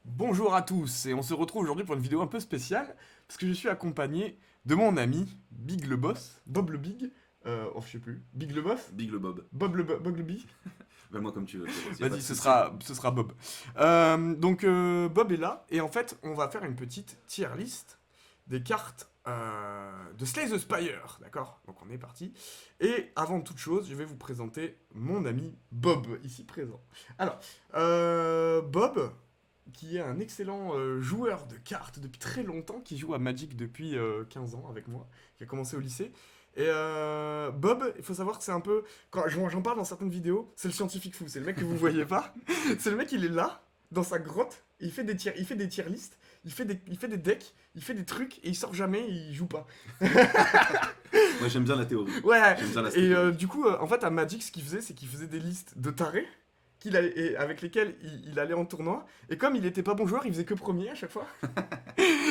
Bonjour à tous, et on se retrouve aujourd'hui pour une vidéo un peu spéciale, parce que je suis accompagné de mon ami, Big le Boss, Bob le Big, oh je sais plus, Big le Boss, Big le Bob. Bob le Big, Moi comme tu veux. Y a pas vas-y de ce souci. sera, ce sera Bob. Bob est là, et en fait on va faire une petite tier list des cartes de Slay the Spire, d'accord? Donc on est parti. Et avant toute chose, je vais vous présenter mon ami Bob, ici présent. Alors, Bob, qui est un excellent joueur de cartes depuis très longtemps, qui joue à Magic depuis 15 ans avec moi, qui a commencé au lycée. Et Bob, il faut savoir que c'est un peu, quand j'en parle dans certaines vidéos, c'est le scientifique fou, c'est le mec que vous voyez pas. C'est le mec, il est là, dans sa grotte, et il fait des tier lists, il fait des decks, il fait des trucs, et il sort jamais, et il joue pas. Moi j'aime bien la théorie. Ouais, J'aime bien l'aspect et théorique. du coup, en fait, à Magic, ce qu'il faisait, c'est qu'il faisait des listes de tarés, et avec lesquels il allait en tournoi, et comme il était pas bon joueur, il faisait que premier à chaque fois.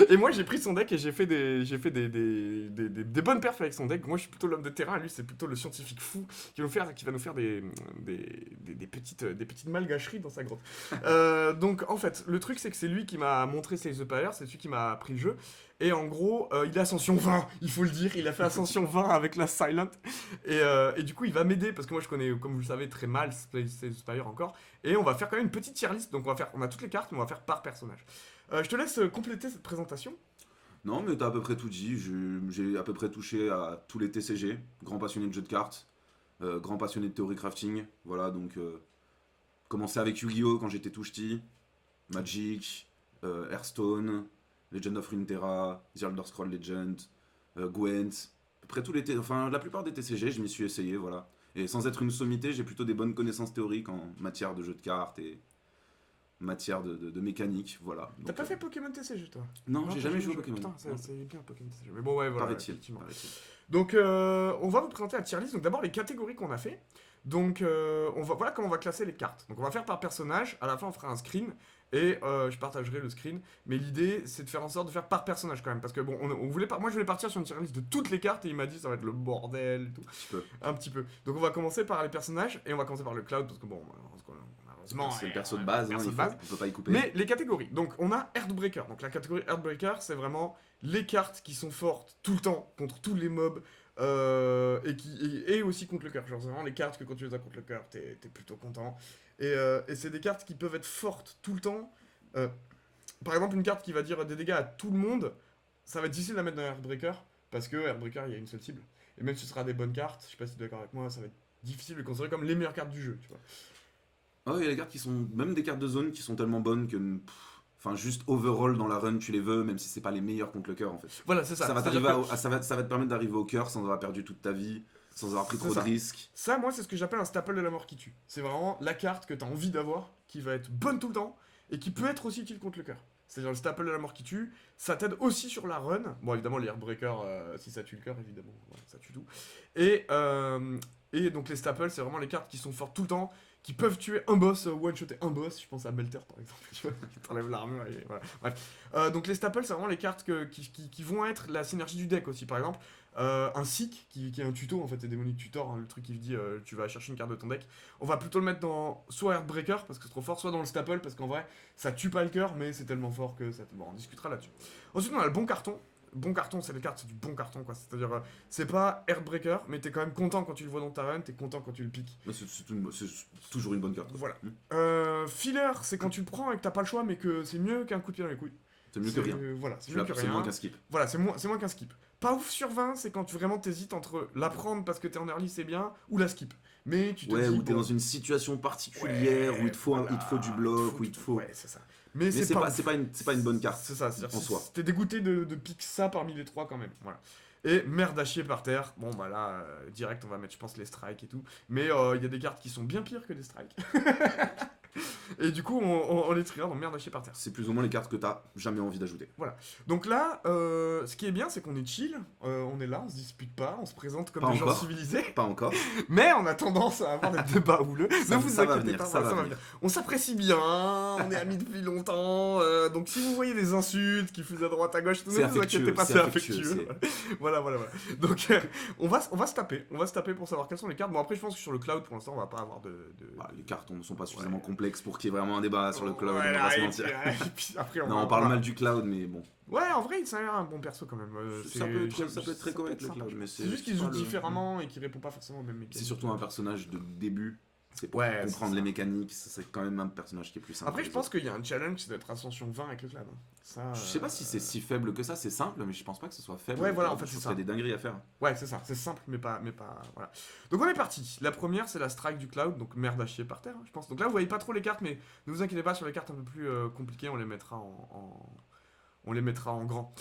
Et moi, j'ai pris son deck et j'ai fait des bonnes perfs avec son deck. Moi, je suis plutôt l'homme de terrain, lui, c'est plutôt le scientifique fou qui va nous faire des petites malgâcheries dans sa grotte. Donc, en fait, le truc, c'est que c'est lui qui m'a montré Slay the Spire, c'est celui qui m'a appris le jeu. Et en gros, il est Ascension 20, il faut le dire, il a fait Ascension 20 avec la Silent. Et du coup, il va m'aider, parce que moi, je connais, comme vous le savez, très mal Slay the Spire encore. Et on va faire quand même une petite tier list, donc on a toutes les cartes, mais on va faire par personnage. Je te laisse compléter cette présentation. Non mais t'as à peu près tout dit. J'ai à peu près touché à tous les TCG. Grand passionné de jeux de cartes. Grand passionné de théorie crafting. Voilà donc commencé avec Yu-Gi-Oh quand j'étais tout ch'ti. Magic, Hearthstone, Legend of Runeterra, The Elder Scrolls Legend, Gwent. À peu près enfin la plupart des TCG je m'y suis essayé voilà. Et sans être une sommité j'ai plutôt des bonnes connaissances théoriques en matière de jeux de cartes et matière de mécanique, voilà. T'as Donc, pas fait Pokémon TCG, toi? non, j'ai T'as jamais joué au Pokémon. Putain, Non. c'est bien Pokémon TCG. Mais bon, ouais, voilà, Paraît-il, effectivement. paraît-il. Donc, on va vous présenter la tier list. Donc, d'abord, les catégories qu'on a fait. Donc, voilà comment on va classer les cartes. Donc, on va faire par personnage. À la fin, on fera un screen. Et je partagerai le screen. Mais l'idée, c'est de faire en sorte de faire par personnage quand même. Parce que bon, on voulait pas. Moi, je voulais partir sur une tier list de toutes les cartes. Et il m'a dit, ça va être le bordel et tout. Un petit peu. Un petit peu. Donc, on va commencer par les personnages. Et on va commencer par le cloud. Parce que bon, malheureusement, C'est le perso de base, hein, perso de il base. on peut pas y couper. Mais les catégories. Donc on a Earthbreaker. Donc la catégorie Earthbreaker, c'est vraiment les cartes qui sont fortes tout le temps contre tous les mobs et aussi contre le cœur. Genre c'est vraiment les cartes que quand tu les as contre le cœur, t'es plutôt content. Et c'est des cartes qui peuvent être fortes tout le temps. Euh, Par exemple, une carte qui va dire des dégâts à tout le monde, ça va être difficile de la mettre dans Earthbreaker parce que Earthbreaker, il y a une seule cible. Et même si ce sera des bonnes cartes, je sais pas si tu es d'accord avec moi, ça va être difficile de les considérer comme les meilleures cartes du jeu, tu vois. Oh, il y a des cartes qui sont. Même des cartes de zone qui sont tellement bonnes que. Enfin, juste overall dans la run, tu les veux, même si c'est pas les meilleurs contre le cœur en fait. Voilà, c'est ça. Ça va, C'est-à-dire t'arriver que ça va te permettre d'arriver au cœur sans avoir perdu toute ta vie, sans avoir pris c'est trop de ça. risques. Ça, moi, c'est ce que j'appelle un staple de la mort qui tue. C'est vraiment la carte que t'as envie d'avoir, qui va être bonne tout le temps, et qui peut être aussi utile contre le cœur. C'est-à-dire le staple de la mort qui tue, ça t'aide aussi sur la run. Bon, évidemment, les Heartbreakers, si ça tue le cœur, évidemment, voilà, ça tue tout. Et, et donc les staples, c'est vraiment les cartes qui sont fortes tout le temps, qui peuvent tuer un boss, one-shotter un boss. Je pense à Melter, par exemple, tu vois, qui t'enlève l'armure, et voilà. Bref. Donc les staples, c'est vraiment les cartes qui vont être la synergie du deck aussi. Par exemple, un Seek, qui est un tuto, en fait, c'est Démonic Tutor, hein, le truc qui dit tu vas chercher une carte de ton deck. On va plutôt le mettre dans soit Heartbreaker, parce que c'est trop fort, soit dans le staple, parce qu'en vrai, ça tue pas le cœur, mais c'est tellement fort que ça. Bon, on discutera là-dessus. Ensuite, on a le bon carton. Bon carton, c'est les cartes, c'est du bon carton, quoi. C'est-à-dire, c'est pas Heartbreaker, mais t'es quand même content quand tu le vois dans ta run, t'es content quand tu le piques. Mais c'est toujours une bonne carte. Voilà. Hmm. Filler, c'est quand tu le prends et que t'as pas le choix, mais que c'est mieux qu'un coup de pied dans les couilles. C'est mieux que rien. Voilà, c'est Tu mieux que c'est rien. moins qu'un skip. Voilà, c'est moins qu'un skip. Pas ouf sur 20, c'est quand tu vraiment t'hésites entre la prendre parce que t'es en early, c'est bien, ou la skip. Mais tu te Ouais, dis, ou t'es bon, dans une situation particulière, où voilà, il te faut du bloc, où il te faut. Ouais, c'est ça. Mais Mais c'est pas, c'est pas une bonne carte C'est ça, c'est-à-dire en soi. t'es dégoûté de pique ça parmi les trois quand même. Voilà. Et merde à chier par terre. Bon, bah là, direct, on va mettre, je pense, les strikes et tout. Mais il y a des cartes qui sont bien pires que des strikes. Et du coup, on les triera dans merde à chier par terre. C'est plus ou moins les cartes que t'as jamais envie d'ajouter. Donc là, ce qui est bien, c'est qu'on est chill, on est là, on se dispute pas, on se présente comme Pas des gens encore. civilisés, Pas encore. mais on a tendance à avoir des débats houleux. Ne vous Ça va inquiétez venir, pas, ça voilà, va venir. On s'apprécie bien, on est amis depuis longtemps, donc si vous voyez des insultes qui fusent à droite à gauche, ne C'est vous inquiétez affectueux, pas, c'est c'est affectueux, affectueux. Voilà. Donc on va se taper pour savoir quelles sont les cartes. Bon après, je pense que sur le cloud, pour l'instant, on va pas avoir de. Bah, les cartes ne sont pas suffisamment complexes pour qu'il y ait vraiment un débat sur le cloud, on va Voilà, pas se et mentir. puis après, Non, on parle mal du cloud, mais bon. Ouais, en vrai, ça a l'air un bon perso quand même. Ça peut être très correct, le cloud, mais c'est juste qu'il pas joue le- différemment et qu'il répond pas forcément aux mêmes mécaniques. C'est surtout un personnage de début. C'est pour Ouais, comprendre c'est les ça. mécaniques, c'est quand même un personnage qui est plus simple. Après, que je les pense autres. qu'il y a un challenge, c'est d'être Ascension 20 avec le cloud. Ça, Je sais pas si c'est si faible que ça, c'est simple, mais je pense pas que ce soit faible. Ouais, voilà, Le en fait, cloud, c'est je ça. trouve qu'il y a des dingueries à faire. Ouais, c'est ça, c'est simple, mais pas. Voilà. Donc on est parti. La première, c'est la strike du cloud, donc merde à chier par terre, hein, je pense. Donc là, vous voyez pas trop les cartes, mais ne vous inquiétez pas, sur les cartes un peu plus compliquées, on les mettra on les mettra en grand.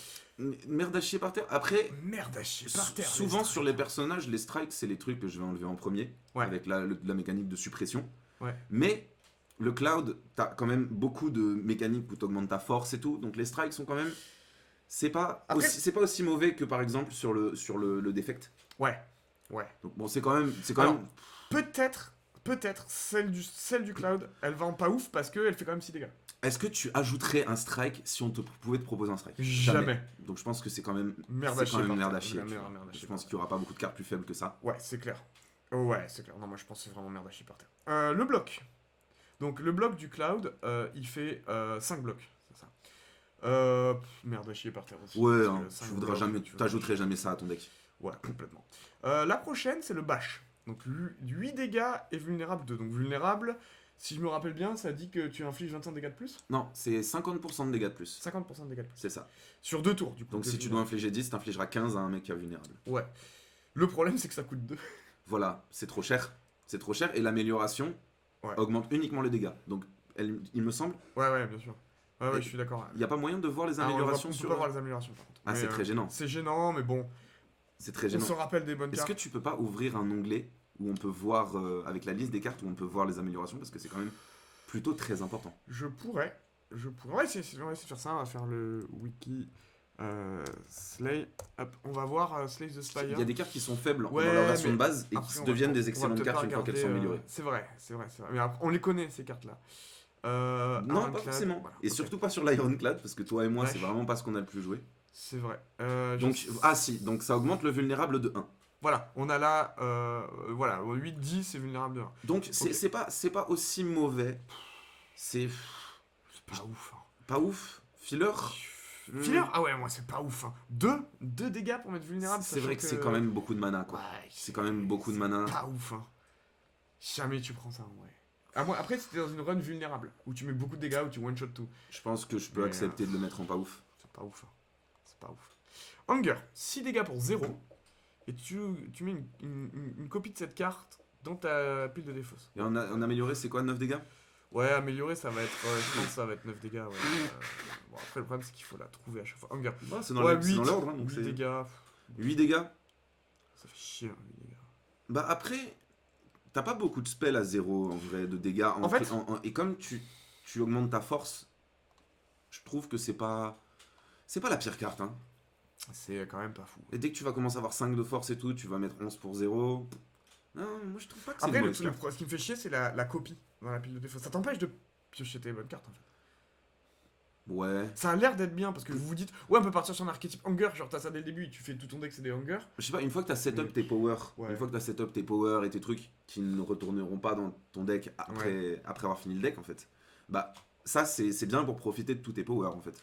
Merde à chier par terre. Après, Merde à chier par terre. souvent les sur les personnages, les strikes, c'est les trucs que je vais enlever en premier, Ouais. avec la mécanique de suppression. Ouais. Mais le cloud, t'as quand même beaucoup de mécaniques où t'augmentes ta force et tout, donc les strikes sont quand même. C'est pas, Après- c'est pas aussi mauvais que par exemple sur le défect. Ouais. Ouais. Donc bon, c'est quand même. Alors, Peut-être, celle du cloud, elle va en pas ouf parce qu'elle fait quand même 6 dégâts. Est-ce que tu ajouterais un strike si on pouvait te proposer un strike? Jamais. Donc je pense que c'est quand même. Merde à c'est quand chier. même par merde terre. à chier. tu vois. Merde à chier Je par pense qu'il y aura pas beaucoup de cartes plus faibles que ça. Ouais, c'est clair. Ouais, c'est clair. Non, moi je pense que c'est vraiment merde à chier par terre. Le bloc. Donc le bloc du cloud, il fait 5 blocs. C'est ça. Merde à chier par terre aussi. Ouais, parce hein, que cinq tu voudras blocs, jamais, tu vois. t'ajouterais jamais ça à ton deck. Ouais, complètement. La prochaine, c'est le bash. Donc 8 dégâts et vulnérable 2. Donc vulnérable, si je me rappelle bien, ça dit que tu infliges 25 dégâts de plus. Non, c'est 50% de dégâts de plus. 50% de dégâts de plus. C'est ça. Sur 2 tours, du coup. Donc si tu dois infliger 10, t'infligeras 15 à un mec qui est vulnérable. Ouais. Le problème, c'est que ça coûte 2. Voilà, c'est trop cher. C'est trop cher et l'amélioration Ouais. augmente uniquement les dégâts. Donc il me semble, Ouais, bien sûr. Ouais, Et- je suis d'accord. il n'y a pas moyen de voir les Ah, améliorations on peut sur. pas voir les améliorations, par contre. Ah, Mais, c'est très gênant. C'est gênant, mais bon. C'est très On gênant. se rappelle des bonnes Est-ce cartes. que tu peux pas ouvrir un onglet où on peut voir, avec la liste des cartes, où on peut voir les améliorations, parce que c'est quand même plutôt très important. Je pourrais. On va essayer de faire ça. On va faire le wiki. Slay. Hop, on va voir Slay the Spire. Il y a des cartes qui sont faibles Ouais, dans leur version mais de base et après, qui on va- deviennent on des va excellentes peut-être cartes pas une fois qu'elles regarder, sont améliorées. C'est vrai. Mais après, on les connaît, ces cartes-là. Non, pas Ironclad, forcément. voilà, Et ok. surtout pas sur l'Ironclad, parce que toi et moi, Ouais. c'est vraiment pas ce qu'on a le plus joué. C'est vrai. Donc, si, donc ça augmente le vulnérable de 1. Voilà, on a là. Voilà, 8-10, c'est vulnérable de 1. Donc, c'est pas aussi mauvais. C'est C'est pas ouf. Hein. pas ouf. Filler. Filler. Ah ouais, moi, c'est pas ouf. Hein. 2 dégâts pour mettre vulnérable. C'est vrai que c'est quand même beaucoup de mana, quoi. Ouais, C'est quand même beaucoup de mana. Pas ouf. Hein. Jamais tu prends ça, ouais. Après, c'était dans une run vulnérable, où tu mets beaucoup de dégâts, où tu one-shot tout. Je pense que je peux Mais, accepter de le mettre en pas ouf. C'est pas ouf. Hein. C'est pas ouf. Hunger, 6 dégâts pour 0. Et tu mets une copie de cette carte dans ta pile de défausse. Et en amélioré, c'est quoi, 9 dégâts? Ouais, amélioré, ça va être. Je pense que ça va être 9 dégâts. Ouais. Bon, après, le problème, c'est qu'il faut la trouver à chaque fois. Hunger. Ouais, c'est dans Ouais, c'est dans 8, l'ordre, hein, donc 8 c'est. dégâts. 8 dégâts. Ça fait chier, hein, 8 dégâts. Bah après, t'as pas beaucoup de spells à 0 en vrai, de dégâts. En fait- et comme tu augmentes ta force, je trouve que c'est pas la pire carte. Hein. C'est quand même pas fou. Et dès que tu vas commencer à avoir 5 de force et tout, tu vas mettre 11 pour 0. Non, moi je trouve pas que c'est Après, une mauvaise carte. ce qui me fait chier, c'est la copie dans la pile de défausse. Ça t'empêche de piocher tes bonnes cartes, en fait. Ouais. Ça a l'air d'être bien parce que vous vous dites, ouais, on peut partir sur un archétype Hunger, genre t'as ça dès le début et tu fais tout ton deck, c'est des Hunger. Je sais pas, une fois que t'as set up Mais- tes powers, Ouais. une fois que t'as set up tes powers et tes trucs qui ne retourneront pas dans ton deck après avoir fini le deck en fait, bah ça c'est bien pour profiter de tous tes powers en fait. Tu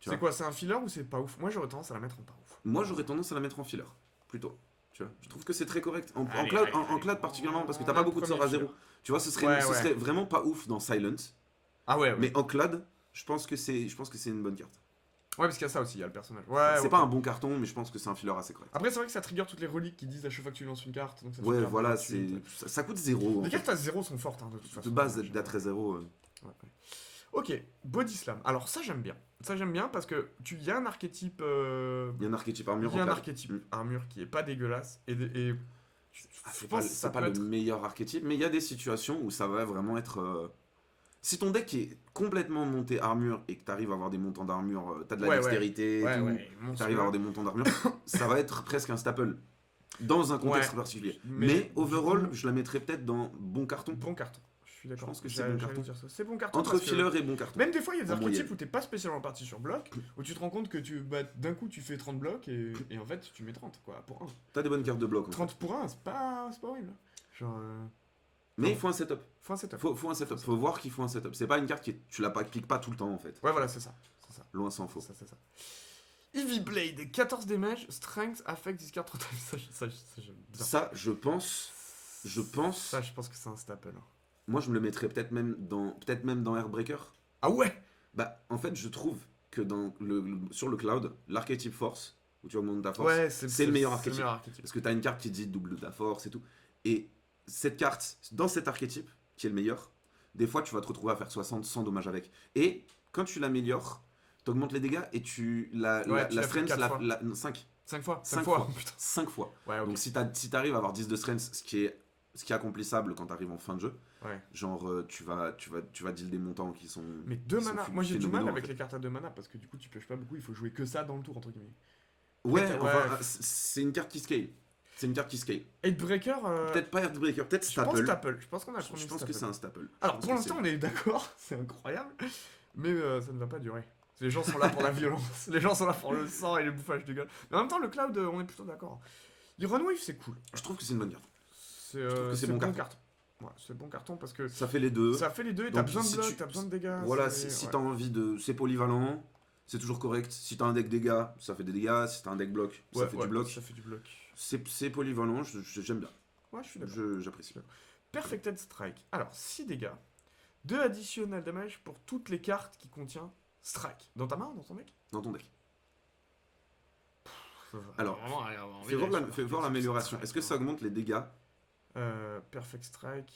C'est vois. quoi, c'est un filler ou c'est pas ouf? Moi j'aurais tendance à la mettre en pas ouf. Moi j'aurais tendance à la mettre en filler, plutôt. Tu vois, je trouve que c'est très correct. En Allez, cloud, allez, en allez. cloud particulièrement, parce que On t'as a pas le beaucoup de sorts à premier 0. filler. Tu vois, ce serait, Ouais, ce ouais. serait vraiment pas ouf dans Silence. Ah ouais, Mais en cloud, je pense que c'est une bonne carte. Ouais, parce qu'il y a ça aussi, il y a le personnage. Ouais, C'est ok. pas un bon carton, mais je pense que c'est un filler assez correct. Après, c'est vrai que ça trigger toutes les reliques qui disent à chaque fois que tu lances une carte. Donc ça fait Ouais, perdre voilà, tout de suite. ça coûte 0. Les cartes à 0 sont fortes, hein, de toute façon. De base, Ouais, d'être à 0. ouais. Ok, Body Slam. Alors ça, j'aime bien. Ça, j'aime bien parce que il y a un archétype. Il y a un archétype armure Il y a en un cloud. archétype Mm. armure qui est pas dégueulasse. Ah, Je c'est pense pas, que ça c'est pas peut le être- meilleur archétype, mais il y a des situations où ça va vraiment être. Si ton deck est complètement monté armure et que tu arrives à avoir des montants d'armure, t'as de la Ouais, ouais. dextérité, Ouais, et tout, ouais, tu arrives à avoir des montants d'armure, ça va être presque un staple. Dans un contexte Ouais. particulier. Mais Mais du overall, coup- je la mettrais peut-être dans bon carton. Bon carton. Je suis d'accord. Je pense que c'est J'allais bon carton. dire ça. C'est bon carton. Entre parce que filler et bon carton. Même des fois, il y a des En archétypes moyenne. où t'es pas spécialement parti sur bloc, où tu te rends compte que d'un coup tu fais 30 blocs et en fait tu mets 30 quoi, pour 1. T'as des bonnes cartes de bloc. En fait. 30 pour 1, c'est pas horrible. Genre. Mais il faut un setup. Faut un setup. Faut un setup. Faut voir qu'il faut un setup. C'est pas une carte qui tu la cliques pas tout le temps en fait. Ouais, voilà, c'est ça. C'est ça. Loin s'en faut. C'est ça. Heavy Blade, 14 damage, strength, affect, discard, 3 times. Ça, j'aime bien. Ça, je pense. Ça, je pense que c'est un staple. Moi, je me le mettrais peut-être même dans Airbreaker. Ah ouais. Bah, en fait, je trouve que sur le cloud, l'archétype force, où tu augmentes ta force, Ouais, c'est le meilleur archétype. C'est le meilleur archétype. Parce que tu as une carte qui dit double ta force et tout. Et cette carte, dans cet archétype, qui est le meilleur, des fois, tu vas te retrouver à faire 60 sans dommage avec. Et quand tu l'améliores, tu augmentes les dégâts et tu la strength, 5. 5 fois. 5 fois. fois. 5 fois. Ouais, ok. Donc si t'arrives à avoir 10 de strength, ce qui est accomplissable quand t'arrives en fin de jeu, Ouais. genre tu vas deal des montants qui sont. Mais 2 qui sont mana. Moi, j'ai du mal phénoménaux, avec en fait. les cartes à 2 mana parce que du coup, tu pioches pas beaucoup. Il faut jouer que ça dans le tour, entre guillemets. Ouais, Ouais. enfin, c'est une carte qui scale. C'est une carte qui scale. Headbreaker. Peut-être pas Heartbreaker, peut-être Je pense Staple. staple. Je pense qu'on a le premier Je pense staple. que c'est un Staple. Alors, pour l'instant, on est d'accord. C'est incroyable. Mais ça ne va pas durer. Les gens sont là pour la violence. Les gens sont là pour le sang et le bouffage de gueule. Mais en même temps, le cloud, on est plutôt d'accord. Le Runwave, c'est cool. Je trouve que c'est une bonne carte. C'est bon carton. Ouais, c'est bon carton parce que Ça fait les deux. ça fait les deux et t'as Donc, besoin de si bloc, tu- t'as besoin de dégâts. Voilà, c'est- si ouais. t'as envie de. C'est polyvalent, c'est toujours correct. Si t'as un deck dégâts, ça fait des dégâts. Si t'as un deck bloc, ça Ouais, fait ouais, du bloc. Ça fait du bloc. C'est polyvalent, j'aime bien. Ouais, je suis d'accord. J'apprécie. Perfected Strike. Alors, 6 dégâts. 2 additionnels damage pour toutes les cartes qui contient Strike. Dans ta main, dans ton deck Dans ton deck. Faut Alors, vraiment avoir envie Fais voir d'aller sur fais voir Perfect l'amélioration. Strike, Est-ce que hein. ça augmente les dégâts? Perfect Strike.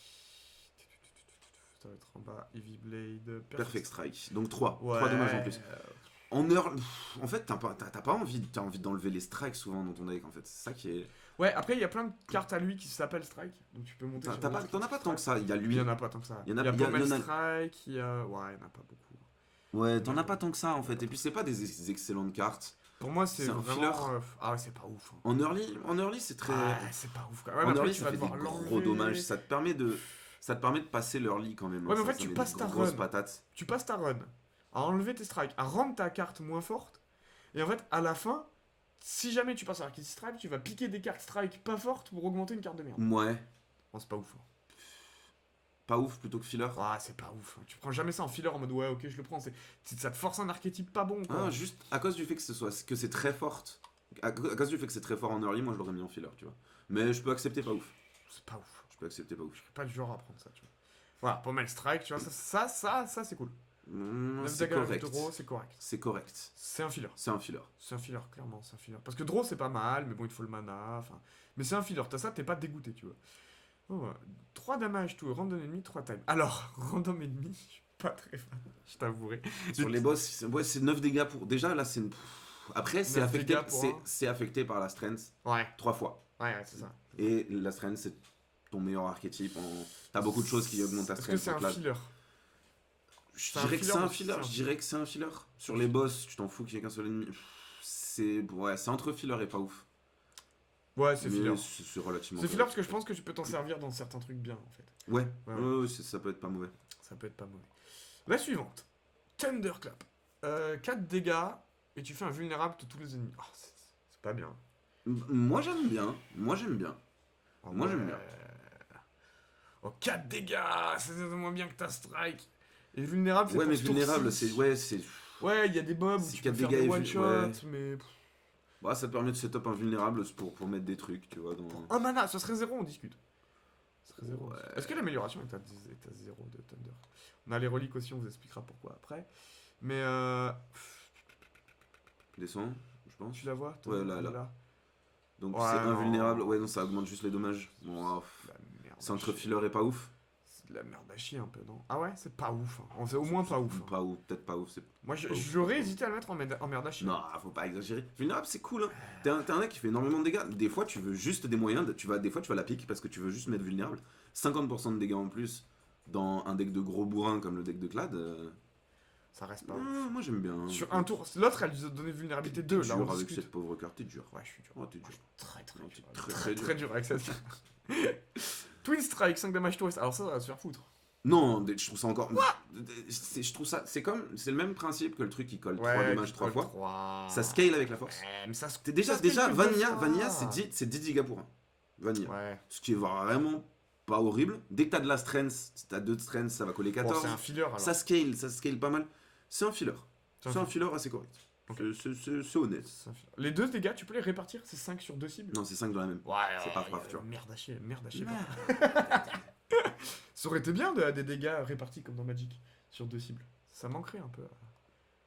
Ça va être en bas. Heavy Blade. Perfect Strike. Donc 3. Ouais. 3 dommages en plus. En heure. En fait, t'as pas envie, d'enlever les strikes souvent dans ton deck en fait. C'est ça qui est. Ouais, après, il y a plein de cartes à lui qui s'appellent Strike. Donc tu peux monter sur T'en as pas tant que ça. Il y a Il lui. y en a pas tant que ça. Il y en a- il y a il y a- Pommel il y en a- Strike, il y a. Ouais, il y en a pas beaucoup. Ouais, t'en as pas tant que ça en fait. Et puis c'est pas des excellentes cartes. Pour moi, c'est C'est un vraiment. filler. Ah ouais, c'est pas ouf. Hein. En early c'est très. Ouais, c'est pas ouf. Quand même. En Ouais, mais après, early, tu ça vas fait des devoir gros l'enlever. dommages. Ça te permet de passer l'early quand même. Ouais, mais en Ça, fait, ça tu met passes des ta grosses run. patates. Tu passes ta run à enlever tes strikes, à rendre ta carte moins forte. Et en fait, à la fin, si jamais tu passes à l'arcade strike, tu vas piquer des cartes strike pas fortes pour augmenter une carte de merde. Ouais. Non, c'est pas ouf. Hein. Pas ouf plutôt que filler. Ouais, c'est pas ouf. Hein. Tu prends jamais ça en filler en mode ouais, ok, je le prends. Ça te force un archétype pas bon. Quoi. Ah, juste à cause du fait que c'est très forte. À cause du fait que c'est très fort en early, moi je l'aurais mis en filler, tu vois. Mais je peux accepter pas ouf. C'est pas ouf. Je peux accepter pas ouf. Je suis pas du genre à prendre ça, tu vois. Voilà, Pommel Strike, tu vois, ça c'est cool. C'est correct. Draw, c'est correct. C'est correct. C'est un filler. C'est un filler. C'est un filler, clairement, c'est un filler. Parce que draw c'est pas mal, mais bon, il te faut le mana, enfin. Mais c'est un filler, t'as ça, t'es pas dégoûté, tu vois. Oh, 3 damage, tout, random ennemi, 3 time. Alors, random ennemi, je suis pas très fan, je t'avouerai. Sur les boss, c'est 9 dégâts pour. Déjà là, c'est. Après, c'est 9 affecté, dégâts pour un. c'est affecté par la strength Ouais, 3 fois. ouais, c'est ça. Et la strength, c'est ton meilleur archétype. T'as beaucoup de choses qui augmentent ta Est-ce que strength. c'est donc un là, filler je c'est un dirais que c'est un filler, filler. c'est un Je dirais que c'est un filler. Sur les boss, tu t'en fous qu'il y ait qu'un seul ennemi. C'est entre filler et pas ouf. Ouais, c'est Mais filler. C'est relativement. C'est filler parce que je pense que tu peux t'en servir dans certains trucs bien, en fait. Ouais, Ouais. ouais, ça peut être pas mauvais. Ça peut être pas mauvais. La suivante. Thunderclap. 4 dégâts, et tu fais un vulnérable de tous les ennemis. Oh, c'est pas bien. Moi j'aime bien. Moi j'aime bien. Oh, Moi, j'aime bien. Oh, 4 dégâts, c'est moins bien que ta strike. Et vulnérable, c'est Ouais, pour mais ce vulnérable, tour-ci. c'est. Ouais, c'est. Ouais, il y a des mobs où C'est tu peux 4 faire dégâts des et one-shots, ouais. mais... Bah, ça te permet de setup invulnérable pour mettre des trucs, tu vois. Dans... Oh, mana, ça serait 0, on discute. Ça serait 0. Ouais. Est-ce que l'amélioration est à 0 de Thunder? On a les reliques aussi, on vous expliquera pourquoi après. Mais Descend, je pense. tu la vois Ouais, là. Donc Ouais, c'est non. invulnérable. Ouais, non, ça augmente juste les dommages. Bon, La merde c'est entre à chier. filler et pas ouf. C'est de la merde à chier un peu, non? Ah ouais, c'est pas ouf. Hein. C'est au moins pas ouf. Hein. Pas ouf, peut-être pas ouf. Moi, pas ouf. j'aurais hésité à le mettre en merde à chier. Non, faut pas exagérer. Vulnérable, c'est cool. Hein. T'es un mec qui fait énormément de dégâts. Des fois, tu veux juste des moyens. Des fois, tu vas la pique parce que tu veux juste mettre vulnérable. 50% de dégâts en plus dans un deck de gros bourrin comme le deck de Clad. Ça reste pas ouf. Moi, j'aime bien. Sur un tour, l'autre elle lui a donné vulnérabilité 2. T'es Là, dur on avec discute. cette pauvre carte, t'es dur. Ouais, je suis dur. Oh, t'es Moi, dur. je suis très Non, dur. t'es très Très dur avec cette carte. Twin Strike, 5 damage tourist. Alors ça va se faire foutre. Non, je trouve ça encore. Je trouve ça. C'est le même principe que le truc qui colle 3 dommages 3 fois. 3. Ça scale avec la force. Ouais, mais ça se. T'es déjà ça scale que deux Vanilla, fois. Vanilla c'est 10 dégâts pour un. Vanilla. Ouais. Ce qui est vraiment pas horrible. Dès que t'as de la strength, si t'as 2 de strength, ça va coller Bon, 14. c'est un filler alors. Ça scale pas mal. C'est un filler. C'est un filler assez correct. Ok. C'est honnête. C'est un filler. Les deux dégâts, tu peux les répartir? C'est 5 sur 2 cibles? Non, c'est 5 dans la même. Ouais, C'est pas grave, tu vois. Merde à chier, merde à chier. Ça aurait été bien des dégâts répartis comme dans Magic sur 2 cibles. Ça manquerait un peu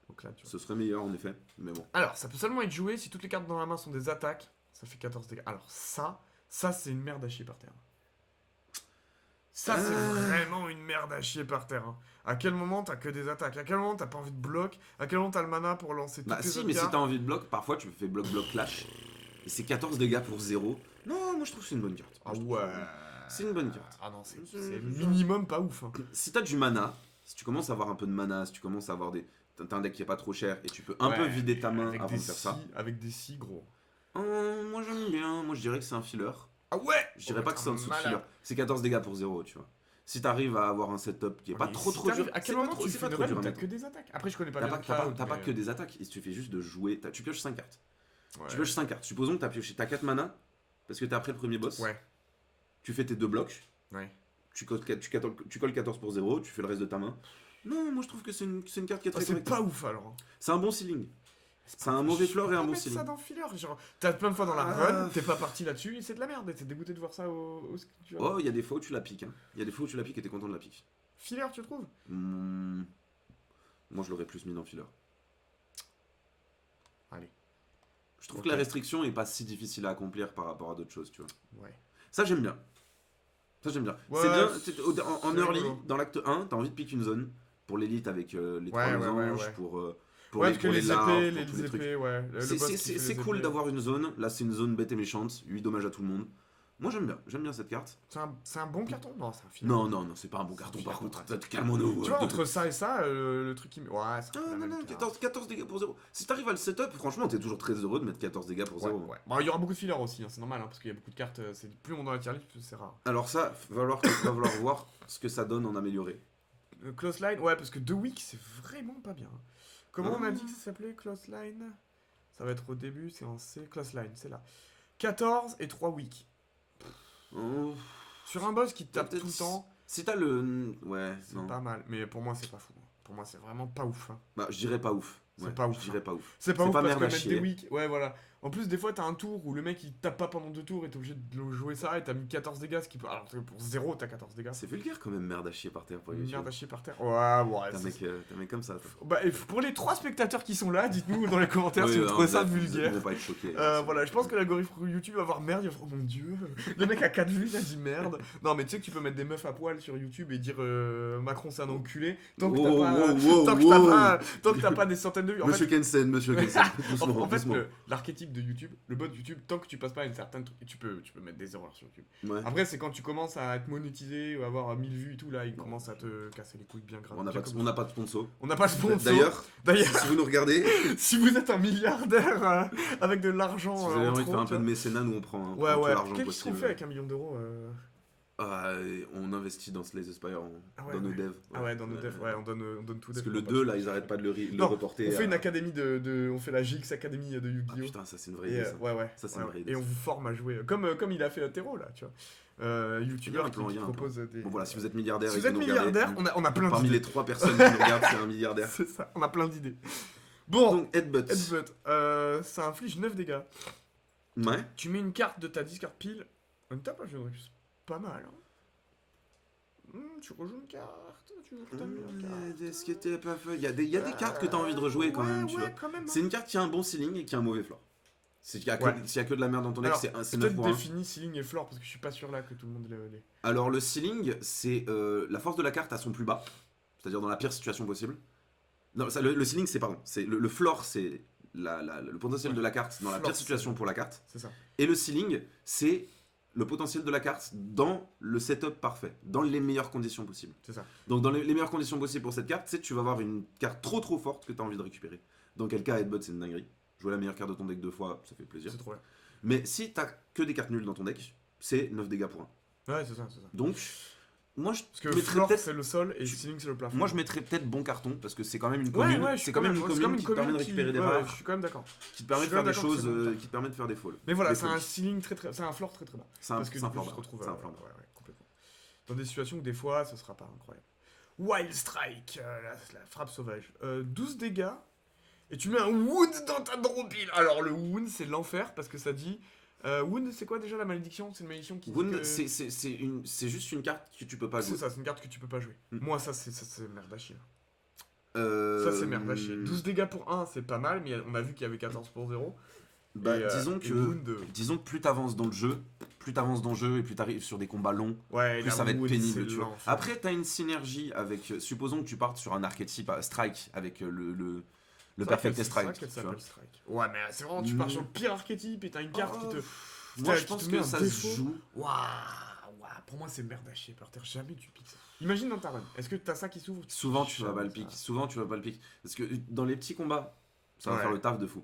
au clan, tu vois. Ce serait meilleur en effet, mais bon. Alors, ça peut seulement être joué si toutes les cartes dans la main sont des attaques. Ça fait 14 dégâts. Alors ça c'est une merde à chier par terre. Ça, c'est vraiment une merde à chier par terre. Hein. À quel moment t'as que des attaques? À quel moment t'as pas envie de bloc? À quel moment t'as le mana pour lancer toutes Bah tes si, autres mais si cartes? t'as envie de bloc, parfois tu fais bloc clash. Et c'est 14 dégâts pour 0. Non, moi je trouve que c'est une bonne carte. Ah Moi, je trouve ouais. que c'est une bonne carte. Ah non, c'est C'est- minimum pas ouf. Hein. Si t'as du mana, si tu commences à avoir un peu de mana, si tu commences à avoir des... T'as un deck qui est pas trop cher et tu peux un peu vider ta main avec avant des de faire ça. Avec des si gros. Moi j'aime bien, moi je dirais que c'est un filler. Ah ouais. Je dirais pas que c'est en dessous de filler. C'est 14 dégâts pour 0, tu vois. Si t'arrives à avoir un setup qui est pas trop dur, À quel c'est pas moment trop- tu c'est fais pas une trop dur run à t'as mettre. que des attaques? Après je connais pas T'as bien pas, le t'as pas- cloud, t'as pas mais- que des attaques, il suffit juste de jouer. Tu pioches 5 cartes. Ouais. Tu pioches 5 cartes. Supposons que t'as pioché, t'as 4 mana, parce que t'as après le premier boss. Ouais. Tu fais tes 2 blocs, Ouais. tu colles 14 pour 0, tu fais le reste de ta main. Non, moi je trouve que c'est une carte qui est Ah, très c'est correcte. pas ouf alors. Hein. C'est un bon ceiling. C'est un pas- mauvais je floor peux et un pas bon mettre ça ceiling. dans filler. Genre, t'as plein de fois dans la Ah. run, t'es pas parti là-dessus et c'est de la merde. Et t'es dégoûté de voir ça tu vois. Oh, il y a des fois où tu la piques. Hein. Il y a des fois où tu la piques et t'es content de la pique. Filler, tu trouves? Moi je l'aurais plus mis dans filler. Allez. Je trouve Ok. que la restriction est pas si difficile à accomplir par rapport à d'autres choses, tu vois. Ouais. Ça j'aime bien. Ça j'aime bien. Ouais, c'est bien, c'est- en c'est early, rigolo. dans l'acte 1, t'as envie de piquer une zone pour l'élite avec les 3 Ouais, losanges, ouais. pour Ouais, les, parce que pour les les larves, épées, pour les tous les trucs. épées, ouais. Le boss qui fait C'est les cool épées. d'avoir une zone. Là, c'est une zone bête et méchante. 8 dommages à tout le monde. Moi, j'aime bien cette carte. C'est un bon carton? Non, c'est un filler. Non, c'est pas un bon carton par contre. Calmons-nous. Tu vois, entre ça et ça, le truc qui. Ouais, c'est un peu la même Non, carte. 14 dégâts pour 0. Si t'arrives à le setup, franchement, t'es toujours très heureux de mettre 14 dégâts pour Ouais, 0. ouais. Bon, il y aura beaucoup de fillers aussi, hein, c'est normal, hein, parce qu'il y a beaucoup de cartes. Plus on dans la tier list, plus c'est rare. Alors, ça, va falloir voir ce que ça donne en amélioré. Close line, ouais, parce que 2 week, c'est vraiment pas bien. Comment on a Ah. dit que ça s'appelait Close line? Ça va être au début, c'est en C. Close line, c'est là. 14 et 3 week. Oh, Sur un boss qui te tape peut-être tout le temps, si t'as le. Ouais, c'est non. pas mal. Mais pour moi, c'est pas fou. Pour moi, c'est vraiment pas ouf. Hein. Bah, je dirais pas ouf. C'est Ouais, pas ouf, Je dirais pas ouf. C'est pas ouf parce merde que à mettre chier. des weeks, ouais, voilà. En plus, des fois, t'as un tour où le mec il tape pas pendant 2 tours et t'es obligé de le jouer ça et t'as mis 14 dégâts, ce qui peut. Alors que pour 0, t'as 14 dégâts. C'est vulgaire quand même, merde à chier par terre pour Une YouTube. merde à chier par terre. Ouais, T'es un c'est- mec comme ça, toi. Bah, et pour les 3 spectateurs qui sont là, dites-nous dans les commentaires si Oui, vous trouvez ça Ils vulgaire. vont pas être choqués. Voilà, je pense que l'algorithme YouTube va voir merde, il va faire oh mon dieu, le mec a 4 vues, il a dit merde. Non, mais tu sais que tu peux mettre des meufs à poil sur YouTube et dire Macron c'est un enculé tant que tant que t'as pas des centaines de vues. En Monsieur fait, Kensen, Monsieur Kensen. Doucement, en fait, doucement. l'archétype de YouTube, le bot YouTube, tant que tu passes pas une certaine truc, tu peux mettre des erreurs sur YouTube. Ouais. Après, c'est quand tu commences à être monétisé ou avoir 1000 vues et tout, là, il commence à te casser les couilles bien grave. On n'a bien pas, de- comme on ça. n'a pas de sponsor. On n'a pas de sponsor. D'ailleurs, D'ailleurs, si vous nous regardez, si vous êtes un milliardaire avec de l'argent, si vous avez en envie de trop, faire un tu peu de vois. mécénat, nous on prend, hein, Ouais, tout ouais. l'argent Qu'est-ce qu'on possible. fait avec 1 million d'euros On investit dans Slay the Spire, Ah ouais, dans nos ouais. devs. Ah ouais, dans nos devs, ouais, on donne tout. Parce dev que le pour 2, pas là, de- ils arrêtent pas de le Non, reporter. On fait à- une académie on fait la GX Academy de Ah, Yu-Gi-Oh! putain, ça c'est une vraie Et, idée. Ça. ouais, ouais. Ça, c'est ouais, une vraie ouais. idée, Et on ça. vous forme à jouer. Comme il a fait Tero, là, tu vois. Il y a YouTubeur un qui, plan, il y qui a un plan. propose des. Bon voilà, si vous êtes milliardaire Si et vous que êtes vous nous regardez, milliardaire, on a plein parmi d'idées. les 3 personnes qui nous regardent, c'est un milliardaire. C'est ça, on a plein d'idées. Bon, Donc, Headbutt. Headbutt, ça inflige 9 dégâts. Ouais. Tu mets une carte de ta discard pile. On tape un jeu de russe. Pas mal, hein. Tu rejoues une carte, tu joues ta meilleure carte. Est-ce que t'es pas fait? Il y a des cartes que t'as envie de rejouer quand même, tu vois. quand même. C'est une carte qui a un bon ceiling et qui a un mauvais floor. S'il y a Ouais. que de la merde dans ton deck, Alors, c'est 9 peut-être pour 1. définir ceiling et floor parce que je suis pas sûr là que tout le monde les. Alors le ceiling, c'est la force de la carte à son plus bas, c'est-à-dire dans la pire situation possible. Non, ça, le ceiling, c'est pardon, c'est le floor, c'est le potentiel de la carte dans la Floor, pire situation pour la carte. C'est ça. Et le ceiling, c'est le potentiel de la carte dans le setup parfait, dans les meilleures conditions possibles. C'est ça. Donc dans les meilleures conditions possibles pour cette carte, c'est que tu vas avoir une carte trop forte que tu as envie de récupérer. Dans quel cas, Headbutt, c'est une dinguerie. Jouer la meilleure carte de ton deck 2 fois, ça fait plaisir. C'est trop bien. Mais si t'as que des cartes nulles dans ton deck, c'est 9 dégâts pour 1. Ouais, c'est ça. Donc, moi je Parce que mettrais floor peut-être... c'est le sol et tu- ceiling c'est le plafond. Moi je mettrais peut-être bon carton, parce que c'est quand même une Ouais, commune, ouais, je suis c'est quand même une c'est commune qui te permet de récupérer des ouais, rares, je suis quand même d'accord. qui te permet je de suis faire des d'accord que choses, c'est bon, qui te permettent de faire des falls. Mais voilà, Des c'est un folies. ceiling c'est un floor très bas. C'est un Parce que c'est un du coup, floor je te bas. retrouve. C'est un ouais, floor bas. ouais, complètement. dans des situations où des fois, ça sera pas incroyable. Wild Strike, la frappe sauvage. 12 dégâts, et tu mets un wound dans ta draw pile. Alors le wound, c'est l'enfer, parce que ça dit... wound, c'est quoi déjà la malédiction? C'est une malédiction qui dit Wound, que... c'est juste une carte que tu peux pas C'est jouer. ça, c'est une carte que tu peux pas jouer. Mm. Moi, ça, c'est merde à chier. Euh, Ça, c'est merde à chier. 12 dégâts pour 1, c'est pas mal, mais on a vu qu'il y avait 14 pour 0. Bah, Et, disons et que wound, disons que plus t'avances dans le jeu, et plus t'arrives sur des combats longs, ouais, plus la ça va être wound, pénible, c'est tu vois. l'enfer. Après, t'as une synergie avec, supposons que tu partes sur un archétype strike avec le C'est vrai perfect qu'elle- strike, c'est vrai qu'elle tu vois. s'appelle Strike. Ouais, mais c'est vraiment, tu pars sur le pire archétype et t'as une carte qui te. Moi, je qui pense te met que un ça défaut. se joue. Waouh, pour moi, c'est merde à chier par terre. Jamais tu piques ça. Imagine dans ta run. Est-ce que t'as ça qui s'ouvre? Souvent, tu vas pas le Jamais pick. ça. Souvent, tu vas pas le pick. Parce que dans les petits combats, ça va Ouais. faire le taf de fou.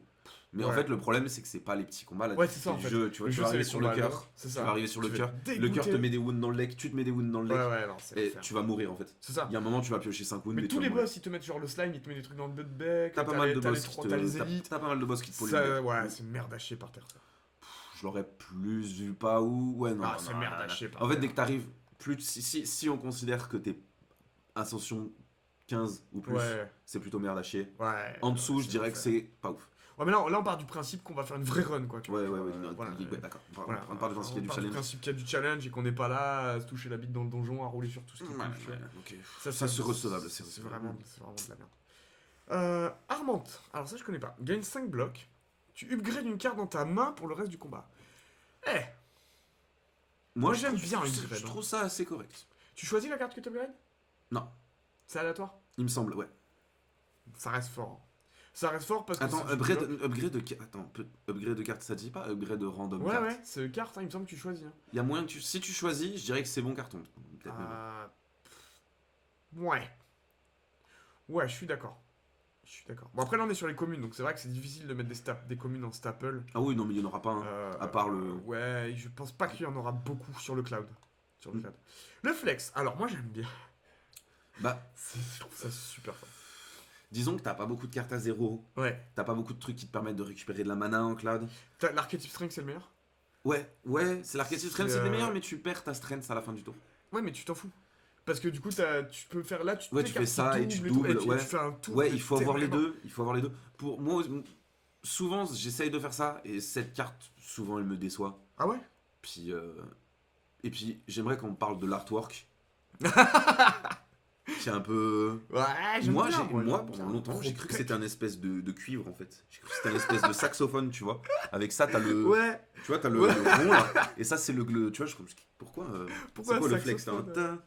Mais en Ouais. fait, le problème, c'est que c'est pas les petits combats. La Ouais, c'est ça, en difficulté fait. du jeu, tu vois, Le tu jeu, vas c'est arriver les sur le combats cœur. longs, c'est Tu ça. vas arriver sur le Tu cœur. vas Le cœur te dégoûter. met des wounds dans le deck, tu te mets des wounds dans le deck. Ouais, non, c'est Et l'enfer. tu vas mourir en fait. C'est ça. Il y a un moment, tu vas piocher 5 wounds. Mais et tu tous vas les mourir. boss, ils te mettent genre le slime, ils te mettent des trucs dans le butt bec. T'as pas mal de boss qui T'as les te. élites. T'as pas mal de boss qui te polluent. Ça, ouais, c'est merde à chier par terre. Ça. Je l'aurais plus vu pas où. Ouais, non. Ah, non, c'est non, merde non, à non. chier par En fait, terre. dès que t'arrives, si on considère que t'es Ascension 15 ou plus, Ouais, c'est plutôt merde à chier. ouais. En dessous, ouais, je dirais que l'enfer. c'est pas ouf. Ouais, mais là, on part du principe qu'on va faire une vraie run, quoi. Tu Ouais, vois. non, Voilà. ouais, d'accord. Voilà, On part du principe qu'il y a du challenge. principe qu'il y a du challenge et qu'on n'est pas là à se toucher la bite dans le donjon, à rouler sur tout ce qui Ouais, touche. tu vois. ok. Ça, c'est recevable, c'est recevable. vraiment de la merde. Armante. Alors ça, je connais pas. Gagne 5 blocs. Tu upgrades une carte dans ta main pour le reste du combat. Eh, Moi, j'aime bien upgrade, Je hein. trouve ça assez correct. tu choisis la carte que tu upgrades? Non. C'est aléatoire? Il me semble, ouais. Ça reste fort. Ça reste fort parce que... Attends, c'est du bloc. upgrade de carte, ça te dit pas upgrade de random Ouais, carte. ouais, c'est carte, hein, il me semble que tu choisis. Hein. Il y a moyen que si tu choisis, je dirais que c'est bon carton. Peut-être même. Ouais. Ouais, je suis d'accord. Je suis d'accord. Bon, après, là, on est sur les communes, donc c'est vrai que c'est difficile de mettre des communes en staple. Ah oui, non, mais il n'y en aura pas un. À part le- Ouais, je pense pas qu'il y en aura beaucoup sur le cloud. Sur le Mm. cloud. Le flex, alors moi j'aime bien. Bah, Je trouve ça super fort. disons que t'as pas beaucoup de cartes à zéro. Ouais. T'as pas beaucoup de trucs qui te permettent de récupérer de la mana en cloud. L'archétype strength, c'est le meilleur? Ouais, c'est l'archétype strength, c'est le Euh, meilleur, mais tu perds ta strength à la fin du tour. Ouais, mais tu t'en fous. Parce que du coup, tu peux faire là, Ouais, tes tu cartes fais ça qui et tu doublent et tout, doubles, ouais. tu fais un tour. Ouais, de il faut avoir les tellement- deux. Il faut avoir les deux. Pour moi, souvent, j'essaye de faire ça et cette carte, souvent, elle me déçoit. Ah ouais? Puis, et puis, j'aimerais qu'on parle de l'artwork. C'est un peu. Ouais, j'aime Moi, bien, moi, j'aime pendant bien. longtemps, j'ai cru que Trop c'était un espèce de cuivre en fait. J'ai cru que c'était un espèce de saxophone, tu vois. Avec ça, t'as le. Ouais, Tu vois, t'as le Ouais. rond là. Et ça, c'est tu vois, je trouve. Pourquoi pourquoi c'est quoi un le flex là saxophone,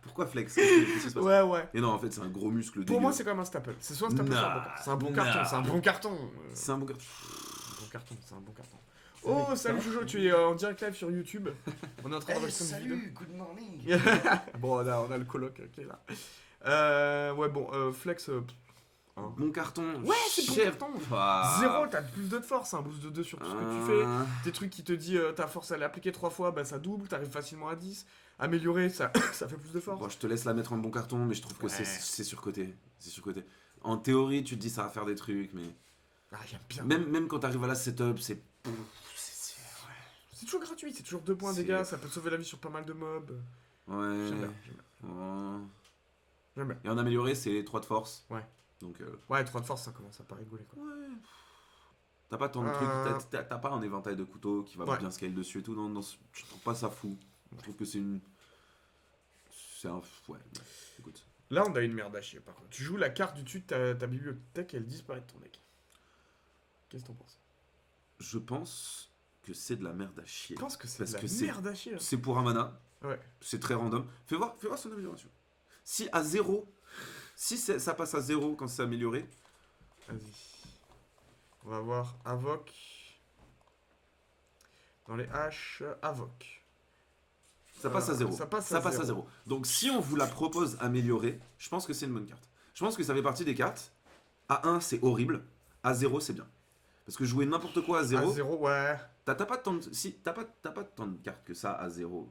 Pourquoi flex Qu'est-ce qui se passe Ouais. Et non, en fait, c'est un gros muscle Pour dégueu. moi, c'est quand même un staple. C'est soit un staple, soit un bon carton. C'est un bon carton, c'est un bon carton. C'est un bon carton. C'est un bon carton. Oh, salut Jojo, tu es en direct live sur YouTube. On est en train d'enregistrer une vidéo. Salut, good morning. Bon, on a le coloc qui est là. Ouais, bon, flex. Bon carton. Ouais, c'est bon chef. carton. Ah. 0, t'as plus de force, un boost de 2 sur tout ce que tu fais. Des trucs qui te dit ta force elle est appliquée 3 fois, bah ça double, t'arrives facilement à 10. Améliorer, ça, ça fait plus de force. Bon, je te laisse la mettre en bon carton, mais je trouve que Ouais. c'est surcoté. C'est surcoté. En théorie, tu te dis ça va faire des trucs, mais Ah, j'aime bien. même quand t'arrives à la setup, c'est. C'est toujours gratuit, c'est toujours 2 points C'est- dégâts, ça peut te sauver la vie sur pas mal de mobs. Ouais. J'aime bien. Ouais. J'aime bien. Et en amélioré, c'est 3 de force. Ouais. Donc. Ouais, 3 de force, ça commence à pas rigoler quoi. Ouais. T'as pas tant de trucs. T'as pas un éventail de couteaux qui va Ouais. bien scale dessus et tout. Je trouve pas ça fou. Je trouve que c'est une. C'est un. Ouais, écoute. Là, on a une merde à chier par contre. Tu joues la carte du dessus de ta bibliothèque et elle disparaît de ton deck. Qu'est-ce que t'en penses? Je pense que c'est de la merde à chier. Je pense que c'est Parce de la que c'est- merde à chier. Là. C'est pour un mana. Ouais. C'est très random. Fais voir son amélioration. Si à 0, ça passe à 0 quand c'est amélioré, Vas-y. On va voir Avoc. Dans les H, Avoc. ça passe à 0. Ça passe Ça à passe à 0. 0. Donc si on vous la propose améliorée, je pense que c'est une bonne carte. Je pense que ça fait partie des cartes. À 1, c'est horrible. À 0, c'est bien. Parce que jouer n'importe quoi à 0, À 0, ouais. t'as pas tant de, si, t'as pas tant de cartes que ça à 0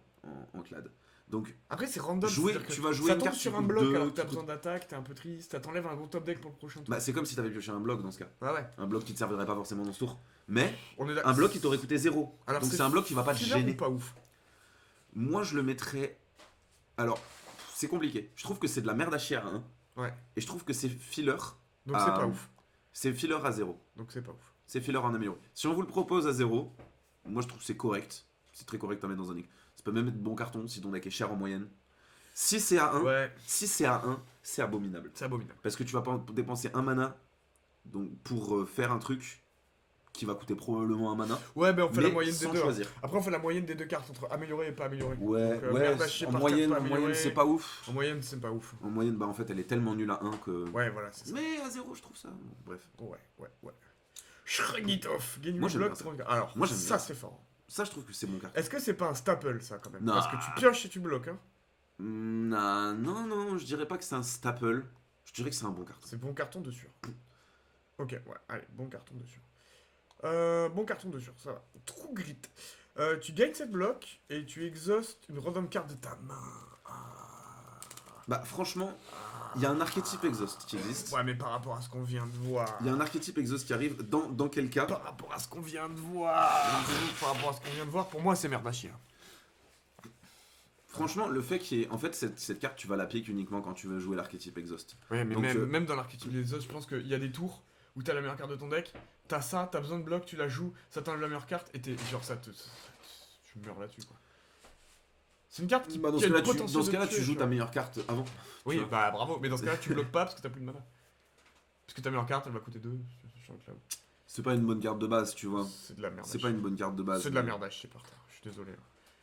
en clad. Donc Après, c'est random. Jouer- c'est-à-dire que tu vas jouer ça une tombe carte sur qui un coûte bloc 2, alors que t'as qui besoin d'attaque, t'es un peu triste. Ça t'enlève un gros top deck pour le prochain tour. bah, c'est comme si t'avais pioché un bloc dans ce cas. Ouais. Un bloc qui te servirait pas forcément dans ce tour. Mais On est un bloc qui t'aurait coûté 0. Alors, Donc c'est un bloc qui va pas te filler gêner. ou pas ouf. Moi, je le mettrais. Alors, c'est compliqué. Je trouve que c'est de la merde à chier à 1. Ouais. Et je trouve que c'est filler. Donc c'est pas ouf. C'est filler à 0. Donc c'est pas ouf. C'est filler en amélioré. Si on vous le propose à 0, moi je trouve que c'est correct. C'est très correct à mettre dans un deck. Ça peut même être bon carton si ton deck est cher en moyenne. Si c'est à 1, Ouais, c'est abominable. c'est abominable. Parce que tu vas pas dépenser un mana donc, pour faire un truc qui va coûter probablement un mana. Ouais, ben on fait la mais moyenne des sans deux. choisir. Après, on fait la moyenne des deux cartes entre amélioré et pas amélioré. Ouais, Donc, ouais, merde à chier en par moyenne, carte, pas en moyenne amélioré. c'est pas ouf. En moyenne, c'est pas ouf. En moyenne, bah en fait elle est tellement nulle à 1 que. Ouais, voilà, c'est ça. Mais à 0 je trouve ça. Bon, bref. Ouais. Shregnitov, gagne Moi, une j'aime bloc. bien ça. Alors, Moi, j'aime ça bien. c'est fort. Ça je trouve que c'est bon carton. Est-ce que c'est pas un staple ça quand même? Non. Parce que tu pioches et tu bloques, hein. Non, je dirais pas que c'est un staple. Je dirais que c'est un bon carton. C'est bon carton de sûr. Ok, ouais, allez, bon carton de sûr. Bon carton de sûr, ça va. True Grit. Tu gagnes cette bloc et tu exhaustes une random carte de ta main. Bah franchement, il y a un archétype exhaust qui existe. Ouais, mais par rapport à ce qu'on vient de voir. Il y a un archétype exhaust qui arrive. Dans quel cas? Par rapport à ce qu'on vient de voir. Par rapport à ce qu'on vient de voir, pour moi, c'est merde à chier. Franchement, le fait qu'il y ait. En fait, cette carte, tu vas la piquer uniquement quand tu veux jouer l'archétype exhaust. Ouais, mais Donc, même dans l'archétype des os, je pense qu'il y a des tours où t'as la meilleure carte de ton deck, t'as ça, t'as besoin de bloc, tu la joues, ça t'enlève la meilleure carte, et t'es genre tu meurs là-dessus quoi. C'est une carte qui, Bah, dans qui a ce le cas-là, potentiel de tu tuer, joues ta vois. meilleure carte avant. Oui, tu vois. bah bravo, mais dans ce cas-là, tu bloques pas parce que t'as plus de mana. Parce que ta meilleure carte, elle va coûter 2. C'est pas une bonne carte de base, tu vois. C'est de la merde. C'est pas une bonne carte de base. C'est de la merde à chier par terre, je suis désolé.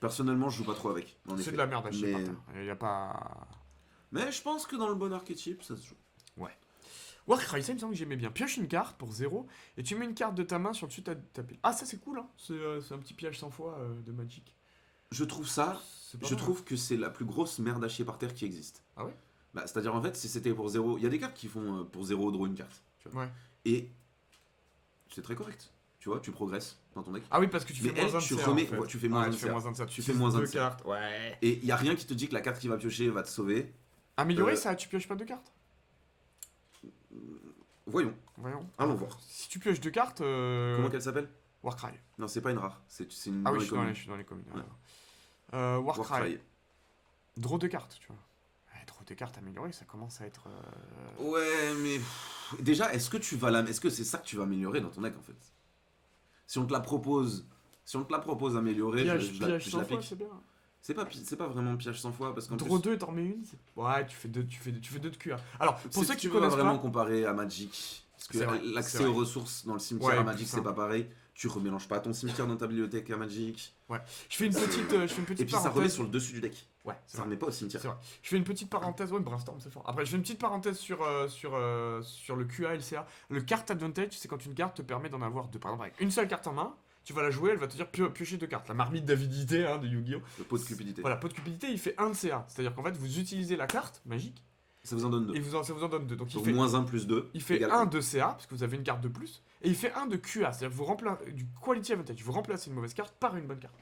Personnellement, je joue pas trop avec. en C'est effet. de la merde à chier par Mais- terre. Y a pas. Mais je pense que dans le bon archétype, ça se joue. Warcry, ça il me semble que j'aimais bien. Pioche une carte pour 0 et tu mets une carte de ta main sur le dessus de ta pile. Ah, ça c'est cool, hein. C'est un petit piège 100 fois de Magic. Je trouve ça. C'est pas Je mal. trouve que c'est la plus grosse merde à chier par terre qui existe. Ah ouais? Bah, c'est-à-dire, en fait, si c'était pour 0. Il y a des cartes qui font pour 0 draw une carte. Tu vois. Ouais. Et c'est très correct. Tu vois, tu progresses dans ton deck. Ah oui, parce que tu Mais fais moins elle, 1 de tu CA, remets- en fait. ouais, tu fais moins un de tu fais CA. moins 1 de CA. Tu fais moins un de deux CA. cartes. Ouais. Et il y a rien qui te dit que la carte qui va piocher va te sauver. Améliorer Euh, ça, tu pioches pas 2 cartes. Voyons, Voyons. allons voir. Si tu pioches 2 cartes. Comment qu'elle s'appelle? Warcry. Non, c'est pas une rare. C'est une. Ah oui, dans je suis dans communes. les, je suis dans les communes. Ouais. Warcry. Warcry. Draw 2 cartes, tu vois. Ouais, draw 2 cartes améliorées, ça commence à être. Ouais, mais déjà, est-ce que tu vas est-ce que c'est ça que tu vas améliorer dans ton deck en fait? Si on te la propose, améliorée, Piège, je la piège 100 fois, pique. c'est bien. C'est pas vraiment piège 100 fois parce qu'en Draw plus, 2 et t'en remets une. Ouais, tu fais 2 de QA. Alors, pour ceux si qui tu veux connaissent vraiment pas. comparer à Magic, parce C'est vrai, que c'est l'accès vrai. aux ressources dans le cimetière Ouais, à plus Magic c'est simple. pas pareil. Tu remélanges pas ton cimetière dans ta bibliothèque à Magic. Je fais une petite Et puis ça remet parenthèse. sur le dessus du deck. Ouais, c'est Ça vrai. remet pas au cimetière. C'est vrai. Je fais une petite parenthèse. Ouais, brainstorm, c'est fort. Après, je fais une petite parenthèse sur le QA et le CA. Le card advantage, c'est quand une carte te permet d'en avoir 2. Par exemple, avec une seule carte en main, tu vas la jouer, elle va te dire piocher 2 cartes. La marmite d'avidité de Yu-Gi-Oh! Le pot de cupidité. Voilà, pot de cupidité, il fait 1 de CA. C'est-à-dire qu'en fait, vous utilisez la carte magique Ça vous en donne 2. et ça vous en donne 2. Donc Donc moins 1 plus 2. il fait égale 1 de CA, parce que vous avez une carte de plus, et il fait 1 de QA, c'est-à-dire que vous remplacez du quality advantage, vous remplacez une mauvaise carte par une bonne carte.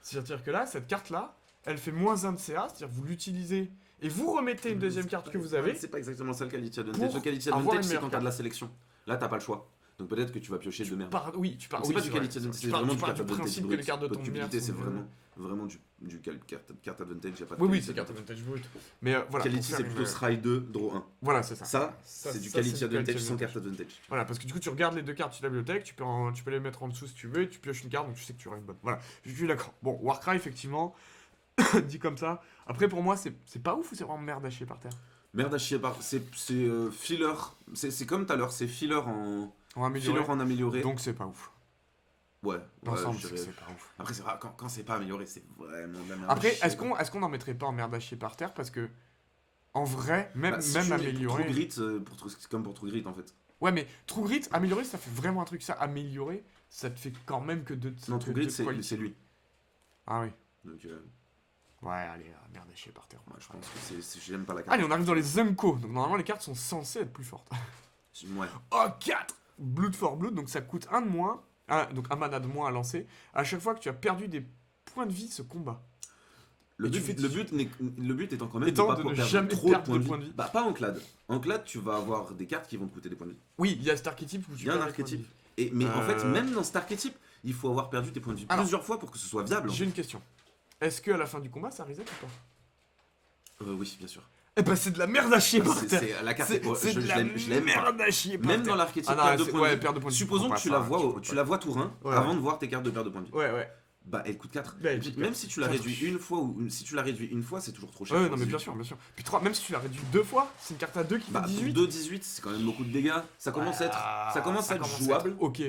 C'est-à-dire que là, cette carte-là, elle fait moins 1 de CA, c'est-à-dire que vous l'utilisez et vous remettez une deuxième carte que vous avez. C'est pas exactement ça le quality advantage. Pour Le quality avoir advantage, une c'est meilleure quand t'as de la sélection. Là, t'as pas le choix. Donc peut-être que tu vas piocher de merde. Oui, tu pars. C'est Oui, pas du vrai, quality advantage, c'est tu pars- vraiment tu du pars carte advantage. principe que brut. les cartes de Pot ton cupidité, merde c'est sont- vraiment du carte advantage. Y a pas de Oui, quality c'est carte advantage. advantage brut. Mais voilà. Quality, pour faire c'est plutôt une- strike 2, draw 1. Voilà, c'est ça. Ça, c'est du ça, quality c'est du advantage sans advantage. carte advantage. Voilà, parce que du coup, tu regardes les 2 cartes sur la bibliothèque, tu peux les mettre en dessous si tu veux, et tu pioches une carte, donc tu sais que tu auras une bonne. Voilà, je suis d'accord. Bon, Warcry, effectivement, dit comme ça. Après, pour moi, c'est pas ouf ou c'est vraiment merde à chier par terre? Merde à chier par. C'est filler. C'est comme tout à l'heure, c'est filler en. On va améliorer. Filler en amélioré. Donc, c'est pas ouf. Ouais, L'ensemble, je c'est dirais- que c'est pas ouf. Après, c'est vrai, quand c'est pas amélioré, c'est vraiment de la merde. Après, à chier. est-ce qu'on en mettrait pas en merde à chier par terre? Parce que, en vrai, même, Bah, si même tu mets amélioré. True Grit, c'est comme pour True Grit en fait. Ouais, mais True Grit, améliorer, ça fait vraiment un truc. Ça, améliorer, ça te fait quand même que de. Non, que True de Grit, quality. c'est lui. Ah oui. Donc, Ouais, allez, merde à chier par terre. ouais, je pense que j'aime pas la carte. Allez, on arrive dans les Zunko. Donc, normalement, les cartes sont censées être plus fortes. Ouais. Oh, 4 Blood for Blood, donc ça coûte 1 de moins. Donc un mana de moins à lancer. À chaque fois que tu as perdu des points de vie, ce combat. Le Et tu but, fais- le but étant quand même Étant de pas de ne perdre jamais trop perdre de de points points de de vie. vie. Bah, pas en clad. En clad, tu vas avoir des cartes qui vont te coûter des points de vie. Oui, il y a cet archétype où tu Il y a un perds des points de archétype. vie. Mais en fait, Euh. même dans cet archétype, il faut avoir perdu tes points de vie Alors, plusieurs fois pour que ce soit viable. J'ai une question. Est-ce que à la fin du combat, ça reset ou pas? Oui, bien sûr. Eh ben, c'est de la merde à chier par terre. La carte, C'est je de la l'aime pas. merde à chier par Même terre. dans l'archétype Ah non, perte de c'est- points ouais, de vie. perte de points de vie. Supposons Prends que pas ça, tu la vois tour 1 Ouais, avant ouais. de voir tes cartes de perte de points de vie. Ouais. Bah, elle coûte 4. Ouais, elle coûte Même 4. si tu la réduis une fois ou si tu la réduis une fois, c'est toujours trop cher. Ouais, pour non, mais 18. bien sûr, bien sûr. Puis 3, même si tu l'as réduit 2 fois, c'est une carte à 2 qui fait Bah, pour 18. 2,18, c'est quand même beaucoup de dégâts. Ça commence à être jouable. Ok.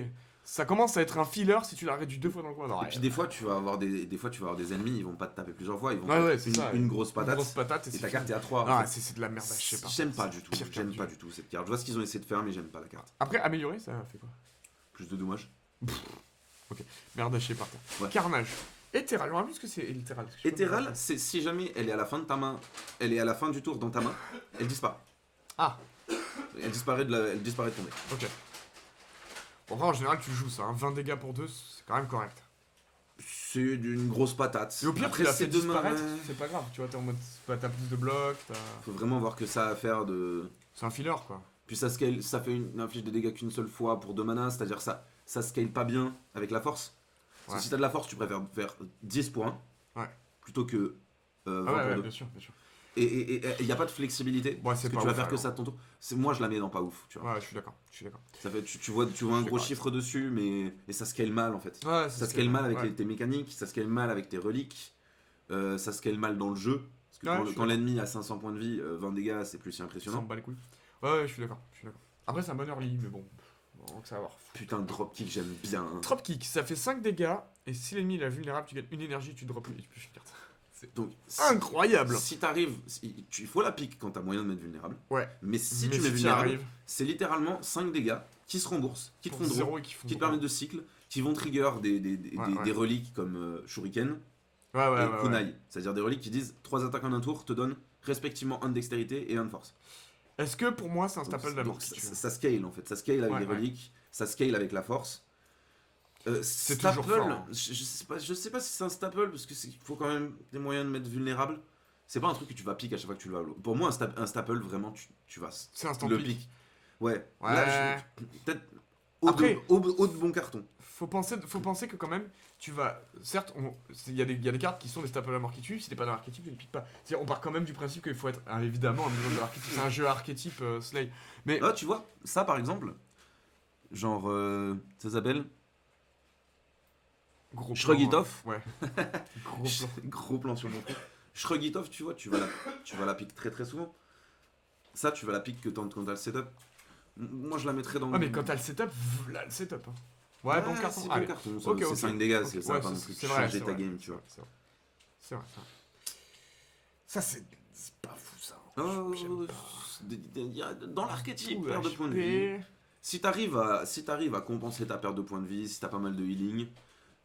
Ça commence à être un filler si tu l'as réduit 2 fois dans le coin. Non, Et puis des fois, tu vas avoir des ennemis, ils vont pas te taper plusieurs fois, ils vont te Ouais, mettre ouais, c'est ça. une grosse Une patate. grosse patate et Et c'est ta fini. carte est à 3. Ah, c'est de la merde à chier par J'aime terre. pas du tout. Pire J'aime carte pas du du tout cette carte. Je vois ce qu'ils ont essayé de faire, mais j'aime pas la carte. Après, améliorer, ça fait quoi? Plus de dommages. Merde à chier par terre. Ouais. Carnage. Éthéral, on a vu ce que c'est Éthéral. Éthéral, c'est si jamais elle est à la fin de ta main, elle est à la fin du tour dans ta main, elle disparaît. Ah, Elle disparaît de ton deck. ok. Bon, en général, tu joues ça. Hein. 20 dégâts pour 2, c'est quand même correct. C'est d'une grosse patate. Et au pire, Après, tu l'as c'est fait deux mains, disparaître, ouais. c'est pas grave. Tu vois, t'es en mode. T'as plus de blocs, Faut vraiment voir que ça a à faire de. c'est un filler quoi. Puis ça scale, ça fait une inflige de dégâts qu'une seule fois pour 2 mana, c'est-à-dire ça scale pas bien avec la force. Parce Ouais. que si t'as de la force, tu préfères faire 10 pour 1 Ouais. plutôt que 20 Ah ouais, pour ouais, 2. bien sûr, bien sûr. Et il n'y a pas de flexibilité. Ouais, c'est parce que pas tu vas ouf, faire que alors. ça de ton tour. Moi, je la mets dans pas ouf. Tu vois. Ouais, je suis d'accord, je suis d'accord. Ça fait, tu vois un Je suis gros d'accord. chiffre dessus, mais et ça scale mal en fait. Ouais, Ça scale mal avec ouais. tes mécaniques, ça scale mal avec tes reliques, ça scale mal dans le jeu. Parce que Ouais, je quand, suis quand l'ennemi a 500 points de vie, 20 dégâts, c'est plus si Ça impressionnant. me bat les couilles. Ouais, je suis d'accord, je suis d'accord. Après, c'est un bon early, mais bon. On va savoir. Putain, dropkick, j'aime bien. Hein. Dropkick, ça fait 5 dégâts, et si l'ennemi est vulnérable, tu gagnes une énergie, tu drops une carte. Donc, Incroyable! Si t'arrives, il faut la pique quand t'as moyen de mettre vulnérable. Ouais. Mais si Mais tu mets t'y vulnérable, arrives, c'est littéralement 5 dégâts qui se remboursent, qui te pour font draw, 0 et qui font qui te draw. permettent de cycle, qui vont trigger des Ouais. reliques comme Shuriken Ouais, ouais, et ouais. Kunai. Ouais. C'est-à-dire des reliques qui disent 3 attaques en un tour te donnent respectivement 1 de dextérité et 1 de force. Est-ce que pour moi, c'est un staple de la mort Donc, qui tue? ça scale en fait, ça scale avec Ouais, les ouais. reliques, ça scale avec la force. C'est Staple, toujours fort, hein. je sais pas si c'est un staple parce qu'il faut quand même des moyens de mettre vulnérable. C'est pas un truc que tu vas pique à chaque fois que tu le vas. Pour moi, un staple, vraiment, tu vas C'est instant le pick. pique. Ouais. Ouais. Là, peut-être Après- au de bon carton. Faut penser que quand même, tu vas. Certes, il y a des cartes qui sont des staples à mort qui tuent, si t'es pas dans l'archétype, tu ne piques pas. C'est-à-dire, on part quand même du principe qu'il faut être, évidemment, un minimum de l'archétype. C'est un jeu archétype Slay. Mais. Là, tu vois, ça par exemple, genre, ça s'appelle Gros Shrug it plan, off. Ouais. Gros plan. Gros plan sur mon front. Shrug it off, tu vois, tu vas la pique très très souvent. Ça, tu vas la pique que quand t'as le setup. Moi, je la mettrais dans. Ouais, mais quand t'as le setup, là, le setup. Hein. Ouais, bon carton. C'est Allez. bon carton. Ça, Ok, c'est ok. 5 dégâts, Ok, ça va ouais, pas non plus c'est vrai, changer c'est ta vrai, game, c'est tu vois. vrai, c'est vrai. Ça, c'est pas fou, ça. Oh, J'aime pas. dans l'archétype, Tout perte de points de HP. vie. Si t'arrives à compenser ta perte de points de vie, si t'as pas mal de healing,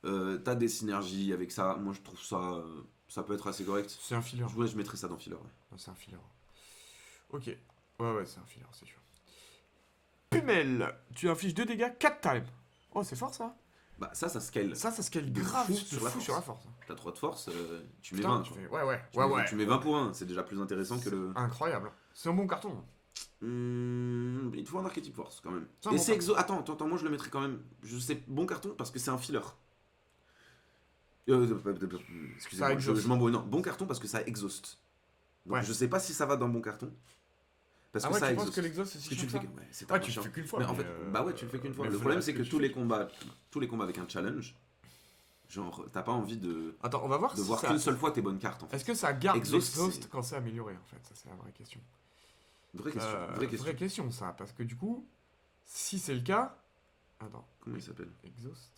t'as des synergies avec ça, moi je trouve ça, ça peut être assez correct. C'est un filler. Je mettrais ça dans filler. Ouais. Non, c'est un filler. Ok. Ouais, c'est un filler, c'est sûr. Pumel, tu infliges 2 dégâts 4 times. Oh, c'est fort ça. Bah ça scale. Ça scale De grave fou de sur la fou force. sur la force. T'as 3 de force, tu mets Putain, 20. tu quoi. fais... Ouais. Tu mets 20 pour 1, c'est déjà plus intéressant que le. Incroyable. C'est un bon carton. Il te faut un archétype force quand même. C'est un Et bon c'est exo. Attends, moi je le mettrais quand même. Je sais, bon carton parce que c'est un filler. Excusez-moi, Ça exauce. je m'embrouille. Non, bon carton parce que ça exhaust. Donc Ouais. je sais pas si ça va dans bon carton. Parce Ah que ouais, ça tu penses exhaust. que l'exhaust c'est Parce si que tu chiant le que fais. ça? Ouais, c'est Ouais, pas tu le chiant. fais qu'une fois. Mais en mais, fait, bah ouais, tu le fais qu'une fois. mais Le faut problème la c'est que respecter. tous les combats avec un challenge, genre t'as pas envie de Attends, on va voir si voir ça... qu'une seule fois tes bonnes cartes en fait. Est-ce que ça garde Exhaust, l'exhaust c'est- quand c'est amélioré en fait? Ça c'est la vraie question. Vraie question. Vraie question ça, parce que du coup, si c'est le cas... Attends, Comment il s'appelle? exhaust...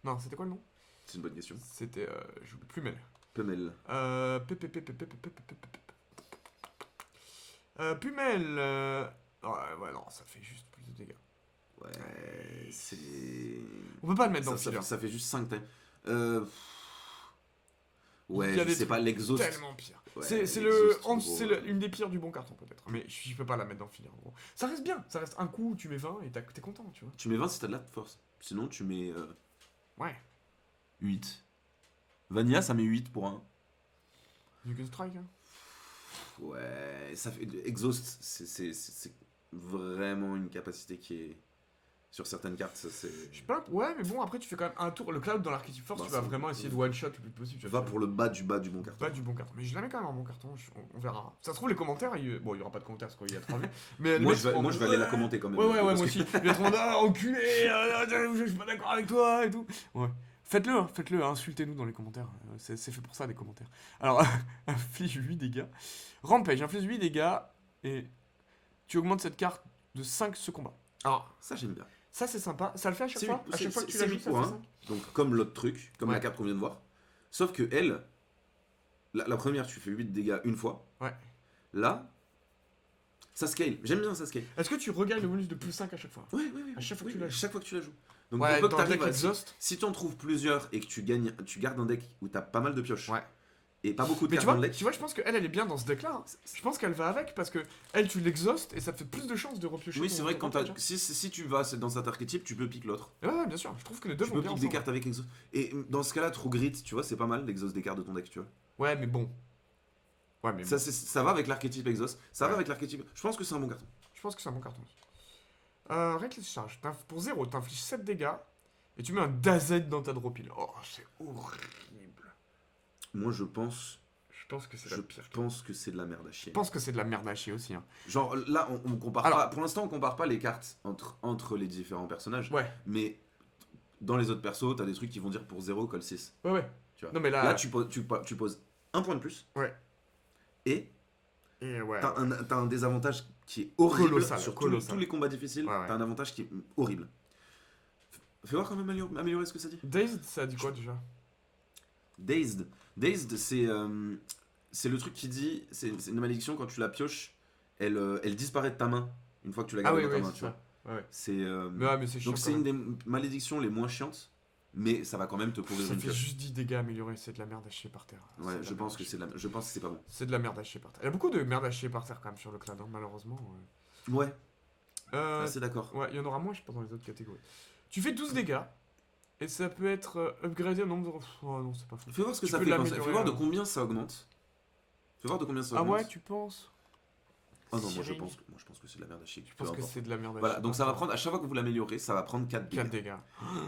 Non, c'était quoi le nom? C'est une bonne question. C'était... j'oublie plus Pumel. Pumel. Pumel. Ouais, non, ça fait juste plus de dégâts. Ouais, c'est. On peut pas le mettre dans le Ça, filler. ça fait juste 5 times. Il y Ouais, a je des sais pas, trucs l'exhaust. Tellement pire. Ouais, c'est l'exhaust, gros, une des pires du bon carton peut-être. Mais je peux pas la mettre dans le filler. Gros. Ça reste bien. Ça reste un coup où tu mets 20 et t'es content, tu vois. Tu mets 20 si t'as de la force. Sinon, tu mets Ouais. 8. Vanilla, ça met 8 pour 1. Du Gun Strike. Hein. Ouais, ça fait. Exhaust, c'est vraiment une capacité qui est Sur certaines cartes, ça c'est. Je sais pas, ouais, mais bon, après tu fais quand même un tour. Le cloud dans l'archétype force, Bah, tu vas ça- vraiment essayer de one-shot le plus possible. Tu Va vas pour le bas du bon carton. pas du bon carton. Mais je la mets quand même en bon carton, on verra. Ça se trouve, les commentaires, bon, il y aura pas de commentaires parce qu'il y a 3 vues. Mais Moi, les mecs je vais aller la ouais, commenter quand même. Ouais, parce moi que- aussi. Il va être en mode, ah, enculé, je suis pas d'accord avec toi et tout. Ouais. Faites-le, hein, insultez-nous dans les commentaires. C'est fait pour ça, les commentaires. Alors, inflige 8 dégâts. Rampage, inflige 8 dégâts et tu augmentes cette carte de 5 ce combat. Alors, Ça, j'aime bien. ça c'est sympa. Ça le fait à chaque C'est fois. À chaque fois que tu la joues, ça fait 8 ça. points. Donc, comme l'autre truc, comme la Ouais. carte qu'on vient de voir. Sauf que elle, la première, tu fais 8 dégâts une fois. Ouais. Là, ça scale. J'aime bien ça scale. Est-ce que tu regagnes le bonus de plus 5 à chaque fois? Oui. À chaque fois que Oui, tu la à joues. chaque fois que tu la joues. Donc, Ouais, une fois que dans le t'arrives deck à- exhaust. si tu en trouves plusieurs et que tu gardes un deck où t'as pas mal de pioches Ouais. et pas beaucoup de Mais tu cartes dans vois, le deck, je pense qu'elle, elle est bien dans ce deck-là. Hein. Je pense qu'elle va avec parce que elle, tu l'exhaustes et ça te fait plus de chances de repiocher. oui, ton- c'est vrai que ton quand Rampage, hein. si tu vas dans cet archétype, tu peux pick l'autre. Ouais, bien sûr. Je trouve que les deux Tu vont peux bien pick des ensemble. cartes avec exhaust. Et dans ce cas-là, True Grit, tu vois, c'est pas mal d'exhaust des cartes de ton deck, tu vois. Ouais, mais bon. Ouais, mais Ça, bon. ça va avec l'archétype exhaust. Ça va Ouais. avec l'archétype. Je pense que c'est un bon carton. Je pense que c'est un bon carton. Reckless Charge. Pour 0, t'infliges 7 dégâts et tu mets un DAZ dans ta draw pile. Oh, c'est horrible. Moi, je pense Je pense que c'est la pire. que c'est de la merde à chier. Je pense que c'est de la merde à chier aussi. Hein. Genre là, on compare Alors- pas. Pour l'instant, on compare pas les cartes entre les différents personnages. Ouais, Mais dans les autres persos, t'as des trucs qui vont dire pour 0 colle 6. ouais. Tu vois. Non, mais là. Là, tu poses un point de plus. Ouais. Et Et ouais. t'as un désavantage qui est horrible Colossal, sur colossal. tous les combats difficiles. Ouais, ouais. T'as un avantage qui est horrible. Fais voir quand même améliorer ce que ça dit. Dazed, ça dit quoi déjà? Dazed. Dazed, c'est le truc qui dit. C'est une malédiction, quand tu la pioches, elle disparaît de ta main une fois que tu la Ah gardes oui, dans ta oui, main. c'est Tu vois. ça. Ouais. C'est. Mais ouais, mais c'est chiant. Donc c'est quand une même. des malédictions les moins chiantes, mais ça va quand même te pourrir Ça une fait pioche. juste 10 dégâts améliorés, c'est de la merde à chier par terre. Ouais, C'est de je la pense merde que à chier. je pense que c'est pas bon. C'est de la merde à chier par terre. Il y a beaucoup de merde à chier par terre quand même sur le clan, hein, malheureusement. Ouais, Ouais, c'est d'accord. ouais, il y en aura moins, je pense, dans les autres catégories. Tu fais 12 dégâts, et ça peut être upgradé au nombre de. Oh non, c'est pas fou. Fais voir ce que Tu ça peux fait. l'améliorer, Fais voir de hein. combien ça augmente. Fais voir de combien ça Ah augmente. ouais, tu penses? Oh non, moi je Cyril, pense que c'est de la merde à chier. Je pense que c'est de la merde à Voilà, chier donc par ça va terre. prendre, à chaque fois que vous l'améliorez, ça va prendre 4 4 dégâts. dégâts.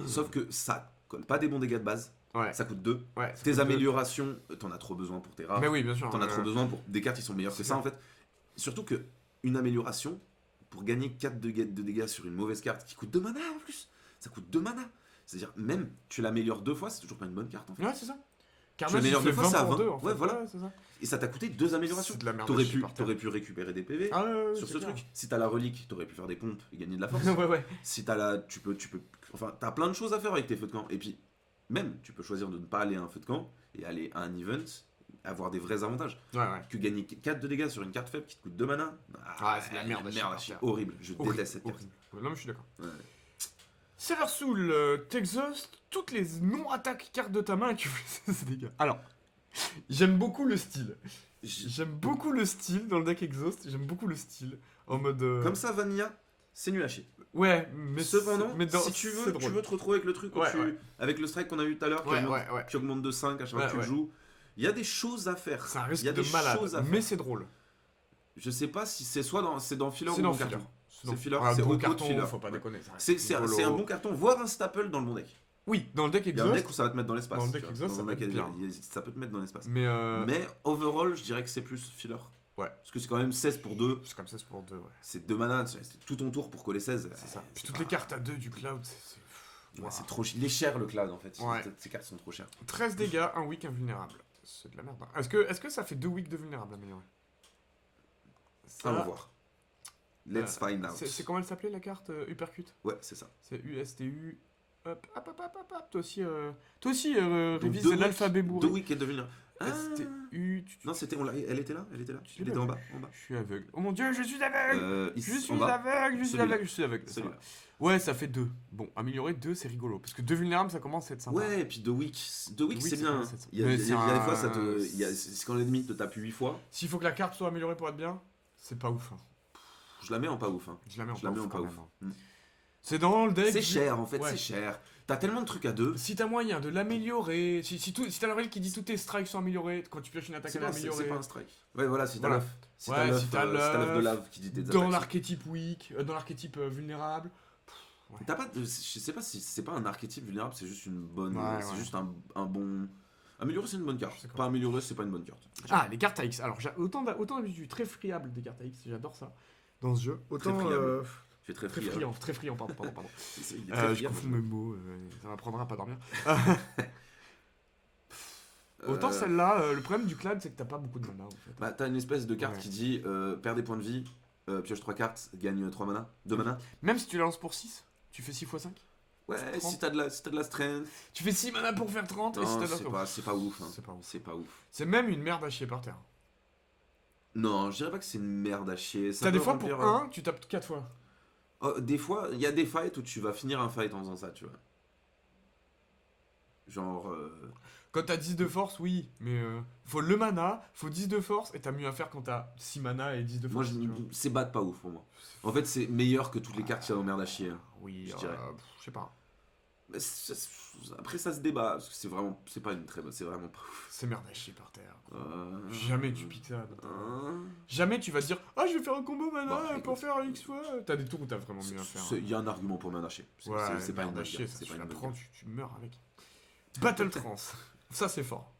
Sauf que ça colle pas des bons dégâts de base, Ouais, ça coûte 2. ouais. ça Tes coûte améliorations, t'en as trop besoin pour tes rares. Mais oui, bien sûr. T'en as trop besoin pour des cartes qui sont meilleures que c'est ça en fait. Surtout que une amélioration, pour gagner 4 de dégâts sur une mauvaise carte qui coûte 2 mana en plus, ça coûte 2 mana. C'est-à-dire, même tu l'améliores 2 fois, c'est toujours pas une bonne carte en fait. Ouais, c'est ça. Tu Carnage, l'améliores il fait deux fois, 20 ça pour va. 2, en fait. Ouais, voilà. c'est ça. Et ça t'a coûté 2 améliorations. C'est de la merde à T'aurais chier par terre. pu récupérer des PV Ah ouais, sur c'est ce clair. truc. Si t'as la relique, t'aurais pu faire des pompes et gagner de la force. ouais, ouais. Si t'as la. Tu peux. Enfin, t'as plein de choses à faire avec tes feux de camp. Et puis, même, tu peux choisir de ne pas aller à un feu de camp et aller à un event, avoir des vrais avantages. Ouais, ouais. Que gagner 4 de dégâts sur une carte faible qui te coûte 2 mana. Ah, c'est de la merde à chier par terre. Horrible. Je Horrible, déteste cette carte. horrible. Non, mais je suis d'accord. Ouais. Server Soul, t'exhaustes toutes les non-attaques cartes de ta main et tu fais ces dégâts. Alors, j'aime beaucoup le style. J'aime beaucoup le style dans le deck exhaust. J'aime beaucoup le style. En mode. Comme ça, Vanilla, c'est nul à chier. Ouais, mais Cependant, mais dans- si tu c'est veux, drôle. te retrouver avec le truc où Ouais, tu- ouais. avec le strike qu'on a eu tout à l'heure, Ouais, ouais, ouais. qui augmente de 5 à chaque fois Ouais, que tu le ouais. joues, il y a des choses à faire. C'est un risque Il y a de des malade, choses à mais faire. c'est drôle. Je sais pas si c'est c'est dans filler C'est ou dans bon filler. carton. dans- filler, un c'est bon haut de carton, filler. faut pas Ouais. déconner. ça reste C'est un rigolo. bon carton, voire un staple dans le bon deck. Oui, dans le deck Il y a un exhaust. deck où ça va te mettre dans l'espace. Dans le tu deck vois. exhaust, Dans ça un peut deck, être bien. ça peut te mettre dans l'espace. Mais Mais overall, je dirais que c'est plus filler. Ouais. Parce que c'est quand même 16 pour 2. c'est comme ça, c'est pour 2, ouais. C'est 2 mana, c'est tout ton tour pour coller 16. C'est ça. Puis C'est toutes pas- les cartes à 2 du cloud, c'est. Ouais, Waouh. c'est trop cher. Il est cher le cloud en fait. Ouais. Ces cartes sont trop chères. 13 dégâts, un weak invulnérable. C'est de la merde. Hein. Est-ce que ça fait 2 weak de vulnérable amélioré? Ça, Allons voir. Let's find out. C'est comment elle s'appelait la carte Uppercut? Ouais, c'est ça. C'est USTU. Hop, hop, hop, hop, hop. Toi aussi Donc, révise deux l'alphabet Deux bourré. week est devenu. Ah STU. Non, elle était là. Elle était Tu en l'as bas. En bas. Je suis aveugle. Oh mon dieu, je suis aveugle! Ici, Je suis en bas. aveugle, je suis Celui-là. aveugle, je suis aveugle. ça Celui-là. va. Ouais, ça fait 2. Bon, améliorer 2, c'est rigolo. Parce que 2 vulnérables, ça commence à être sympa. Ouais, et puis The Week, Week, c'est c'est bien. pas- c'est- Il y a mais des c'est fois, un- c'est quand l'ennemi te tape 8 fois. S'il faut que la carte soit améliorée pour être bien, c'est pas ouf. Hein. Je la mets en pas ouf. Hein. Je la mets en Je la mets en quand pas même, ouf. hein. C'est dans le deck. C'est cher en fait, Ouais. c'est cher. T'as tellement de trucs à deux. Si t'as moyen de l'améliorer, si t'as la règle qui dit tous tes strikes sont améliorés, quand tu pioches une attaque, C'est elle est pas, améliorée. c'est pas un strike. Ouais, voilà, si t'as Voilà. l'œuf. Ouais, si t'as si t'as l'œuf de l'œuf, lave qui dit tes Dans attaques. l'archétype weak, dans l'archétype vulnérable. Ouais. T'as pas de... Je sais pas si c'est pas un archétype vulnérable, c'est juste une bonne... Ouais, c'est ouais. juste un bon... Améliorer, c'est une bonne Je suis carte. d'accord. Pas améliorer, c'est pas une bonne carte. Ah, les cartes AX. Alors, j'ai autant d'habitude très friable des cartes AX, j'adore ça dans ce jeu. Très Autant. friable. Tu es très Très friable. friand, très friand, pardon. Il est très Je friable. confonds mes mots, ça m'apprendra à pas dormir. Autant Euh, celle-là, le problème du clad, c'est que t'as pas beaucoup de mana en fait. Bah, t'as une espèce de carte Ouais. qui dit perds des points de vie, pioche 3 cartes, gagne 3 mana, 2 mana. Même si tu la lances pour 6, tu fais 6 x 5. Ouais, 30. si t'as de la strength. Tu fais 6 mana pour faire 30 et si Non, t'as de la c'est pas ouf. Hein. C'est pas ouf. C'est pas ouf. C'est même une merde à chier par terre. Non, je dirais pas que c'est une merde à chier. Ça T'as des peut fois pour remplir, 1, tu tapes 4 fois. Oh, des fois, il y a des fights où tu vas finir un fight en faisant ça, tu vois. Genre. Quand t'as 10 de force, oui, mais faut le mana, faut 10 de force et t'as mieux à faire quand t'as 6 mana et 10 de Moi, force. tu vois. c'est bad pas ouf pour moi. En fait, c'est meilleur que toutes les cartes qui ont merde à chier. Hein. Oui, je dirais. je sais pas. Mais après, ça se débat. Parce que c'est vraiment. C'est pas une très bonne. C'est vraiment pas ouf. C'est merde à chier par terre. Euh, Jamais tu piques ça. euh, Jamais tu vas te dire ah je vais faire un combo mana Bah, pour écoute. faire X fois. T'as des tours où t'as vraiment mieux à faire. Il y a un argument pour merde à chier. Ouais, C'est pas une merde à bonne chier, carte, ça, c'est tu pas une la bonne prends, carte. tu meurs avec. Battle Trance. Ça c'est fort.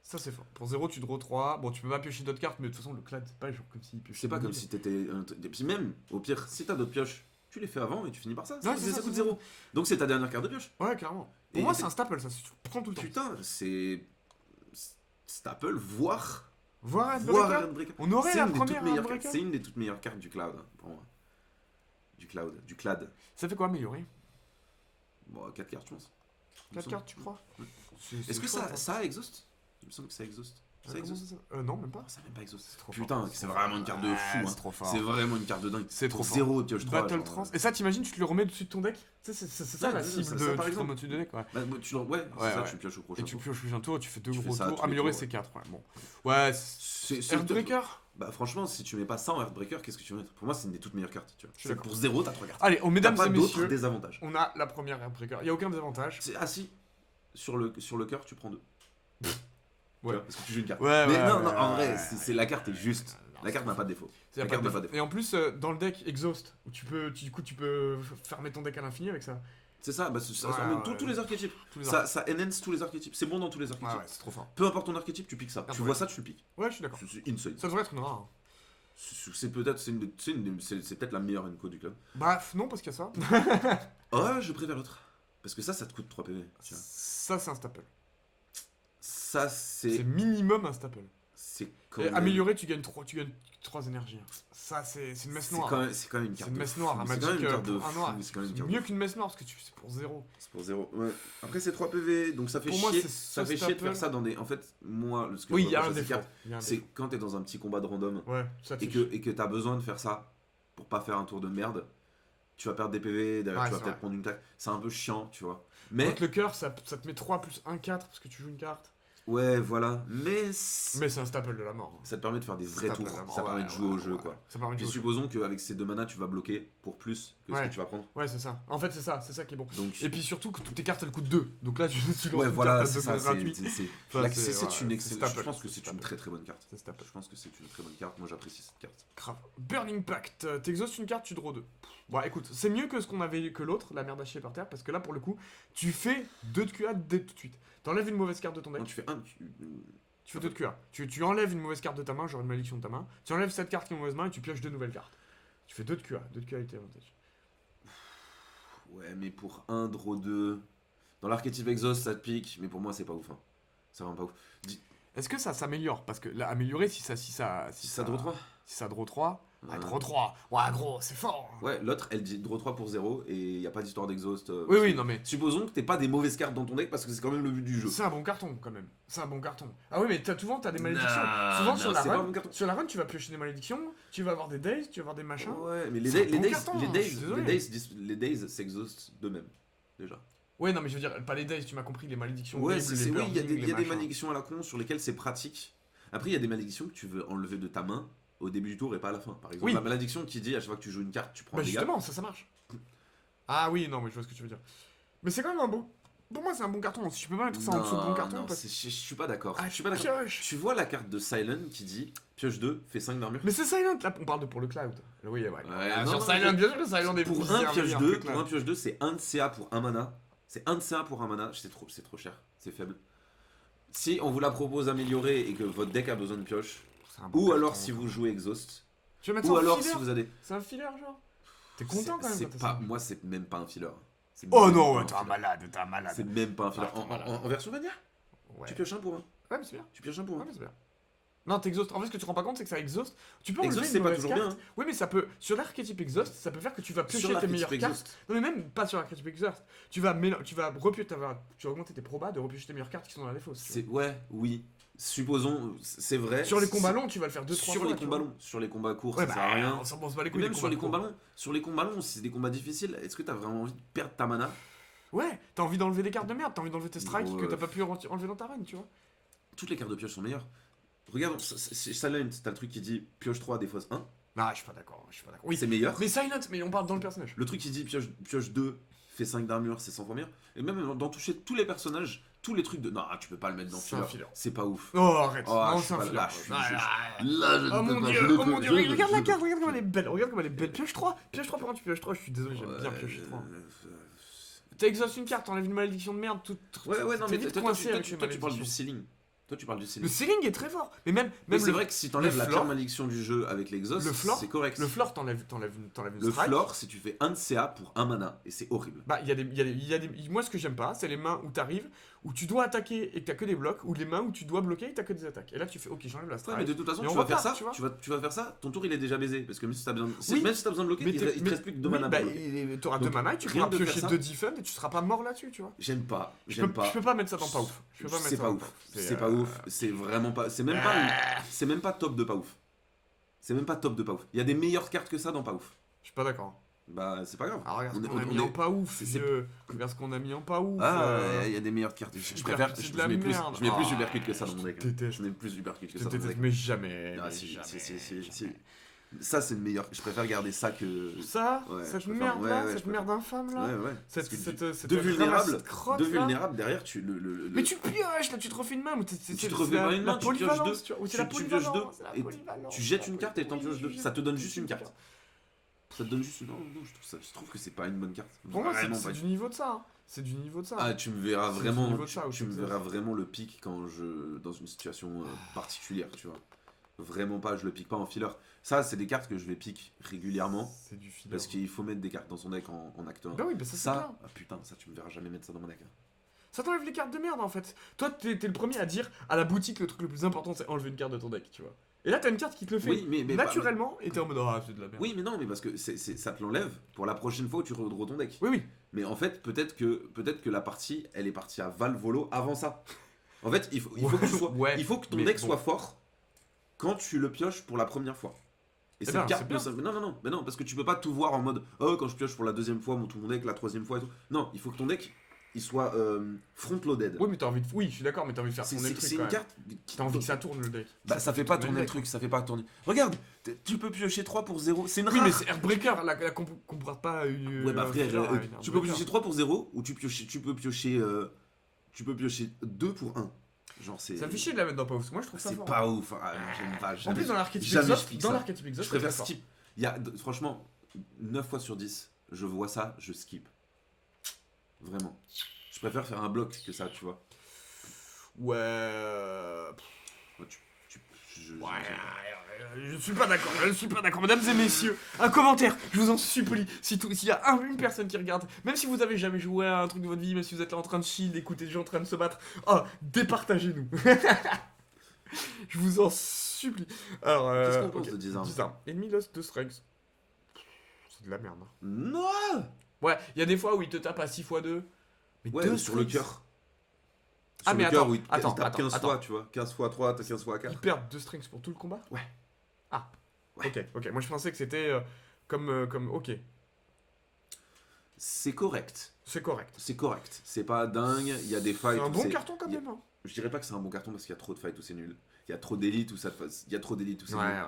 Ça c'est fort. Pour 0 tu draw 3. Bon tu peux pas piocher d'autres cartes mais de toute façon le clad c'est pas genre comme s'il piochait. C'est pas comme 1000. si t'étais. Et puis même, au pire, si t'as d'autres pioches, tu les fais avant et tu finis par ça. Ouais, c'est ça, Ça coûte c'est 0. Donc c'est ta dernière carte de pioche. Ouais clairement. Pour Et moi c'est- c'est un staple ça, tu prends tout le temps. Putain, c'est. Staple, voire. Voir Voire Heartbreaker. Heartbreaker. On aurait C'est la une des première toutes meilleures cartes. Heartbreaker. C'est une des toutes meilleures cartes du cloud, hein, pour moi. Du clad. Ça fait quoi améliorer Bon, 4 cartes, je pense. Il me 4 semble. cartes tu crois Ouais. C'est Est-ce que chouette, hein. ça exhaust Il me semble que ça exhaust. Ça Comment exhaust Non même pas. Ça même pas exhaust. C'est trop Putain, fort. c'est vraiment une carte de fou. Ouais, Hein. c'est trop fort. C'est vraiment une carte de dingue. C'est trop Pour fort. 0 pioche 3. Battle Trance. Et ça, t'imagines, tu te le remets dessus de ton deck. Tu sais, c'est ça Ouais, la ouais, cible ça, de. par Tu te le exemple. remets au-dessus de deck, ouais. Bah, tu ouais, Ouais, c'est ça, ouais. tu pioches au prochain Et tu tour. pioches un tour, tu fais 2 Tu gros fais ça tours. tous les Améliorer, tours, c'est ouais. 4, ouais. Bon. Ouais, C'est Heartbreaker. Bah franchement, si tu mets pas ça en Heartbreaker, qu'est-ce que tu veux mettre Pour moi, c'est une des toutes meilleures cartes. Tu vois. Je suis d'accord. Pour 0, t'as 3 cartes. Allez, oh, T'as mesdames pas et d'autres messieurs, désavantages. on a la première Heartbreaker. Il n'y a aucun désavantage. Ah si, sur le cœur, tu prends 2. Ouais. Parce que tu joues une carte. Ouais, Mais ouais, non, ouais, non, en ouais, vrai, ouais. la carte est juste. Non, La carte n'a pas de défaut. Il y a La pas carte de n'a pas de défaut. défaut. Et en plus, dans le deck Exhaust, où du coup, tu peux fermer ton deck à l'infini avec ça. C'est ça, bah, Ouais, emmène ouais. tous les archétypes. Tous les Ça enhance tous les archétypes. C'est bon dans tous les archétypes. Ouais, ouais, c'est trop fort. Peu importe ton archétype, tu piques ça. Ah, Tu ouais. vois ça, tu le piques. Ouais, je suis d'accord. C'est insane. Ça devrait être une rare. Hein. C'est peut-être c'est peut-être la meilleure Enco du club. Bref, non, parce qu'il y a ça. Oh, je préfère l'autre. Parce que ça te coûte 3 PV. Tu vois. Ça, c'est un staple. Ça, C'est c'est. minimum un staple. C'est quand Et même. améliorer, tu gagnes 3 énergies. hein. Ça, c'est une messe C'est noire. quand même une C'est carte une de messe fou. noire. Un C'est quand même Magic une carte de pour un fou. noir. C'est quand même une C'est carte mieux de qu'une messe noire parce que c'est pour 0. C'est pour 0. Ouais. Après, c'est 3 PV, donc ça fait Pour moi, chier. c'est Ça ce fait chier de staple. faire ça dans des. En fait, moi, ce que Oui, je il y a un reproche à ces défaut. cartes, Il y a un c'est défaut. quand t'es dans un petit combat de random Ouais, ça te et fait que t'as besoin de faire ça pour pas faire un tour de merde. Tu vas perdre des PV, derrière Ouais, tu vas c'est peut-être vrai. prendre une claque. C'est un peu chiant, tu vois. Mais, Contre le cœur, ça te met 3 plus 1, 4 parce que tu joues une carte. ouais, voilà. Mais Mais c'est un staple de la mort. ça te permet de faire des vrais Staple tours. de la mort, Ça permet ouais, de jouer au ouais, jeu, ouais. quoi. Ça permet de Puis jouer au jeu. supposons qu'avec ces 2 manas, tu vas bloquer pour plus que ce Ouais. que tu vas prendre. Ouais, c'est ça. En fait, c'est ça qui est bon. Donc, Et puis surtout que toutes tes cartes elles coûtent 2. Donc là, tu lances ouais, une voilà, carte à c'est 2 ça. gratuit. C'est Enfin, c'est c'est- ouais, une c'est excellente. staple. Je pense que C'est c'est une staple. très très bonne carte. C'est staple. Je pense que c'est une très bonne carte. Moi, j'apprécie cette carte. Grave. Burning Pact, t'exhaustes une carte, tu draw 2. Bon, écoute, c'est mieux que ce qu'on avait que l'autre, la merde à chier par terre, parce que là, pour le coup, tu fais 2 de QA dès tout de suite. T'enlèves une mauvaise carte de ton deck, Non, tu fais un. tu fais 2 de QA. Tu enlèves une mauvaise carte de ta main, genre une malédiction de ta main. Tu enlèves cette carte qui est mauvaise main et tu pioches 2 nouvelles cartes. Tu fais 2 de QA, 2 de QA et avantage. Ouais, mais pour un draw 2. Dans l'archétype exhaust, ça te pique, mais pour moi, c'est pas ouf. Hein. C'est vraiment pas ouf. Est-ce que ça s'améliore? Parce que là, améliorer, si ça Si ça draw 3 Si ça draw 3, Ouais. draw 3. Ouais, gros, c'est fort. Ouais, l'autre, elle dit draw 3 pour 0 et il y a pas d'histoire d'exhaust. Oui, oui, non mais. Supposons que t'aies pas des mauvaises cartes dans ton deck parce que c'est quand même le but du jeu. C'est un bon carton quand même. C'est un bon carton. Ah oui, mais souvent t'as des malédictions. Non, Souvent non, sur la c'est pas un run, bon carton. sur la run, tu vas piocher des malédictions, tu vas avoir des days, tu vas avoir des machins. Ouais, mais C'est un bon carton, les hein, days, je suis désolé. les days s'exhaustent d'eux-mêmes, déjà. Ouais, non, mais je veux dire, pas les days, tu m'as compris, les malédictions. Ouais, horribles, c'est les oui, il y a burning, des les machins. malédictions à la con sur lesquelles c'est pratique. Après, il y a des malédictions que tu veux enlever de ta main au début du tour et pas à la fin. Par exemple, Oui. la malédiction qui dit à chaque fois que tu joues une carte, tu prends Bah un dégât. justement, ça marche. Ah oui, non, mais je vois ce que tu veux dire. Mais c'est quand même un Pour moi, c'est un bon carton. Si je peux pas mettre ça en dessous de bon carton. Non, Parce... je suis pas d'accord. Ah, Je suis pas d'accord. pioche. Tu vois la carte de Silent qui dit pioche 2, fait 5 d'armure. Mais c'est Silent, là, on parle de pour le cloud. Oui, ouais. Ouais, Sur non, Silent, bien sûr que Silent est Pour plus un pioche 2, que pour un pioche 2, c'est 1 de CA pour 1 mana. C'est 1 de CA pour 1 mana. C'est trop cher. C'est faible. Si on vous la propose améliorée et que votre deck a besoin de pioche, ou alors si vous jouez Exhaust, tu veux mettre ça ou en alors filler si vous avez. C'est un filler, genre. T'es content quand même C'est quand t'as pas, ça. moi, c'est même pas un filler. C'est Oh même non, pas un t'es un filler. malade, t'es un malade. C'est même pas un filler. Ah, t'es malade. En version Vanilla, Ouais. tu pioches un pour un. Ouais, mais c'est bien. Tu pioches un pour Ouais, un. mais c'est bien. Non, t'exhaustes. En fait, ce que tu te rends pas compte, c'est que ça exhaust. Tu peux enlever Exhaust, une c'est pas mauvaise toujours carte. bien. Oui, mais ça peut. Sur l'archétype exhaust, ça peut faire que tu vas Sur piocher tes l'archétype meilleures exhaust. cartes. Non, mais même pas sur l'archétype exhaust. Tu vas tu vas augmenter tes probas de repiocher tes meilleures cartes qui sont dans la défausse. tu vois. Ouais, oui. Supposons, c'est vrai. Sur les combats longs, tu vas le faire 2-3 fois. Sur les tu combats vois. longs, sur les combats courts, Ouais, ça sert à rien. on s'en pense pas les Et couilles. même sur les courts. combats longs, si c'est des combats difficiles, est-ce que t'as vraiment envie de perdre ta mana? Ouais, t'as envie d'enlever des cartes de merde, t'as envie d'enlever tes strikes Ouais. que t'as pas pu enlever dans ta reine, tu vois. Toutes les cartes de pioche sont meilleures. Regarde, Silent, t'as le truc qui dit pioche 3, défausse 1. Non, je suis pas d'accord. Oui, C'est meilleur. mais Silent, mais on parle dans le personnage. Le truc qui dit pioche 2, fait 5 d'armure, c'est 100 fois meilleur. Et même dans toucher tous les personnages, tous les trucs de. Non, tu peux pas le mettre dans C'est un filler. filler. C'est pas ouf. Oh, arrête. Oh, non, je c'est suis un pas filler. là, je suis- Ah, je- là, Là, je Oh ne mon peux pas, dieu, je ne oh peux- mon dieu, je ne- regarde je la ne- carte, regarde comme elle est belle, regarde comme elle est belle. Pioche 3, par contre, tu pioches 3, je suis désolé, j'aime bien piocher 3. T'exhaustes une carte, t'enlèves une malédiction de merde, tout. Ouais, non, t'es mais vite toi, coincé avec tu les parles du malédictions. ceiling. Toi, tu parles du Le ceiling. ceiling est très fort, mais même Mais c'est le- vrai que si t'enlèves le la floor- pire malédiction du jeu avec l'exhaust, Le floor- c'est correct. Le floor, t'enlèves une Le strike. floor, si tu fais 1 de CA pour 1 mana, et c'est horrible. Bah, moi, ce que j'aime pas, c'est les mains où t'arrives, où tu dois attaquer et que t'as que des blocs, ou les mains où tu dois bloquer et que t'as que des attaques. Et là, tu fais, ok, j'enlève la Ouais, strike. mais de toute façon, Et tu on vas faire repart, ça, tu vois. tu vas faire ça, ton tour il est déjà baisé. Parce que même si t'as besoin, Oui. même si t'as besoin de bloquer, Mais il t'es- te mais- reste plus que 2 oui, mana bah, pour bloquer. t'auras 2 Donc, mana et tu rien pourras de faire piocher ça. 2 defend et tu seras pas mort là-dessus, tu vois. J'aime pas, Je j'aime pas. peux pas mettre ça dans pas ouf. Je peux pas mettre C'est ça pas dans ouf. C'est pas ouf. C'est vraiment pas. C'est même pas top de pas ouf. C'est même pas top de pas ouf. Il y a des meilleures cartes que ça dans pas ouf. Je suis pas d'accord. Bah, c'est pas grave. Ah, regarde On ce est- qu'on a on mis est- en pas ouf, c'est- vieux. Regarde ce qu'on a mis en pas ouf. Ah, il y a des meilleures cartes. Je Hypercute, préfère. c'est Je de la mets plus merde. Hypercute Ah, que ça dans mon je deck. déteste. Je mets plus Hypercute que Je ça dans mon déteste, deck. mais jamais. Ah, mais si, jamais, si. Ça, c'est le meilleur. Je préfère garder ça que. Ça, Ouais, cette je préfère- merde là, ouais, cette je merde infâme là, Ouais. cette Deux vulnérables. ramasse crotte, Deux là. vulnérables derrière, Mais tu pioches là, tu te refais une main ou Tu te refais pas une main, la tu pioches polyvalence, deux. tu vois, ou c'est Tu la pioches polyvalence, deux, c'est la et polyvalence, tu jettes c'est la une carte et t'en oui, pioches deux. je Ça te jette donne juste une carte. Ça te donne juste une. Non, je trouve que c'est pas une bonne carte. Pour moi, Vraiment c'est pas. du niveau de ça. Hein. C'est du niveau de ça. Ah, tu me verras C'est vraiment. du niveau de ça, Tu où me c'est verras ça. vraiment le pic quand je. Dans une situation particulière, tu vois. Vraiment pas, je le pique pas en filler. Ça, c'est des cartes que je vais pique régulièrement. C'est du filler. Parce qu'il faut mettre des cartes dans son deck en acte 1. Bah oui, bah ça c'est Ça, bien. ah, putain, ça tu me verras jamais mettre ça dans mon deck. Hein. Ça t'enlève les cartes de merde en fait. Toi, t'es le premier à dire à la boutique le truc le plus important c'est enlever une carte de ton deck, tu vois. Et là, t'as une carte qui te le fait Oui, mais naturellement et t'es en mode ah, c'est de la merde. Oui, mais non, mais parce que ça te l'enlève pour la prochaine fois où tu redraws ton deck. Oui, oui. Mais en fait, peut-être que la partie, elle est partie à Valvolo avant ça. En fait, il faut Ouais, il faut que ton mais deck bon. soit fort quand tu le pioches pour la première fois. Et cette bien, carte, c'est bien. mais non, parce que tu peux pas tout voir en mode oh quand je pioche pour la deuxième fois mon deck, la troisième fois et tout. Non, il faut que ton deck il soit front-loaded. Oui, mais t'as envie de. Oui, je suis d'accord, mais t'as envie de faire tourner le truc. C'est quand une même. carte qui T'as envie que ça tourne le deck. Bah ça fait pas tourner tourner le deck. truc, ça fait pas tourner. Regarde, tu peux piocher 3 pour 0, c'est une Oui, rare. mais c'est Airbreaker, là, qu'on comprend pas une. Ouais bah frère, filler à une tu peux Airbreaker. piocher 3 pour 0 ou tu peux piocher 2 pour 1. Genre c'est Ça me fait chier de la mettre dans pas ouf. Moi, je trouve ça c'est fort. pas ouf. Ah, j'aime pas, En jamais. plus, dans l'archétype jamais exhaust, je pique dans ça. l'archétype Je exhaust, préfère c'est très fort. skip. Franchement 9 fois sur 10, je vois ça, je skip. Vraiment. Je préfère faire un bloc que ça, tu vois. Ouais. Ouais, Je suis pas d'accord, mesdames et messieurs. Un commentaire, je vous en supplie. S'il y a une personne qui regarde, même si vous avez jamais joué à un truc de votre vie, même si vous êtes là en train de chill, d'écouter des gens en train de se battre, oh, départagez-nous. Je vous en supplie. Alors, Qu'est-ce qu'on pense de Disarm? Ennemi lost 2 strengths. C'est de la merde. Hein. Non. Ouais, il y a des fois où il te tape à 6x2. Mais Ouais, deux sur le strengths. cœur. Ah, Sur mais le cœur attends, où il attends, tape 15 attends. fois, tu vois. 15 fois 3, t'as 15 fois 4. Ils perdent 2 strengths pour tout le combat. Ouais. Ah. Ouais. Ok. Moi je pensais que c'était comme. Ok. C'est correct. C'est correct. C'est correct. C'est pas dingue, il y a des C'est fights. un où bon carton quand même. Hein. Je dirais pas que c'est un bon carton parce qu'il y a trop de fights où c'est nul. Il y a trop d'élites où ça. Il y a trop d'élites où c'est nul. Ouais.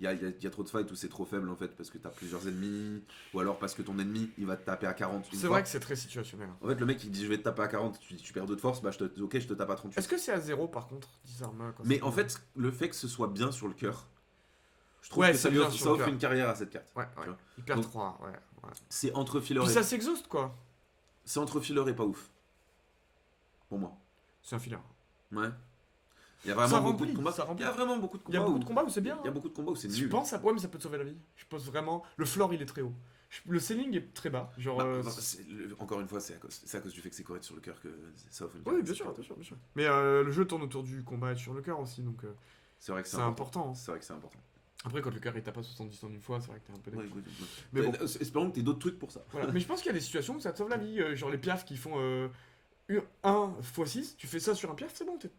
y a trop de fights où c'est trop faible en fait, parce que t'as plusieurs ennemis, ou alors parce que ton ennemi il va te taper à 40 une C'est fois. vrai que c'est très situationnel. En fait, le mec il dit je vais te taper à 40, tu dis tu perds 2 de force, bah ok, je te tape à 38. Est-ce que c'est à 0 par contre, Disarma quand Mais c'est- en fait, le fait que ce soit bien sur le cœur, je trouve Ouais, que c'est bien sur ça le offre cœur. une carrière à cette carte. Ouais, tu ouais. vois. Il perd Donc, 3, ouais. C'est entre filler Puis et... ça s'exhauste quoi. C'est entre filler et pas ouf. Pour moi. C'est un filer. Ouais. Il y a vraiment Ça beaucoup remplit, de combats. ça Il remplit. y a vraiment beaucoup de Il y a combats beaucoup où... de combats où c'est bien. Il y a hein. beaucoup de combats où c'est Je nul. pense, ouais, mais ça peut te sauver la vie. Je pense vraiment. Le floor il est très haut. Le ceiling est très bas. Genre. Bah, encore une fois, c'est à cause du fait que c'est correct sur le cœur que ça offre une Oui, carrière. bien sûr, bien sûr, bien sûr. Mais le jeu tourne autour du combat et sur le cœur aussi, donc C'est vrai que c'est important. hein. C'est vrai que c'est important. Après, quand le cœur il tape pas 70 en une fois, c'est vrai que t'es un peu. Ouais, déçu. écoute, Mais bon. espérons que t'aies d'autres trucs pour ça. Voilà. Mais je pense qu'il y a des situations où ça te sauve la vie. Genre les piafs qui font 1 x 6, tu fais ça sur un piaf, c'est bon, t'es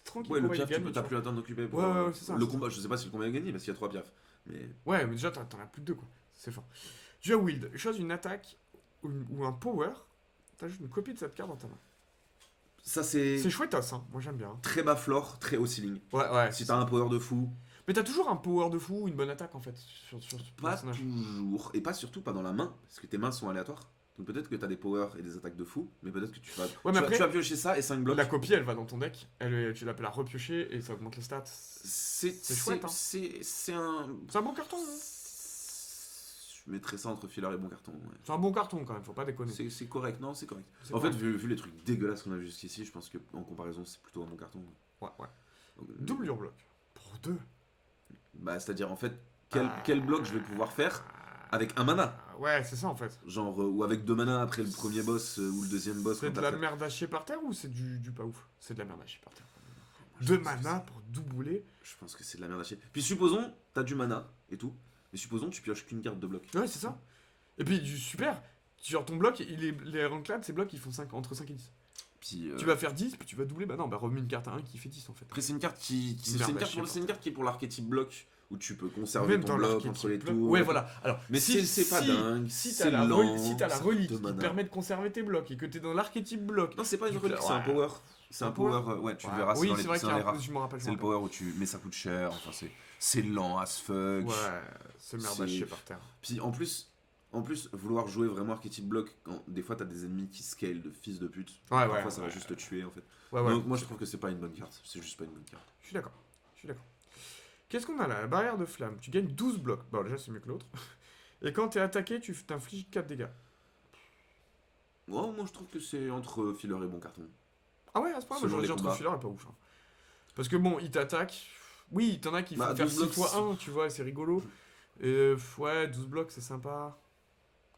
tranquille. Ouais, le combat, il piaf, tu gagne, peux tu t'as vois. plus le temps d'occuper. Pour, Ouais, c'est ça, Le c'est combat, je sais pas si le combat est gagné parce qu'il y a 3 piafs. Mais Ouais, mais déjà t'en as plus que 2 quoi. C'est fort. Dual Wield, choisis une attaque ou un power, t'ajoutes une copie de cette carte dans ta main. ça, c'est C'est chouettos, hein. Moi j'aime bien. très bas floor, très haut ceiling. Ouais. Si t'as un power de fou, Mais t'as toujours un power de fou ou une bonne attaque en fait sur ce pas personnage. toujours. Et pas surtout pas dans la main, parce que tes mains sont aléatoires. Donc peut-être que t'as des powers et des attaques de fou, mais peut-être que tu vas, mais après, tu vas piocher ça et 5 blocs. La copie elle va dans ton deck, tu l'appelles à repiocher et ça augmente les stats. C'est chouette, hein. C'est un. C'est un bon carton, hein. Je mettrais ça entre filler et bon carton. Ouais. C'est un bon carton quand même, faut pas déconner. C'est correct, non, c'est correct. C'est En correct. fait, vu les trucs dégueulasses qu'on a vu jusqu'ici, je pense que en comparaison, c'est plutôt un bon carton. Ouais. Donc, Double your bloc. Pour 2. Bah, c'est-à-dire en fait, quel bloc je vais pouvoir faire avec un mana. Ouais, c'est ça en fait. Genre, ou avec 2 mana après le premier boss ou le deuxième boss. C'est quand de t'as la fait- merde à chier par terre ou c'est du pas ouf? C'est de la merde à chier par terre. je 2 pense que mana pour doubler. Je pense que c'est de la merde à chier. Puis supposons, t'as du mana et tout, mais supposons tu pioches qu'une carte de bloc. Ouais, c'est ça. Et puis super. Genre ton bloc, les ranclades, ces blocs ils font entre 5 et 10. Puis, Tu vas faire 10, puis tu vas doubler. Bah non, bah remets une carte à 1 qui fait 10 en fait. après, c'est une carte Merde à chier, c'est une carte qui est pour l'archétype bloc, où tu peux conserver Même ton dans bloc l'archétype entre les bloc. tours. Ouais, voilà. Alors, Mais c'est pas dingue, Si c'est t'as la, lent, si t'as la ça relique coûte qui de te mana. permet de conserver tes blocs et que t'es dans l'archétype bloc. Non, c'est pas une Tu relique, fais- c'est un ouais. power. C'est un Un power, power ouais, tu Ouais. verras, Oui, dans c'est les vrai qu'il y a les un rares. peu, je me rappelle. C'est le power où tu. Mais ça coûte cher, enfin, c'est lent as fuck. Ouais, c'est merde à C'est- chier par terre. Puis en plus, vouloir jouer vraiment archétype bloc, quand des fois t'as des ennemis qui scale de fils de pute, Ouais, parfois ça va ouais. juste te tuer en fait. Ouais. Donc moi je trouve que c'est pas une bonne carte, c'est juste pas une bonne carte. Je suis d'accord. Qu'est-ce qu'on a là? La barrière de flamme. Tu gagnes 12 blocs. Bon, déjà, c'est mieux que l'autre. Et quand t'es attaqué, tu t'infliges 4 dégâts. Oh, moi je trouve que c'est entre filler et bon carton. Ah ouais, à ce point, moi, Selon j'aurais les dit entre combats. filer et pas ouf. hein. Parce que bon, il t'attaque. Oui, t'en as qui Bah, font faire 12 6 blocs, fois 1, tu vois, c'est rigolo. Et ouais, 12 blocs, c'est sympa.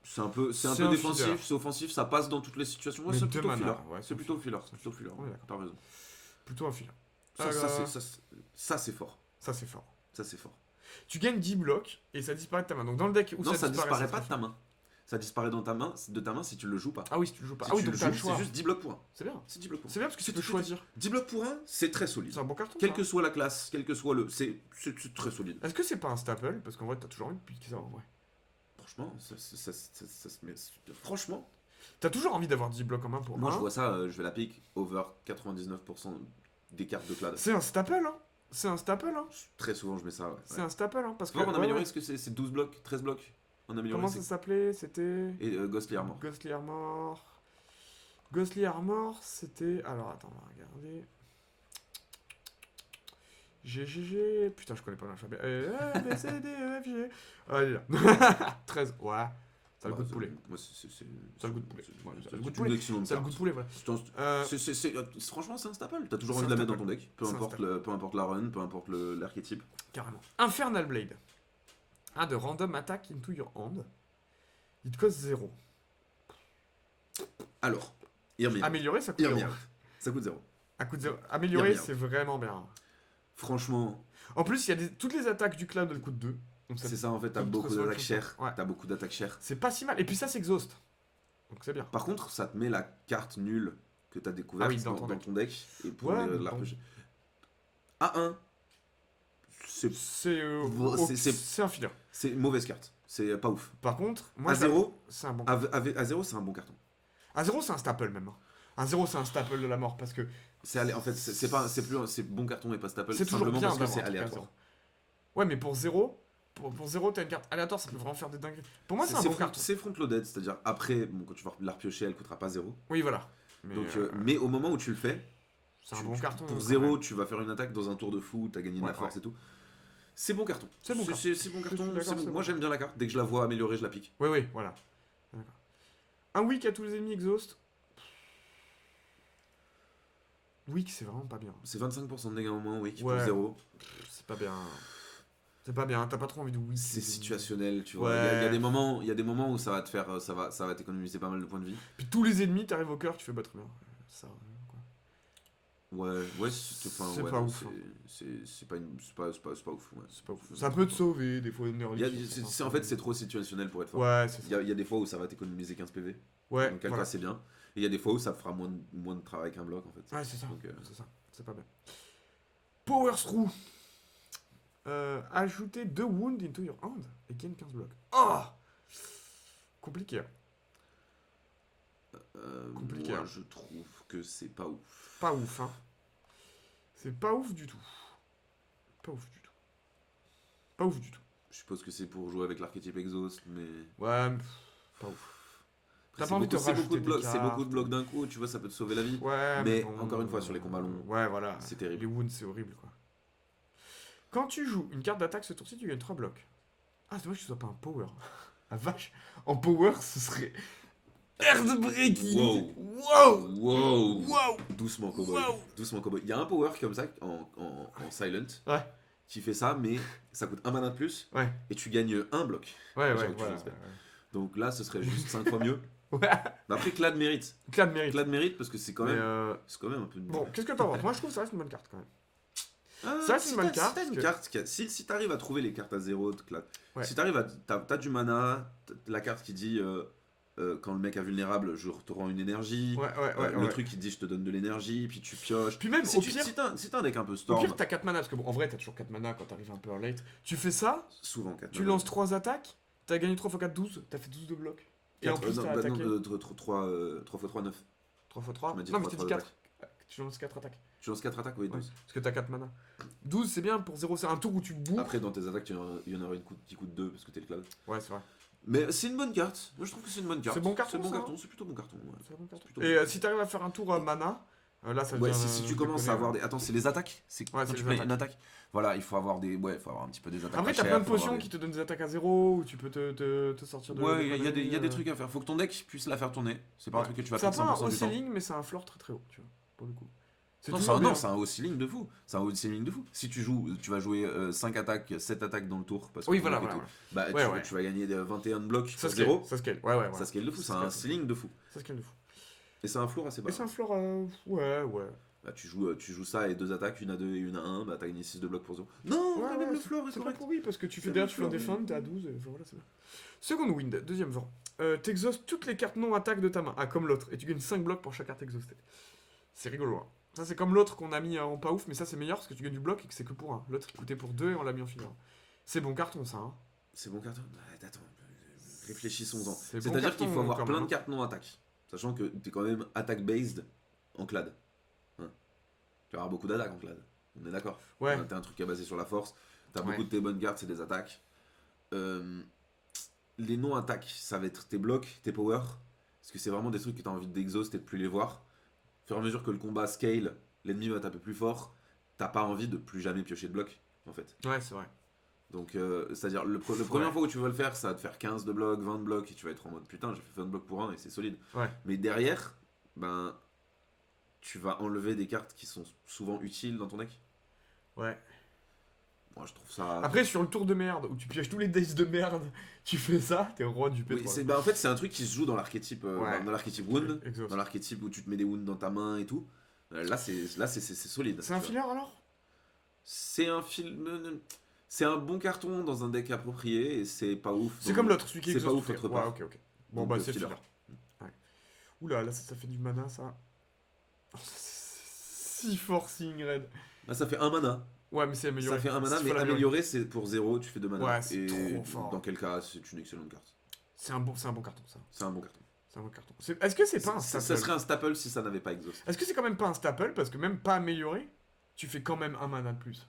C'est un peu C'est un défensif, filler. c'est offensif, ça passe dans toutes les situations. Ouais, Mais c'est deux plutôt mana, filler. ouais, C'est plutôt filler, c'est plutôt filler. Ouais, d'accord. T'as raison. Plutôt un filer. Ça, c'est fort. Ça, c'est fort. Ça c'est fort. Tu gagnes 10 blocs et ça disparaît de ta main. Donc dans le deck où Non, ça disparaît ça pas de ta main. Ça disparaît de ta main si tu le joues pas. Ah oui, si tu le joues pas. Si Ah oui, tu donc le t'as le joues, choix. c'est juste 10 blocs pour 1. C'est bien. C'est 10 blocs pour 1. C'est bien parce que tu C'est peux tout, choisir. 10 blocs pour 1, c'est très solide. C'est un bon carton. Quelle ça. que soit la classe, quel que soit le. C'est très solide. Est-ce que c'est pas un staple? Parce qu'en vrai, t'as toujours envie de piquer ça en vrai. Franchement, ça se met. Franchement, T'as toujours envie d'avoir 10 blocs en main pour moi un. je vois ça, je vais la pique over 99% des cartes de clad. C'est un staple, hein. C'est un staple, hein. Très souvent je mets ça, ouais. C'est un staple, hein. Parce que. Voir en ouais, amélioré, ouais. est-ce que c'est 12 blocs, 13 blocs en amélioré? Comment ça s'appelait? C'était. Et Ghostly Armor. Ghostly Armor. Ghostly Armor, c'était. Alors attends, on va regarder. GGG. Putain, je connais pas l'alphabet. A, B, C, D, E, F, G. Ah, il est là. 13. Ouais. Ça a le goût de poulet. Moi, Ça a le goût de poulet. Ouais, ça a le goût de une poulet. excellente Ça a le goût de carte. poulet, voilà. Franchement, c'est un staple. T'as toujours C'est envie de un la mettre dans staple. ton deck, peu C'est un importe, staple. peu importe la run, peu importe l'archétype. Carrément. Infernal Blade. De random attack into your hand. It cost 0. Alors, Irmir. Amélioré, ça coûte 0. Irmir. Ça coûte 0. À coup de 0. Amélioré, Irmir. c'est vraiment bien. Franchement, En plus, il y a toutes les attaques du cloud, elles coûtent 2. Donc c'est ça en fait, t'as tombe beaucoup très souvent d'attaques le chères. Ouais. T'as beaucoup d'attaques chères. C'est pas si mal. Et puis ça s'exhauste. Donc c'est bien. Par contre, ça te met la carte nulle que t'as découverte Ah oui, dans dans ton ton deck. Et pour Ouais, la mais bon. repêcher. A1, C'est c'est- c'est un filler. c'est une mauvaise carte. C'est pas ouf. Par contre, moi, À 0, c'est un bon. à 0, c'est un bon carton. À 0, c'est un staple même. hein. À 0, c'est un staple de la mort parce que En fait, c'est bon carton et pas staple. c'est toujours simplement bien parce que d'avoir c'est un truc à aléatoire. 0. Ouais, mais pour 0, Pour 0, t'as une carte aléatoire, ça peut vraiment faire des dingueries. Pour moi, c'est un bon carton. C'est front-loaded, c'est-à-dire après, bon, quand tu vas la repiocher, elle coûtera pas 0. Oui, voilà. Mais, Donc, mais au moment où tu le fais, c'est un bon carton. Pour quand 0, même. tu vas faire une attaque dans un tour de fou, t'as gagné de la force et tout. C'est bon carton. C'est bon carton. C'est bon carton. D'accord, c'est bon. c'est Moi bon. j'aime bien la carte. Dès que je la vois améliorée, je la pique. Oui, oui, voilà. D'accord. Un weak à tous les ennemis exhaust. Weak, c'est vraiment pas bien. C'est 25% de dégâts en moins, oui, Ouais. pour 0. C'est pas bien. C'est pas bien, t'as pas trop envie de weak. C'est situationnel, tu vois. Ouais. Il y a des moments où ça va te faire, ça va t'économiser pas mal de points de vie. Puis tous les ennemis, t'arrives au cœur, tu fais bah très bien. Ça, quoi. Ouais, c'est pas ouf, hein. C'est pas ouf. Ouais. C'est pas ouf. Ça peut te sauver, des fois, une heure. En fait, c'est trop situationnel pour être fort. Ouais, c'est ça. Il y a des fois où ça va t'économiser 15 PV. Ouais, Dans quel voilà. cas, c'est bien. Et il y a des fois où ça te fera moins de travail qu'un bloc, en fait. Ouais, c'est ça. Donc, C'est ça. C'est pas bien. Power Through. Ajouter 2 wounds into your hand et gain 15 blocs. Oh, compliqué. Compliqué, moi, hein. je trouve que c'est pas ouf. Pas ouf, hein. C'est pas ouf du tout. Pas ouf du tout. Pas ouf du tout. Je suppose que c'est pour jouer avec l'archétype exhaust, mais. Ouais, pas ouf. T'as C'est pas envie de beaucoup, c'est beaucoup rajouter de blocs, des c'est beaucoup de cartes. blocs d'un coup, tu vois, ça peut te sauver la vie. Ouais, Mais bon, encore une fois, sur les combats longs, ouais, voilà. c'est terrible. Les wounds, c'est horrible, quoi. Quand tu joues une carte d'attaque ce tour-ci, tu gagnes 3 blocs. Ah, c'est dommage que ce soit pas un power. Ah, vache. En power, ce serait. Earthbreaking. Wow. Wow. Doucement, cowboy. Wow. Doucement, cowboy. Il y a un power comme ça en silent Ouais. qui fait ça, mais ça coûte un mana de plus Ouais. et tu gagnes un bloc. Ouais, Genre, ouais, tu voilà. fais spell. Donc là, ce serait juste 5 fois mieux. Ouais. Mais après, Clad mérite. Clad mérite. Clad mérite parce que c'est quand Mais, même. C'est quand même un peu. Bon, qu'est-ce que t'en penses? Moi, je trouve que ça reste une bonne carte quand même. Ah, Ça, c'est une bonne carte, Si t'as une parce carte, si t'arrives à trouver les cartes à 0 de Clad, Ouais. si t'arrives à. T'as du mana, la carte qui dit quand le mec est vulnérable, je te rends une énergie. Ouais, Le truc qui te dit je te donne de l'énergie, puis tu pioches. Puis même, Si au tu- pire, si t'as un deck un peu au storm, pire, t'as 4 mana, parce que bon, en vrai, t'as toujours 4 mana quand t'arrives un peu en late. Tu fais ça, souvent 4 tu lances 3 attaques, t'as gagné 3 x 4, 12, t'as fait 12 de blocs. Et en plus, t'as attaqué 3 x 3, 9. 3 x 3. Tu m'as dit Non, mais 3, t'as dit 3 4. Tu lances 4 attaques. Tu lances 4 attaques, oui, Ouais, 12. parce que t'as 4 mana. 12, c'est bien pour 0, c'est un tour où tu bourres. Après, dans tes attaques, il y en aura une qui coûte 2 parce que t'es le Clad. Ouais, c'est vrai. Mais c'est une bonne carte. Moi, je trouve que c'est une bonne carte. C'est bon carton, C'est bon ça, carton, c'est plutôt bon carton. Ouais. C'est bon carton. plutôt Et bon. si t'arrives à faire un tour mana, là ça Ouais, devient. si tu commences à avoir des. Attends, c'est les attaques. C'est Ouais, quand c'est tu les fais attaques. une attaque. Voilà, il faut avoir des. Ouais, il faut avoir un petit peu des attaques. Après, pas t'as chères, plein de faut avoir potions des- qui te donnent des attaques à 0, ou tu peux te sortir de. Ouais, de il y a des conneries, trucs à faire. Faut que ton deck puisse la faire tourner. C'est pas un Ouais. truc que tu vas Ça faire a pas un 100% haut du temps. ceiling, mais c'est un floor très très haut, tu vois, pour le coup. C'est Non, toujours bien. c'est un haut ceiling de fou. C'est un haut ceiling de fou. Si tu joues, tu vas jouer 5 attaques, 7 attaques dans le tour. Parce que Oui, ton voilà, deck est voilà. tout. Bah, Ouais, ouais. tu vas gagner 21 de blocs Ça sur scale, 0. ça scale. Ouais. Ça scale de fou. C'est Ça un scale. ceiling de fou. Ça scale de fou. Et c'est un floor assez bas. Et c'est un floor, ouais. Bah, tu joues ça et 2 attaques, une à 2 et une à 1. Bah, t'as gagné 6 de blocs pour 0. Non, Ouais, même ouais, le floor est c'est pas correct. pourri parce que tu fais C'est derrière, le tu fais un floor, défend, t'es à 12, et voilà, c'est bien. Second wind, deuxième vent. T'exhaustes toutes les cartes non attaque de ta main. Ah, comme l'autre. Et tu gagnes 5 blocs pour chaque carte exhaustée. C'est rigolo, hein. Ça, c'est comme l'autre qu'on a mis en pas ouf, mais ça, c'est meilleur parce que tu gagnes du bloc et que c'est que pour 1. L'autre, il coûtait pour 2 et on l'a mis en filigrane. C'est bon carton, ça, hein. C'est bon carton. Attends, réfléchissons-en. C'est bon C'est-à-dire qu'il carton, faut avoir quand plein même, de cartes non attaque. Sachant que t'es quand même attack-based en clad. Hein. Tu auras beaucoup d'attaques en clad. On est d'accord. Ouais. T'as un truc qui est basé sur la force. T'as Ouais. beaucoup de tes bonnes cartes, c'est des attaques. Les non-attaques, ça va être tes blocs, tes powers. Parce que c'est vraiment des trucs que t'as envie d'exhaust et de plus les voir. Au fur et à mesure que le combat scale, l'ennemi va taper plus fort. T'as pas envie de plus jamais piocher de blocs, en fait. Ouais, c'est vrai. Donc, c'est-à-dire, le première fois où tu vas le faire, ça va te faire 15 de blocs, 20 de blocs, et tu vas être en mode putain, j'ai fait 20 de blocs pour un et c'est solide. Ouais. Mais derrière, ben, tu vas enlever des cartes qui sont souvent utiles dans ton deck. Ouais. Moi, je trouve ça. Après, sur le tour de merde, où tu pioches tous les dice de merde, tu fais ça, t'es roi du Oui, pétrole. en fait, c'est un truc qui se joue dans l'archétype Ouais. dans l'archétype wound, Exhaust. dans l'archétype où tu te mets des wounds dans ta main et tout. Là, c'est solide. C'est un tu vois. filler alors? C'est un film. C'est un bon carton dans un deck approprié et c'est pas ouf. C'est dans- comme l'autre, celui qui c'est exhaust. pas ouf autre Ouais, part. ok. Bon, Donc, bah, le c'est filler. filler. Ouais. Oula, là, ça fait du mana, ça. Oh, c'est si forcing, Red. Là, ça fait un mana. Ouais, mais c'est amélioré. Ça fait un mana, Si tu mais peux l'améliorer. amélioré, c'est pour 0, tu fais 2 mana. Ouais, c'est et trop fort. dans quel cas, c'est une excellente carte. C'est un bon carton, ça. C'est un bon carton. C'est un bon carton. Est-ce que c'est pas un Ça staple? serait un staple si ça n'avait pas exhaust. Est-ce que c'est quand même pas un staple? Parce que même pas amélioré, tu fais quand même un mana de plus.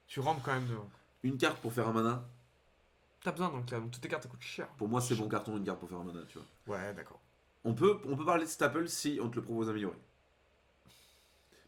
Tu rentres quand même dedans. Une carte pour faire un mana, T'as besoin donc là, donc toutes tes cartes ça coûte cher. Pour moi, c'est bon carton, une carte pour faire un mana, tu vois. Ouais, d'accord. On peut parler de staple si on te le propose amélioré.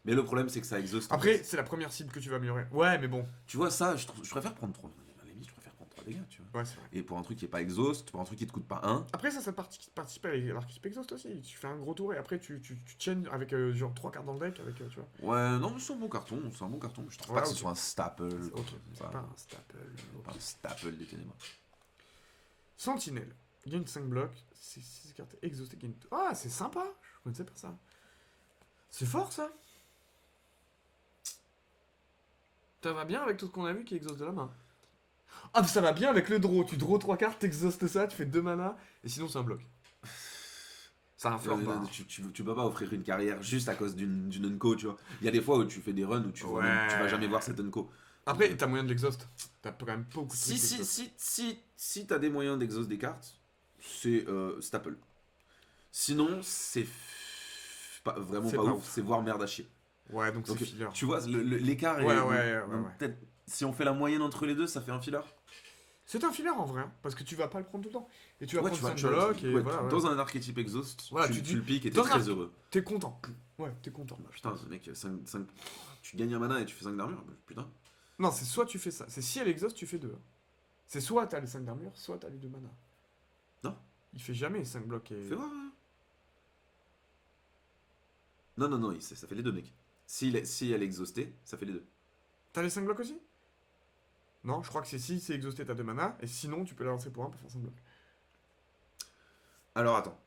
Mais le problème, c'est que ça exauce. Après, c'est la première cible que tu vas améliorer. Ouais, mais bon. Tu vois, ça, je préfère prendre 3. À la limite, je préfère prendre 3 dégâts, tu vois. Ouais, c'est vrai. Et pour un truc qui est pas exhaust, pour un truc qui te coûte pas 1. Après, ça participe à l'archétype exhaust aussi. Tu fais un gros tour et après, tu chains avec genre 3 cartes dans le deck, avec, tu vois. Ouais, non, mais c'est un bon carton, c'est un bon carton. Je trouve Ouais, pas que ok. ce soit un staple. Ok, c'est Pas, pas un staple. pas un staple des ténèbres. Sentinelle. Gagne 5 blocs. 6 cartes exhaustées. Ah, c'est sympa. Je connaissais pas ça. C'est fort ça. Ça va bien avec tout ce qu'on a vu qui exauce de la main. Ah, ça va bien avec le draw. Tu draw 3 cartes, t'exhaustes ça, tu fais 2 mana, et sinon c'est un bloc. Ça inflore pas. Tu peux pas offrir une carrière juste à cause d'une unco, tu vois. Il y a des fois où tu fais des runs où tu vas jamais voir cette unco. Après, t'as moyen de l'exhaust. T'as quand même pas beaucoup de trucs d'exhaust. Si t'as des moyens d'exhaust des cartes, c'est staple. Sinon, c'est vraiment C'est pas pas ouf. C'est voir merde à chier. Ouais, donc c'est Donc, filler. tu vois, l'écart est. Ouais. Peut-être, si on fait la moyenne entre les deux, ça fait un filler. C'est un filler en vrai, hein, parce que tu vas pas le prendre tout le temps. Et tu vas Ouais, prendre tu 5 vas- blocs et ouais, voilà. Dans un archétype exhaust, Voilà, tu tu le piques et t'es dans très un- heureux. T'es content. Ouais, t'es content. Putain, mec, tu gagnes un mana et tu fais 5 d'armure. Putain. Non, c'est soit tu fais ça. C'est si elle exhaust, tu fais 2. C'est soit t'as les 5 d'armure, soit t'as les 2 mana. Non. Il fait jamais 5 blocs et. Fais voir. Non, ça fait les deux, mec. Si elle est exhaustée, ça fait les deux. T'as les 5 blocs aussi? Non, je crois que c'est si c'est exhausté, t'as 2 mana, et sinon tu peux la lancer pour 1 pour faire 5 blocs. Alors attends.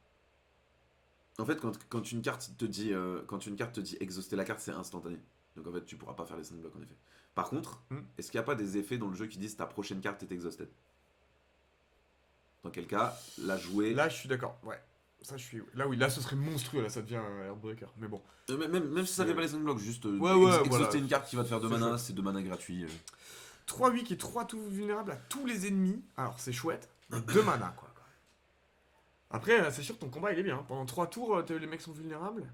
En fait, quand une carte te dit exhauster la carte, c'est instantané. Donc en fait, tu pourras pas faire les 5 blocs en effet. Par contre, est-ce qu'il n'y a pas des effets dans le jeu qui disent ta prochaine carte est exhausted? Dans quel cas, la jouer. Là, je suis d'accord, ouais. Ça, je suis. Là, oui, là, ce serait monstrueux, là, ça devient Heartbreaker. Mais bon. Même si ça fait pas les 5 blocs, juste Ouais, exhauster voilà. une carte qui va te faire 2 C'est mana, chouette. c'est 2 mana gratuits. 3-8 qui est 3 tout vulnérables à tous les ennemis. Alors, c'est chouette, mais 2 mana, quoi. Après, c'est sûr que ton combat, il est bien. Hein. Pendant 3 tours, les mecs sont vulnérables.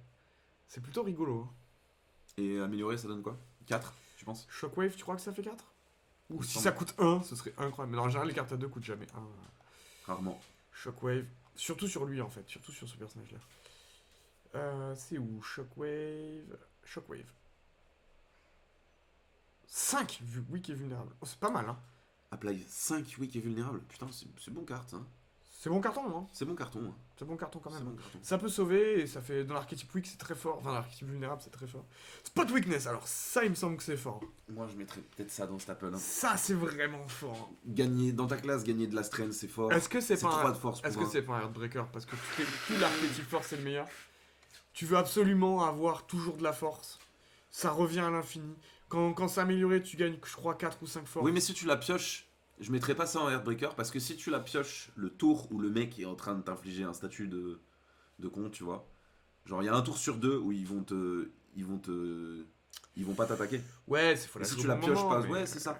C'est plutôt rigolo. Hein. Et améliorer, ça donne quoi? 4, tu penses? Shockwave, tu crois que ça fait 4? Ou si semble. ça coûte 1, ce serait incroyable. Mais en général, les cartes à 2 coûtent jamais 1. Rarement. Shockwave. Surtout sur lui, en fait. Surtout sur ce personnage-là. C'est où? Shockwave. 5 Wick est vulnérable. Oh, c'est pas mal, hein. Apply 5 weak et vulnérable. Putain, c'est bon carte, hein. C'est bon carton, hein. C'est bon carton. Hein. C'est bon carton quand C'est même. bon carton. Ça peut sauver, et ça fait. Dans l'archétype Wick, c'est très fort. Enfin, dans l'archétype vulnérable, c'est très fort. Spot Weakness, alors ça, il me semble que c'est fort. Moi, je mettrais peut-être ça dans Staple. Hein. Ça, c'est vraiment fort. Gagner dans ta classe, gagner de la strength, c'est fort. Est-ce que c'est pas 3 un. de force pour Est-ce que un. c'est pas un Heartbreaker? Parce que tout l'archétype force, c'est le meilleur. Tu veux absolument avoir toujours de la force. Ça revient à l'infini. Quand c'est amélioré, tu gagnes, je crois, 4 ou 5 forces. Oui, mais si tu la pioches, je mettrais pas ça en Heartbreaker parce que si tu la pioches le tour où le mec est en train de t'infliger un statut de con, tu vois. Genre, il y a un tour sur 2 où ils vont pas t'attaquer. Ouais, c'est faut Et la si jouer tu au la bon pioches moment, pas, mais- ouais, c'est ça.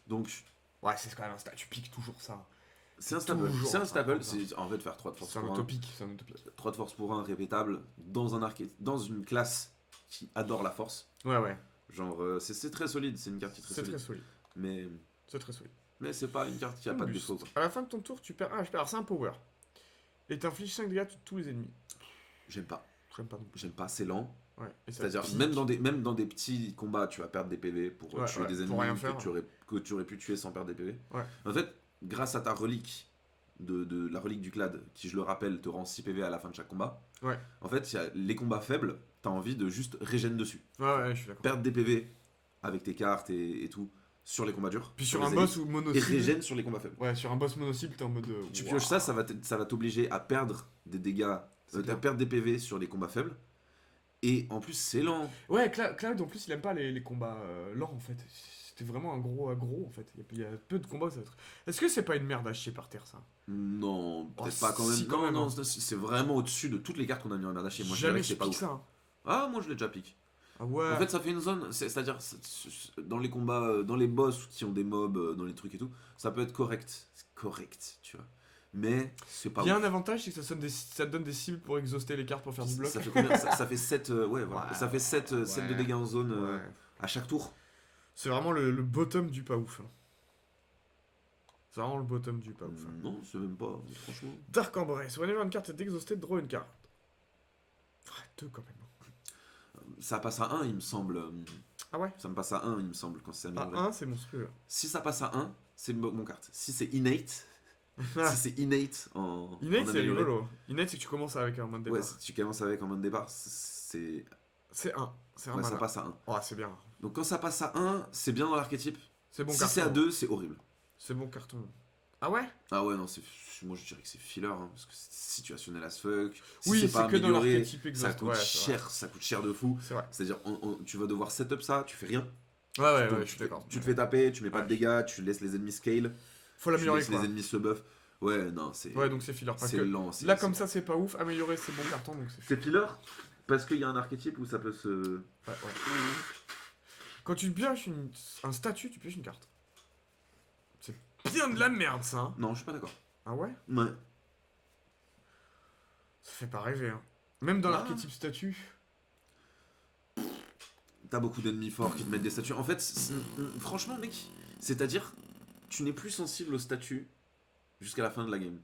Donc, Ouais, c'est quand même un stat. Tu piques toujours ça. c'est un staple. Toujours C'est un ça, staple. ça. C'est en fait faire 3 de force C'est un pour 1. utopique. C'est un utopique. 3 de force pour 1 répétable dans une classe qui adore la force. Ouais. Genre, c'est très solide, c'est une carte qui est très C'est solide. très solide. Mais, C'est très solide. mais c'est pas une carte qui a pas de Boost. défaut. Quoi. À la fin de ton tour, tu perds. Ah, je perds. Alors, c'est un power. Et t'infliges 5 dégâts sur tous les ennemis. J'aime pas. J'aime pas non plus. J'aime pas, c'est lent. Ouais. Et ça C'est-à-dire, pique. même dans des petits combats, tu vas perdre des PV pour Ouais, tuer ouais, des pour ennemis rien faire. que tu aurais pu tuer sans perdre des PV. Ouais. En fait, grâce à ta relique, de la relique du clad, qui je le rappelle te rend 6 PV à la fin de chaque combat, Ouais. en fait, les combats faibles, t'as envie de juste régène dessus. Ouais, je suis d'accord. Perdre des PV avec tes cartes et tout sur les combats durs. Puis sur les un élites, boss ou et mono-cible. régène sur les combats faibles. Ouais, sur un boss mono-cible, t'es en mode. Tu Waouh. pioches ça, ça va t'obliger à perdre des dégâts, C'est à clair. perdre des PV sur les combats faibles. Et en plus, c'est lent. Ouais, Cloud en plus il aime pas les combats lents en fait. C'était vraiment un gros aggro en fait. Il y a peu de combats où ça va être. Est-ce que c'est pas une merde à chier par terre ça? Non, peut-être Oh, pas quand même. si, quand même, non, hein. c'est vraiment au-dessus de toutes les cartes qu'on a mis en Merdachier. Moi, je dirais Jamais que c'est je pas pique ouf. ça. Hein. Ah, moi, je l'ai déjà piqué. Ah ouais. En fait, ça fait une zone, c'est-à-dire dans les combats, dans les boss qui ont des mobs, dans les trucs et tout, ça peut être correct. C'est correct, tu vois. Mais c'est pas il y a ouf. un avantage, c'est que ça te donne des cibles pour exhauster les cartes pour faire du bloc. Ça fait combien ça fait 7, ouais, voilà. Ouais, Ça fait 7 ouais. de dégâts en zone Ouais. à chaque tour. C'est vraiment le bottom du pas ouf. Hein. C'est vraiment le bottom du pas ouf. Hein. Non, c'est même pas, franchement. Dark Embrace. Whenever une carte est exhaustée, draw une carte. Ah, 2 quand même. Ça passe à 1, il me semble. Ah ouais. Ça me passe à 1, il me semble, quand c'est Ah, amélioré. 1, c'est monstrueux. Là. Si ça passe à 1, c'est mon carte. Si c'est innate, Ah. si c'est innate en Innate, c'est amélioré, rigolo. Innate, c'est que tu commences avec un mode départ. ouais, si tu commences avec en mode départ, c'est C'est 1. C'est un ouais, ça mana. passe à 1. Oh, c'est bien. Donc quand ça passe à 1, c'est bien dans l'archétype. C'est bon Si carton. c'est à 2, c'est horrible. C'est bon carton. Ah ouais. Ah ouais, non, moi je dirais que c'est filler, hein, parce que c'est situationnel as fuck. Si Oui, c'est pas c'est que dans amélioré, l'archétype ça exhaust. coûte Ouais, c'est vrai. cher, ça coûte cher de fou. C'est vrai. C'est-à-dire, tu vas devoir setup ça, tu fais rien. Ouais, Donc, je suis d'accord. Tu te fais taper, tu mets pas Ouais. de dégâts, tu laisses les ennemis scale, Faut tu l'améliorer laisses quoi. les ennemis se buff. Ouais, non, c'est Ouais, donc c'est filler. Parce c'est que lent. là, comme ça, c'est pas ouf. Améliorer, c'est bon carton, donc c'est filler. C'est filler parce qu'il y a un archétype où ça peut se. Ouais. Quand tu pioches un statut, tu pioches une carte. C'est bien de la merde, ça. Hein. Non, je suis pas d'accord. Ah ouais. Ouais. Ça fait pas rêver. Hein. Même dans Ah. l'archétype statut. T'as beaucoup d'ennemis forts qui te mettent des statues. En fait, franchement, mec, c'est-à-dire, tu n'es plus sensible aux statues jusqu'à la fin de la game.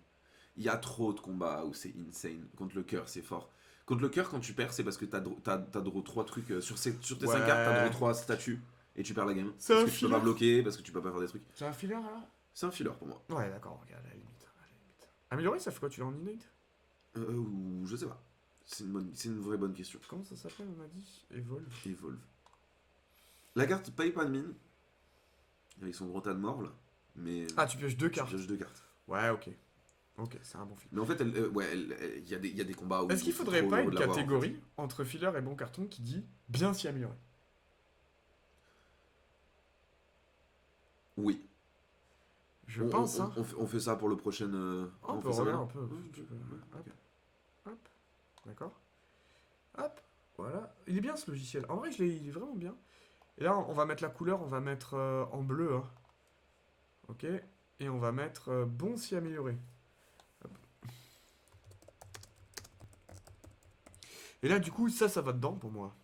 Il y a trop de combats où c'est insane. Contre le cœur, c'est fort. Contre le cœur, quand tu perds, c'est parce que t'as draw 3 trucs. Sur tes 5 Ouais. cartes, t'as draw 3 statues et tu perds la game. C'est un Parce que tu peux filler. pas bloquer, parce que tu peux pas faire des trucs. C'est un filler alors. C'est un filler pour moi. Ouais, d'accord, regarde, à la limite. Améliorer, ça fait quoi? Tu l'as en innate? Ou je sais pas. C'est une vraie bonne question. Comment ça s'appelle, on a dit? Evolve. Evolve. La carte paye pas de mine. Avec son gros tas de morts là. Mais. Ah, tu pioches 2 tu cartes. pioches 2 cartes. Ouais, ok. Ok, c'est un bon filler. Mais en fait, il y a des combats où. Est-ce qu'il c'est faudrait trop pas heureux une de l'avoir, en fait. catégorie entre filler et bon carton qui dit bien s'y améliorer? Oui. Je pense, hein. On fait ça pour le prochain. On peut fait ça regarder un maintenant peu. Ouais, Tu peux- ouais, Hop, ok. hop. D'accord. Hop. Voilà. Il est bien ce logiciel. En vrai, il est vraiment bien. Et là, on va mettre la couleur, on va mettre en bleu. Hein. Ok. Et on va mettre bon s'y améliorer. Hop. Et là, du coup, ça va dedans pour moi.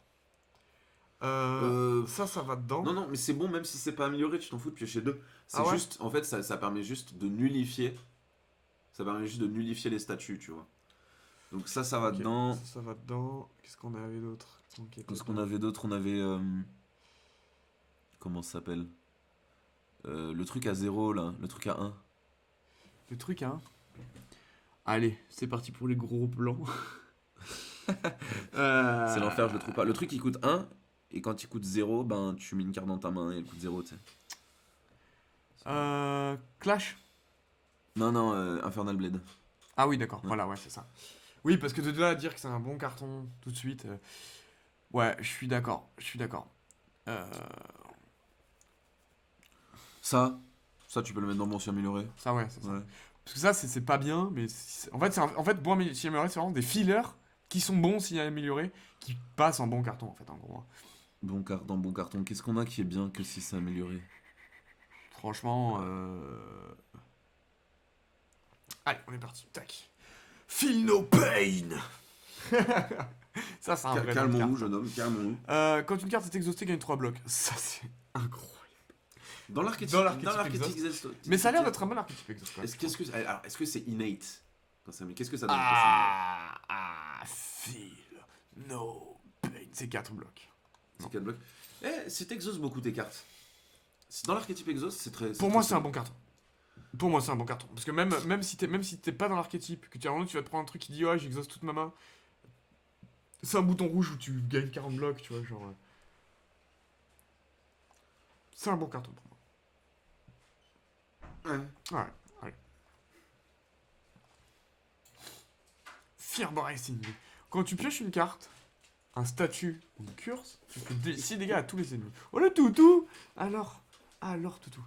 Ça va dedans. Non, non, mais c'est bon, même si c'est pas amélioré, tu t'en fous de piocher 2. C'est Ah ouais juste. En fait, ça permet juste de nullifier. Ça permet juste de nullifier les statuts, tu vois. Donc ça va Ok, dedans. Ça va dedans. Qu'est-ce qu'on avait d'autre? Ok, Qu'est-ce qu'on avait d'autre? On avait. Comment ça s'appelle? Le truc à 0 là, le truc à 1. Le truc, hein. Allez, c'est parti pour les gros plans. C'est l'enfer, je le trouve pas. Le truc il coûte 1, et quand il coûte 0, ben tu mets une carte dans ta main et elle coûte 0, tu sais. Clash. Non, non, Infernal Blade. Ah oui, d'accord. Ouais. Voilà, ouais, c'est ça. Oui, parce que de là à dire que c'est un bon carton tout de suite. Ouais, je suis d'accord. Je suis d'accord. Ça tu peux le mettre dans bon si amélioré. Ça, ouais, c'est ça. Ouais. Parce que ça, c'est pas bien, mais en fait, en fait, bon si amélioré, c'est vraiment des fillers qui sont bons si améliorés, qui passent en bon carton, en fait, en gros. Hein. Dans bon carton, qu'est-ce qu'on a qui est bien que si c'est amélioré? Franchement, allez, on est parti. Tac. Feel no pain. Ça, c'est un vrai Calmons-nous, carte. jeune homme, calmons-nous. Quand une carte est exhaustée, gagne 3 blocs. Ça, c'est incroyable. Dans l'archétype exhaust. Mais ça a l'air d'être un bon archétype exhaust. quand même. Est-ce que c'est innate quand ça, mais qu'est-ce que ça donne quand c'est Feel no pain. C'est 4 blocs. innate? C'est 4 blocs. Si t'exhaustes beaucoup tes cartes, dans l'archétype exhaust, c'est très. Pour moi, c'est un bon carton. Pour moi, c'est un bon carton. Parce que même si t'es pas dans l'archétype, que tu vas te prendre un truc qui dit ouais, j'exauce toute ma main. C'est un bouton rouge où tu gagnes 40 blocs, tu vois, genre. C'est un bon carton pour moi. Ouais, allez. Fear Bracing. Quand tu pioches une carte, un statut ou une curse, tu fais 6 dégâts à tous les ennemis. Oh le toutou! Alors toutou.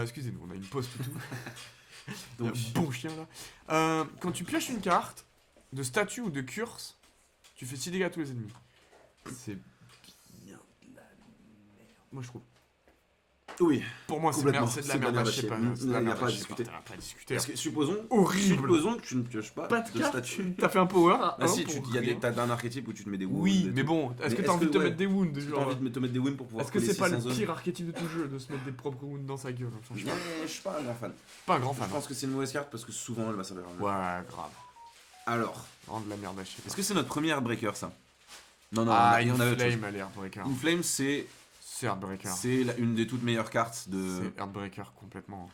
Excusez-nous, on a une pause toutou. Donc, Un bon chien là. Quand tu pioches une carte de statut ou de curse, tu fais 6 dégâts à tous les ennemis. C'est bien de la merde. Moi je trouve. Oui. Pour moi, Complètement, c'est de la merde à chier. Il n'y a pas à discuter. Pas à discuter. Parce que supposons que tu ne pioches pas de carte. statue. T'as fait un power. Ah si, t'as un archétype où tu te mets des wounds. Oui, mais bon, est-ce que t'as envie de te mettre des wounds? T'as envie de te mettre des wounds pour pouvoir. Est-ce que c'est pas le pire archétype de tout le jeu de se mettre des propres wounds dans sa gueule? Je suis pas un grand fan. Pas un grand fan. Je pense que c'est une mauvaise carte parce que souvent elle va servir à rien. Ouais, grave. Alors, Vraiment de la merde à chier. est-ce que c'est notre premier Heartbreaker ça? Non, Ah, il y en avait autre chose. Inflame, elle est Heartbreaker. Inflame, c'est Heartbreaker. une des toutes meilleures cartes de. C'est Heartbreaker complètement.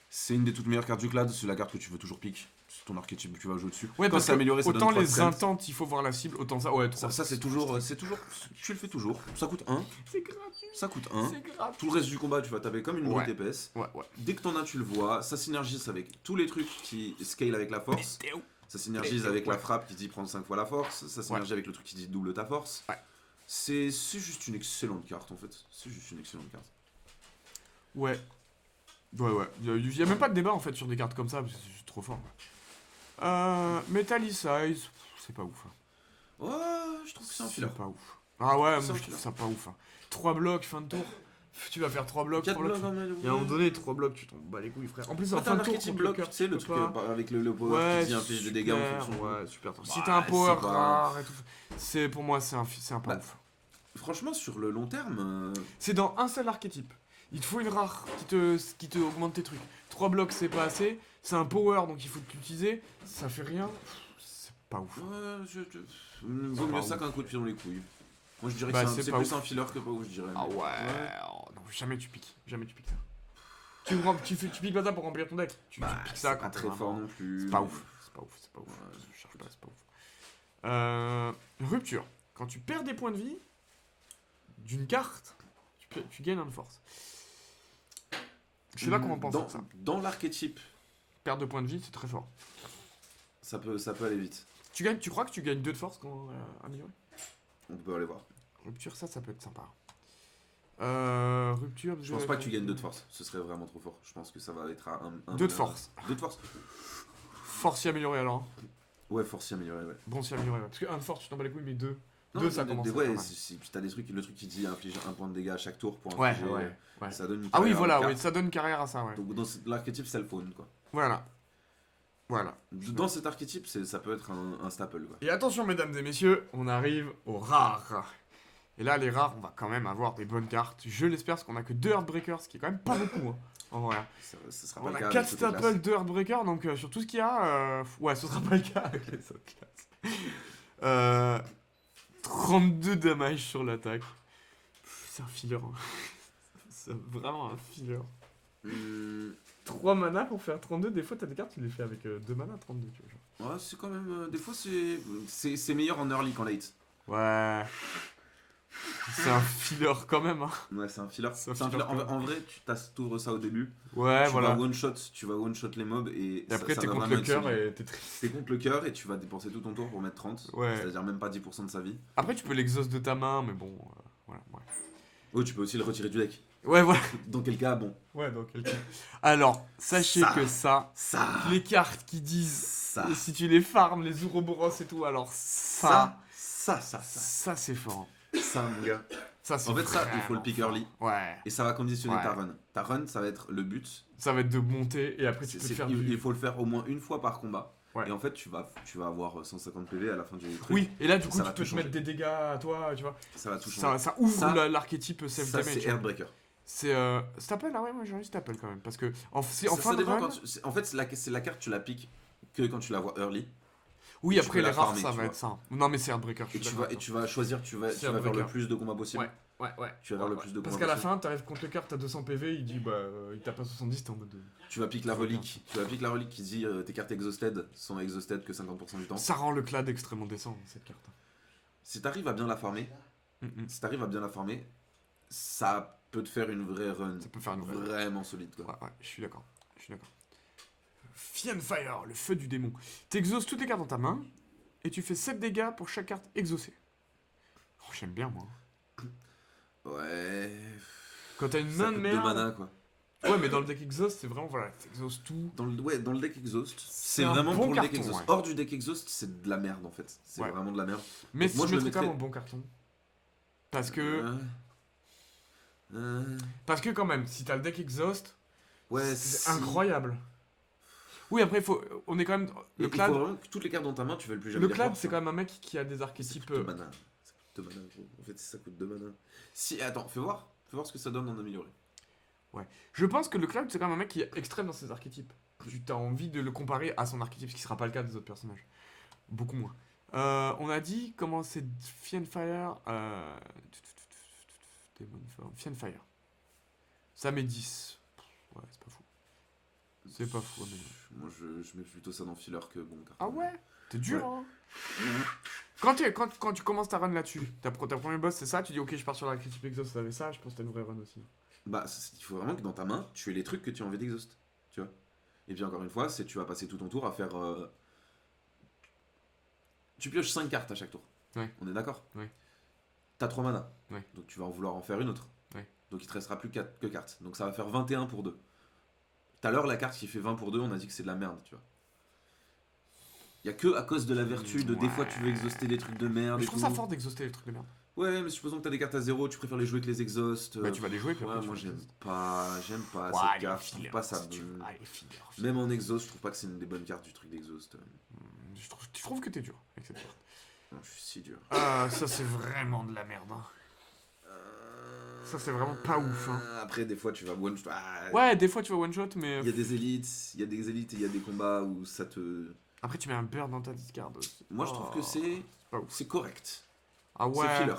C'est une des toutes meilleures cartes du clad, c'est la carte que tu veux toujours pick. C'est ton archétype que tu vas jouer dessus. Ouais, quand c'est amélioré, ça donne autant 3 de les strength. intentes, il faut voir la cible, autant ça, ouais, Ça c'est toujours. Tu le fais toujours. Ça coûte 1. C'est gratuit. Ça coûte 1. C'est gratuit. Tout le reste du combat, tu vas taper comme une Ouais. brute épaisse. Ouais. Dès que t'en as, tu le vois. Ça synergise avec tous les trucs qui scale avec la force. Ça synergise avec la frappe qui dit prendre 5 fois la force. Ça synergise avec le truc qui dit double ta force. Ouais. C'est juste une excellente carte en fait. C'est juste une excellente carte. Ouais. Il y a même pas de débat en fait sur des cartes comme ça, parce que c'est juste trop fort. Metallicize, c'est pas ouf. Ouais, je trouve que c'est un filler. C'est pas ouf. Ah ouais, C'est moi un je trouve filler. ça pas ouf. 3 blocs, fin de tour. Tu vas faire 3 blocs, 4 3 blocs. blocs, Il y a un moment donné, 3 blocs, tu t'en bats les couilles, frère. En plus, en t'as fin un de tour, archétype contre bloc, cœur, tu sais, le peux truc pas. avec le power qui dit inflige des dégâts en fonction. Ouais, super. Si Bah, t'as un power c'est pas- rare et tout, pour moi, c'est un pas Bah, ouf. Franchement, sur le long terme. C'est dans un seul archétype. Il te faut une rare qui te augmente tes trucs. 3 blocs, c'est pas assez. C'est un power, donc il faut l'utiliser. Ça fait rien. C'est pas ouf. Ouais, vaut mieux ça qu'un coup de pied dans les couilles. Moi je dirais Bah, que c'est c'est pas plus ouf. un filler que pas ouf, je dirais. Ah mais- ouais. Oh, non, jamais tu piques. Jamais tu piques ça. Tu piques pas ça pour remplir ton deck. Tu Bah, piques c'est ça pas quand très fort non plus. C'est pas ouf. C'est pas ouf. Ouais, Je cherche pas, c'est pas ouf. Rupture. Quand tu perds des points de vie d'une carte, tu gagnes un de force. Je sais pas comment penser dans, à ça. dans l'archétype, Perte de points de vie, c'est très fort. ça peut aller vite. Tu crois que tu gagnes 2 de force quand amélioré? On peut aller voir. Rupture, ça peut être sympa. Rupture. Je pense pas que tu gagnes 2 de force, ce serait vraiment trop fort. Je pense que ça va être à 1. 2 de force. 2 de force. Force si amélioré alors. Ouais, force si amélioré, ouais. Bon si amélioré. Parce que 1 de force, tu t'en bats les couilles, mais 2. Non, 2, ça commence. Ouais, à être si t'as des trucs, le truc qui dit inflige 1 point de dégâts à chaque tour pour Ouais, infliger. ouais. Ça donne une Ah oui, carrière voilà, à une oui, carte. ça donne carrière à ça, ouais. Donc dans l'archétype self-own quoi. Voilà. Dans cet archétype, ça peut être un staple quoi. Et attention, mesdames et messieurs, on arrive aux rares. Et là, les rares, on va quand même avoir des bonnes cartes. Je l'espère, parce qu'on a que 2 Heartbreakers, ce qui est quand même pas beaucoup, hein, en vrai. Ça sera pas On le a cas 4 avec toutes les classes. staples de Heartbreakers, donc sur tout ce qu'il y a, ouais, ce sera pas le cas avec les autres classes. 32 damage sur l'attaque. C'est un filler. Hein. C'est vraiment un filler. 3 mana pour faire 32, des fois t'as des cartes, tu les fais avec 2 mana 32, tu vois. Genre. Ouais, c'est quand même. Des fois, c'est meilleur en early qu'en late. Ouais. C'est un filler quand même, hein. Ouais, c'est un filler. C'est un C'est un filler filler. quand même. En vrai, t'ouvres ça au début. Ouais, tu voilà. vas one shot les mobs et. Et après, ça t'es va contre vraiment le être cœur solide. et t'es triste. T'es contre le cœur et tu vas dépenser tout ton tour pour mettre 30. Ouais. C'est-à-dire même pas 10% de sa vie. Après, tu peux l'exhaust de ta main, mais bon, voilà, ouais. Oh, tu peux aussi le retirer du deck. Ouais, voilà. Dans quel cas, bon. Ouais, dans quel cas. Alors, sachez Ça. que ça, les cartes qui disent, Ça. et si tu les farmes, les Ouroboros et tout, alors ça c'est fort. Ça, mon gars. Ça, c'est En fait, ça, il vraiment faut le pick fort. early. Ouais. Et ça va conditionner Ouais. ta run. Ta run, ça va être le but. Ça va être de monter et après tu peux faire il du... faut le faire au moins une fois par combat. Ouais. Et en fait, tu vas avoir 150 PV à la fin du truc. Oui, et là du coup Ça tu va peux tout te mettre changer. des dégâts à toi, tu vois. Ça va tout changer. Ça ouvre Ça, l'archétype Ça, self-damage. c'est Heartbreaker. C'est Staple, ah ouais, moi j'ai envie Staple quand même. Parce que en Ça fin de dépend run... en fait, c'est la carte, tu la piques que quand tu la vois early. Oui, tu après peux la les rares, farmer, ça tu va vois. être ça. Non mais c'est Heartbreaker, je Et suis tu vas choisir, tu vas C'est faire le Heartbreaker. plus de combats possible. Ouais. Tu vas vers le plus de Parce combats qu'à la possible. fin, t'arrives contre le cœur, t'as 200 PV, il dit bah il tape à 70, t'es en mode de... Tu vas piquer la relique. Tu vas piquer la relique qui dit tes cartes exhausted sont exhausted que 50% du temps. Ça rend le clad extrêmement décent, cette carte. Si t'arrives à bien la farmer, ça peut te faire une vraie run. Ça peut faire une vraie run. Vraiment solide quoi. Ouais, je suis d'accord. Fiendfire, le feu du démon. T'exauces toutes les cartes dans ta main, et tu fais 7 dégâts pour chaque carte exaucée. Oh, j'aime bien, moi. Ouais. Quand t'as une Ça main de coûte 2 merde... mana quoi. Ouais, mais dans le deck exhaust, c'est vraiment, voilà, t'exhaustes tout. Dans le deck exhaust, c'est un vraiment bon pour le deck carton, exhaust. ouais. Hors du deck exhaust, c'est de la merde en fait. C'est Ouais. vraiment de la merde. Mais Donc moi, je je le mettrais quand même mettrais- en bon carton. Parce que... Parce que quand même, si t'as le deck exhaust, Ouais, c'est si. incroyable. Oui, après, on est quand même. Et Le il faut Clad, vraiment que toutes les cartes dans ta main, tu veux plus jamais le les Clad revoir. c'est quand même un mec qui a des Ça archétypes. coûte 2 mana. Ça coûte 2 mana, gros. En fait, ça coûte 2 mana. Si, attends, fais voir. Fais voir ce que ça donne en amélioré. Ouais. Je pense que le Cloud, c'est quand même un mec qui est extrême dans ses archétypes. Tu as envie de le comparer à son archétype, ce qui sera pas le cas des autres personnages. Beaucoup moins. On a dit comment c'est Fiendfire. Demon Form. Fiendfire. Ça met 10. Ouais, c'est pas fou. C'est pas fou, mais. Moi, je mets plutôt ça dans filler que bon. Ah ouais. T'es dur, Ouais. hein. Quand tu commences ta run là-dessus, ta premier boss c'est ça, tu dis ok je pars sur l'archétype exhaust, t'avais ça, je pense que t'as une vraie run aussi. Bah, il faut vraiment que dans ta main, tu aies les trucs que tu as envie d'exhaust. Tu vois. Et puis encore une fois, c'est tu vas passer tout ton tour à faire. Tu pioches 5 cartes à chaque tour. Ouais. On est d'accord. Ouais. T'as 3 mana. Ouais. Donc tu vas en vouloir en faire une autre. Ouais. Donc il te restera plus que cartes. Donc ça va faire 21 pour 2. Tout à l'heure, la carte qui fait 20 pour 2, on a dit que c'est de la merde, tu vois. Il y a que à cause de la vertu de des fois tu veux exhauster des trucs de merde. Mais Et je trouve tout. ça fort d'exhauster les trucs de merde. Ouais, mais supposons que t'as des cartes à 0, tu préfères les jouer que les exhausts. Bah tu vas les jouer puis Ouais, après tu moi vas les exhauster. j'aime pas Ouais, cette allez, carte, je trouve filler, pas ça si tu bon. veux. Allez, filler. Même en exhaust, je trouve pas que c'est une des bonnes cartes du truc d'exhaust. Je trouve que t'es dur avec cette carte. Non, je suis si dur. Ah, ça c'est vraiment de la merde. Hein. Ça, c'est vraiment pas ouf, hein. Après, des fois, tu vas one shot. Ouais, des fois tu vas one shot, mais. Il y a des élites, il y a des élites et il y a des combats où ça te. Après, tu mets un beurre dans ta discard aussi. Moi, je trouve que c'est. pas ouf. C'est correct. Ah C'est ouais. filler.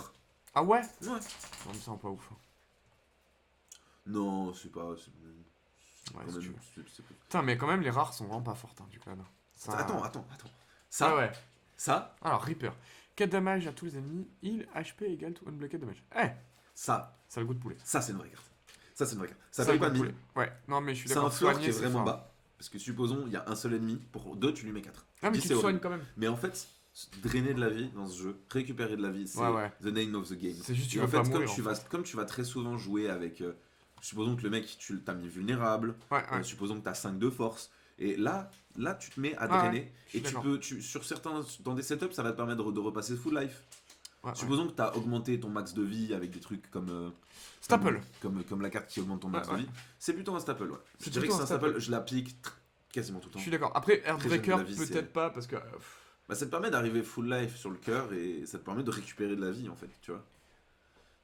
Ah ouais. Ouais. Non, mais ça, pas ouf. Hein. Non, c'est pas. Ouais, quand si même, tu veux. c'est pas- Putain, mais quand même, les rares sont vraiment pas fortes hein, du clan. Ça... Attends. Ah Ça, ouais. ça, Alors, Reaper. 4 damage à tous les ennemis. Heal HP égale to unblocked damage. Eh, ça, ça a le goût de poulet. ça, c'est une vraie carte. Ça, c'est une vraie carte. Ça a paye le goût pas de de poulet. 1000. Ouais, non, mais je suis C'est d'accord. un floor qui Soigner, est c'est vraiment fort. bas. Parce que supposons, il y a un seul ennemi. Pour 2, tu lui mets 4. Ah, mais Dis, tu c'est te soignes horrible. quand même. Mais en fait, drainer de la vie dans ce jeu, récupérer de la vie, c'est Ouais. the name of the game. C'est juste, tu Et veux en fait, pas comme, mourir. comme tu vas très souvent jouer avec. Supposons que le mec, tu t'as mis vulnérable. Ouais. Supposons que tu as 5 de force. Et là, tu te mets à Ouais, drainer. je suis Et tu d'accord. peux. Sur certains. Dans des setups, ça va te permettre de repasser full life. Ouais. Supposons que tu as augmenté ton max de vie avec des trucs comme. Staple. Comme la carte qui augmente ton max Ouais. de vie. C'est plutôt un staple, ouais. C'est Je dirais que plutôt c'est un un staple, staple. je l'applique quasiment tout le Je temps. suis d'accord. Après, Très jeune de Airbreaker, la vie, c'est- peut-être pas, parce que. Bah, ça te permet d'arriver full life sur le cœur et ça te permet de récupérer de la vie en fait, tu vois.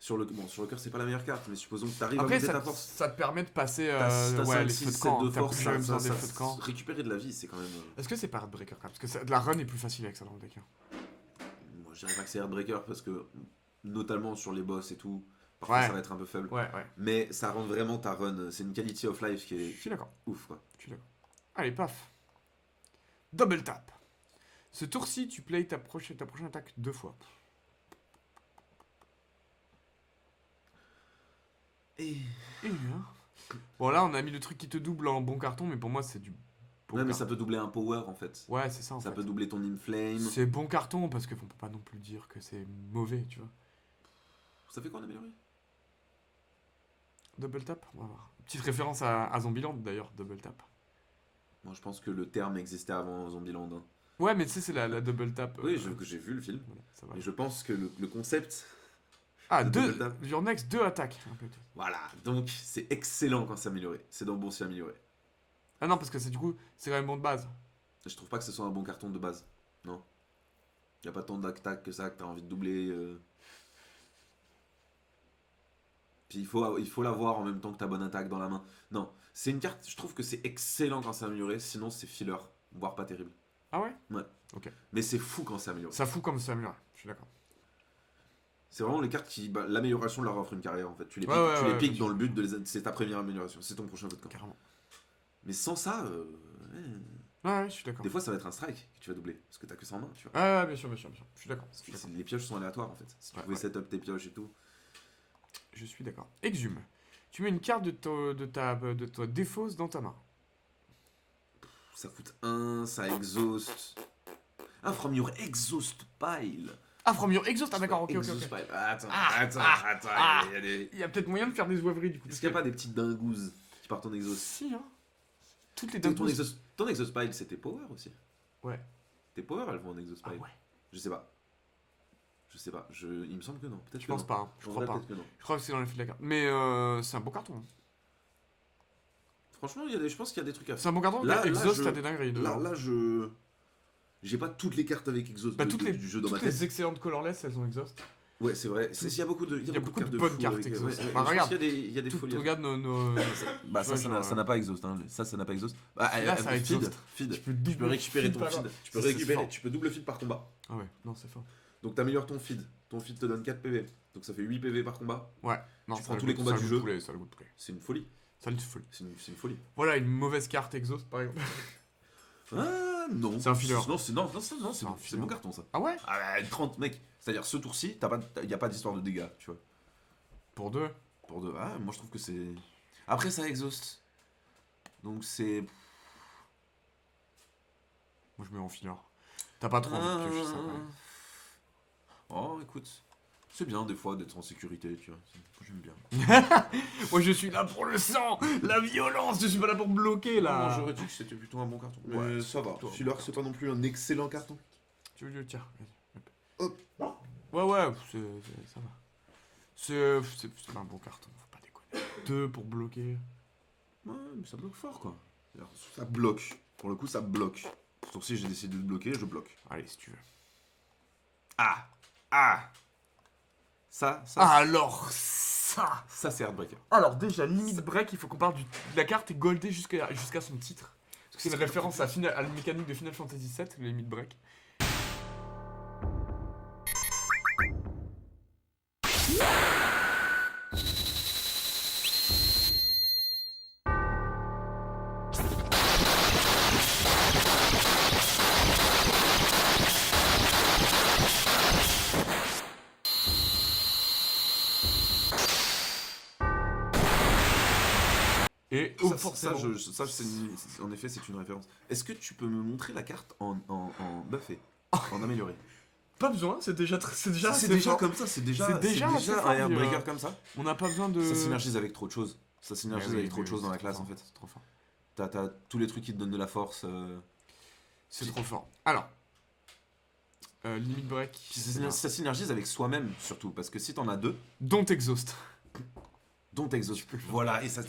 Sur le cœur, c'est pas la meilleure carte, mais supposons que tu arrives à Après, monter ça, ta force. ça te permet de passer T'as ouais, 5, les 6, feux de 7 camp. de T'as force, plus jamais besoin des ça- feux de camp. récupérer de la vie, c'est quand même. Est-ce que c'est pas Heartbreaker quand même Parce que la run est plus facile avec ça dans le deck. Hein. Moi, je dirais pas que c'est Heartbreaker parce que, notamment sur les boss et tout, parfois Ouais. ça va être un peu faible. Ouais. Mais ça rend vraiment ta run, c'est une quality of life qui Je est suis d'accord. ouf quoi. Allez, paf. Double tap. Ce tour-ci, tu play ta prochaine attaque 2 fois. Et. Hein. Bon, là, on a mis le truc qui te double en bon carton, mais pour moi, c'est du bon Ouais, mais carton. ça peut doubler un power en fait. Ouais, c'est ça en Ça fait. peut doubler ton inflame. C'est bon carton parce qu'on peut pas non plus dire que c'est mauvais, tu vois. Ça fait quoi en amélioré? Double tap, on va voir. Petite référence à Zombieland d'ailleurs, double tap. Moi je pense que le terme existait avant Zombieland. Hein. Ouais, mais tu sais, c'est la double tap. Oui, j'ai vu le film. Voilà, ça va. Et je pense que le concept. Ah, le 2. double tap. Your next 2 attaques. Un peu. Voilà, donc c'est excellent quand c'est amélioré. C'est dans Boursier amélioré. Ah non, parce que c'est du coup, c'est quand même bon de base. Je trouve pas que ce soit un bon carton de base. Non. Y a pas tant d'attaques que ça que t'as envie de doubler. Puis il faut l'avoir en même temps que ta bonne attaque dans la main. Non, c'est une carte, je trouve que c'est excellent quand c'est amélioré, sinon c'est filler, voire pas terrible. Ah ouais? Mais c'est fou quand c'est amélioré. Ça fout comme ça, amélioré. Je suis d'accord. C'est vraiment les cartes qui. L'amélioration leur offre une carrière en fait. Tu les piques, Ouais, piques bien dans sûr. le but de les. C'est ta première amélioration, c'est ton prochain vote de camp. Carrément. Mais sans ça, Ouais, je suis d'accord. des fois ça va être un strike que tu vas doubler. Parce que t'as que 100 mains, tu vois. Ouais, bien sûr. Je suis d'accord. Parce que les pioches sont aléatoires en fait. Si tu Ouais, pouvais ouais. setup tes pioches et tout. Je suis d'accord. Exhume. Tu mets une carte de ta défausse dans ta main. Ça coûte 1, ça exhaust. Ah, from your exhaust pile. Ah, from your exhaust. Ah, d'accord, ok. Exhaust pile. Attends, Ah. il y a des- Il y a peut-être moyen de faire des oiveries du coup. Est-ce qu'il n'y a pas des petites dingouzes qui partent en exhaust? Si, hein. Toutes les Ton dingos. ton exhaust pile, c'était power aussi. Ouais. Tes power, elles vont en exhaust Ah pile. ouais. Je sais pas. Je sais pas, il me semble que non. Peut-être Je que pense non. pas, hein. Je En crois vrai, pas. peut-être que non. Je crois que c'est dans l'effet de la carte. Mais c'est un beau carton. Franchement, je pense qu'il y a des trucs à faire. C'est un bon carton. Là, Exhaust, je- t'as des dingueries dedans. Là, j'ai pas toutes les cartes avec Exhaust Bah, toutes du jeu dans ma toutes les tête. excellentes colorless, elles ont exhaust. Ouais, c'est vrai. Il y a beaucoup de, Il y a beaucoup de cartes bonnes fous cartes avec- Exhaust. ouais, Bah, je pense regarde. qu'il il y a des folies. Regarde nos. Bah, ça, Ouais, genre, ça n'a pas Exhaust. Hein. Ça n'a pas Exhaust. Bah, Là, ça a feed, Exhaust. feed. Tu peux Tu peux double récupérer feed ton par feed. là. Tu peux Ça, c'est fort. tu peux double feed par combat. Ah ouais, non, c'est fort. Donc t'améliores ton feed. Ton feed te donne 4 PV. Donc ça fait 8 PV par combat. Ouais, non, Tu ça prends a le tous les goût- combats ça a du le goût de jeu. poulet, ça a le goût de poulet. C'est une folie. Ça a le folie. C'est une folie. Voilà, une mauvaise carte exhaust par exemple. Ah non. C'est un filler. Non, c'est un bon filler. carton ça. Ah ouais. Ah, 30 mec. C'est-à-dire ce tour-ci, il y a pas d'histoire de dégâts, tu vois. Pour deux. Pour de ah, moi je trouve que c'est après ça exhaust. Donc c'est Moi je mets en filler. T'as pas trop envie de piocher ça quand même. Oh, écoute. C'est bien des fois d'être en sécurité, tu vois. J'aime bien. Moi je suis là pour le sang, la violence, je suis pas là pour bloquer là. Non, j'aurais dit que c'était plutôt un bon carton. Ouais, Mais ça va. plutôt un Filler, bon c'est pas non plus un excellent carton. Tu veux tiens, vas-y. Hop. Ouais, ça va. C'est pas un bon carton, faut pas déconner. Deux pour bloquer. Ouais, mais ça bloque fort quoi. C'est-à-dire, ça bloque. Pour le coup, ça bloque. Ce tour-ci, j'ai décidé de bloquer, je bloque. Allez, si tu veux. Ah. Ça, Alors ça. ça c'est Heartbreaker. Alors déjà, limite break, il faut qu'on parle de la carte est goldée jusqu'à son titre. Parce que c'est une référence à la mécanique de Final Fantasy VII, le limite break. Et En effet, c'est une référence. Est-ce que tu peux me montrer la carte en buffé, en amélioré? pas besoin, c'est déjà C'est assez déjà fort. comme ça, c'est déjà assez un fort, Heartbreaker comme ça. On n'a pas besoin de. Ça synergise avec trop de choses. Ça synergise Mais oui, avec trop de oui, choses dans la c'est classe trop en fort, fait. C'est trop fort. T'as tous les trucs qui te donnent de la force. C'est trop fort. Alors. Limit break. Puis ça synergise avec soi-même surtout, parce que si t'en as deux, Don't exhaust. dont exhaust. Voilà, et ça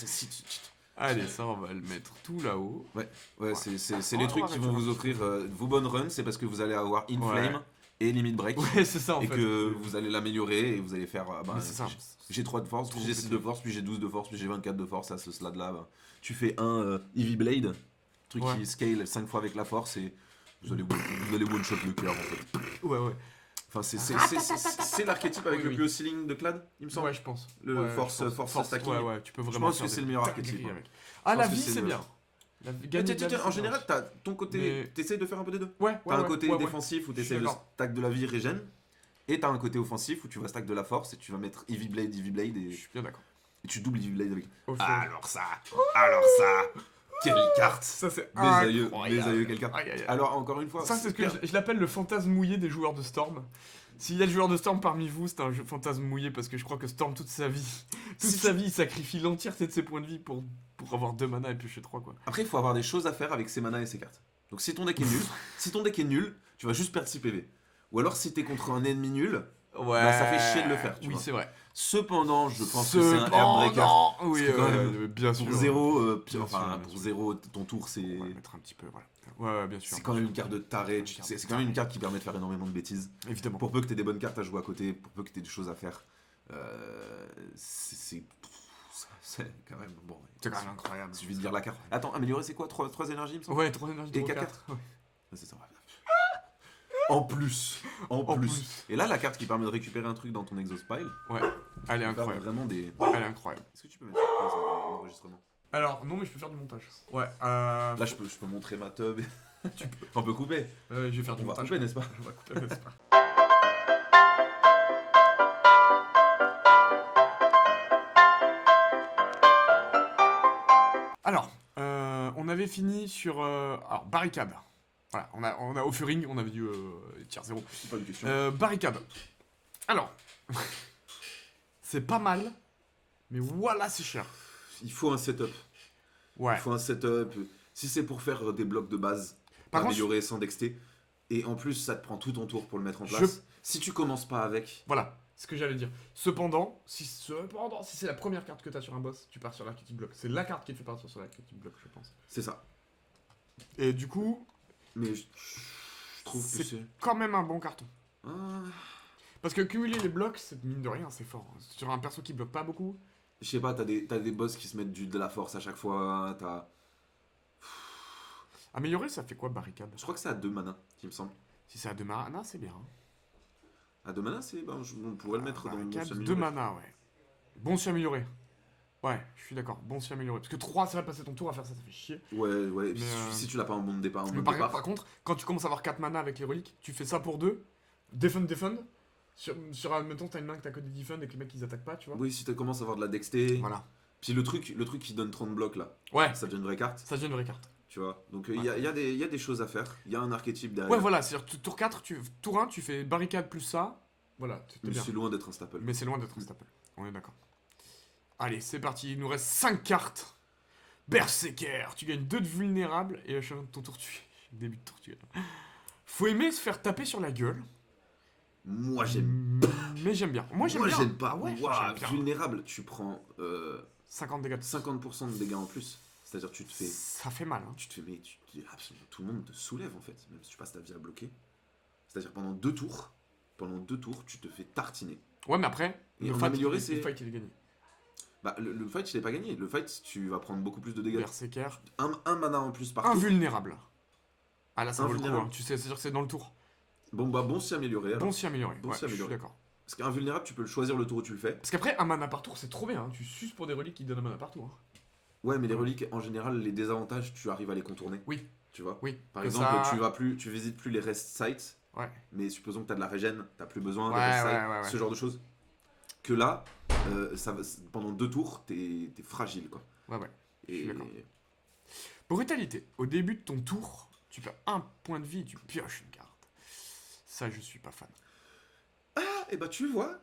Allez, ça, on va le mettre tout là-haut. Ouais, c'est Ouais, les trucs ouais, qui ouais, vont tu vous vois. offrir vos bonnes runs, c'est parce que vous allez avoir Inflame Ouais. et Limit Break. Ouais, c'est ça en Et fait. que vous allez l'améliorer et vous allez faire. Mais c'est ça. J'ai 3 de force, puis Trop j'ai 6 de pété. force, puis j'ai 12 de force, puis j'ai 24 de force à ce slide là. Tu fais un Eevee Blade, truc Ouais. qui scale 5 fois avec la force et vous allez one shot le cœur en fait. Ouais. Enfin, c'est l'archétype avec Oui, le oui. plus haut ceiling de Clad, il me semble. Ouais, je pense. Le Ouais, force- je pense. force stacking. Ouais, tu peux Je vraiment. pense que faire c'est des le meilleur dingueries archétype, avec. ouais. Ah, la pense que vie, c'est c'est le- bien. Gagner de la vie, En c'est général, bien. t'as ton côté. Mais- T'essayes de faire un peu des deux. Ouais, T'as un côté ouais. défensif où Je suis t'essayes de d'accord. stack de la vie régène. Et t'as un côté offensif où tu vas stack de la force et tu vas mettre Eevee Blade Je suis bien d'accord. et tu doubles Eevee Blade avec. Au fond. Alors ça quelle carte. Ça, c'est Mes aïeux, incroyable. quelle carte. Aïe, aïe, aïe. Alors encore une fois, Ça, c'est ce que je l'appelle le fantasme mouillé des joueurs de Storm. S'il y a des joueurs de Storm parmi vous, c'est un jeu fantasme mouillé parce que je crois que Storm, toute sa vie, il sacrifie l'entièreté de ses points de vie pour avoir 2 mana et piocher 3 quoi. Après il faut avoir des choses à faire avec ses manas et ses cartes. Donc si ton deck est nul, tu vas juste perdre 6 PV. Ou alors si t'es contre un ennemi nul, Ouais. bah, ça fait chier de le faire, tu Oui, vois. c'est vrai. Cependant, je pense que c'est un Heartbreaker. Oui, Parce que quand même, bien sûr. Pour 0, Bien sûr, pour 0, ton tour, c'est On va mettre un petit peu, voilà. Ouais, bien sûr. c'est quand même une carte de taré. Une carte C'est de quand même une taré. carte qui permet de faire énormément de bêtises. Évidemment. Pour peu que t'aies des bonnes cartes à jouer à côté, pour peu que t'aies des choses à faire, c'est quand même bon. C'est quand même incroyable. Il suffit de dire la carte. Attends, améliorer c'est quoi 3 énergies il me semble. Ouais, 3 énergies Et de 4. 4. Ouais. Ouais, c'est ça. En plus. En plus. Et là, la carte qui permet de récupérer un truc dans ton exhaust pile, Ouais. Elle est faire incroyable. vraiment des. Elle est incroyable. Est-ce que tu peux mettre sur pause l'enregistrement? Alors, non, mais je peux faire du montage. Ouais. Là, je peux montrer ma tub. On peut couper. Je vais faire du On va montage. couper, n'est-ce pas? On va couper, n'est-ce pas? Alors, on avait fini sur alors barricade. Voilà, on a offering, on avait dit tier 0. C'est pas une question. Barricade. Alors, c'est pas mal, mais voilà, c'est cher. Il faut un setup. Ouais. Il faut un setup. Si c'est pour faire des blocs de base, Par contre, améliorer sans dexter, Et en plus, ça te prend tout ton tour pour le mettre en Je- place. Si tu commences pas avec, Voilà, ce que j'allais dire. Cependant, si c'est la première carte que t'as sur un boss, tu pars sur l'archétype bloc. C'est la carte qui te fait partir sur l'archétype bloc, je pense. c'est ça. Et du coup, Mais je trouve que c'est c'est. quand même un bon carton. Ah, Parce que cumuler les blocs, c'est mine de rien, c'est fort. Sur un perso qui bloque pas beaucoup, je sais pas, t'as des boss qui se mettent de la force à chaque fois. améliorer, ça fait quoi barricade? Je crois que c'est à 2 mana, il me semble. Si c'est à 2 mana, c'est bien. À 2 mana, c'est. Ben, on pourrait le mettre dans le Barricade, bon 2 mana, ouais. Bon si amélioré. Ouais, je suis d'accord, bon si amélioré. Parce que 3, ça va passer ton tour à faire ça, ça fait chier. Ouais. Et puis Mais, si tu l'as pas en bon départ, Mais par contre, quand tu commences à avoir 4 mana avec les reliques, tu fais ça pour 2. Defend. Admettons, t'as une main que t'as que des defend et que les mecs ils attaquent pas, tu vois. Oui, si tu commences à avoir de la dexté. Voilà. Puis le truc qui donne 30 blocs là, Ouais, ça devient une vraie carte, ça devient une vraie carte. tu vois. Donc il y a des choses à faire. Il y a un archétype derrière. Ouais, voilà, c'est-à-dire tour 4, tour 1, tu fais barricade plus ça. Voilà, c'est Mais bien. c'est loin d'être un staple. Mais c'est loin d'être un staple. On est d'accord. Allez, c'est parti. Il nous reste 5 cartes. Berserker. Tu gagnes 2 de vulnérable et à chaque ton tour tu début de tour tu gagnes. Faut aimer se faire taper sur la gueule. Moi j'aime. Mais j'aime bien. Moi j'aime bien. J'aime pas. Ah ouais, Ouah, j'aime bien. vulnérable, tu prends 50 dégâts. 50% de dégâts en plus. C'est-à-dire tu te fais. Ça fait mal. Hein. Absolument tout le monde te soulève en fait, même si tu passes ta vie à bloquer. C'est-à-dire pendant 2 tours, tu te fais tartiner. Ouais, mais après, Et le en fight, amélioré, c'est. le fight il est gagné. Bah le fight il est pas gagné. Le fight tu vas prendre beaucoup plus de dégâts. Berserker. Un mana en plus par tour. Invulnérable. Ah là, ça vaut le coup. Invulnérable. Hein. Tu sais, c'est-à-dire que c'est dans le tour. Bon si amélioré. alors. Bon si amélioré. Bon Ouais, si je suis amélioré. d'accord. Parce qu'invulnérable, tu peux le choisir le tour où tu le fais. Parce qu'après, un mana par tour, c'est trop bien. Hein. Tu suces pour des reliques qui donnent un mana par tour. Hein. Ouais, mais les reliques, en général, les désavantages, tu arrives à les contourner. Oui. Tu vois. Oui. Par Que exemple, ça- tu visites plus les rest sites, Ouais. mais supposons que tu as de la régène, t'as plus besoin de Ouais, rest ouais, sites, ouais. ce genre de choses. Que là, pendant 2 tours, t'es fragile, quoi. Ouais. Je suis Et d'accord. Brutalité. Au début de ton tour, tu perds 1 point de vie et tu pioches une carte. Ça, je suis pas fan. et bah tu vois,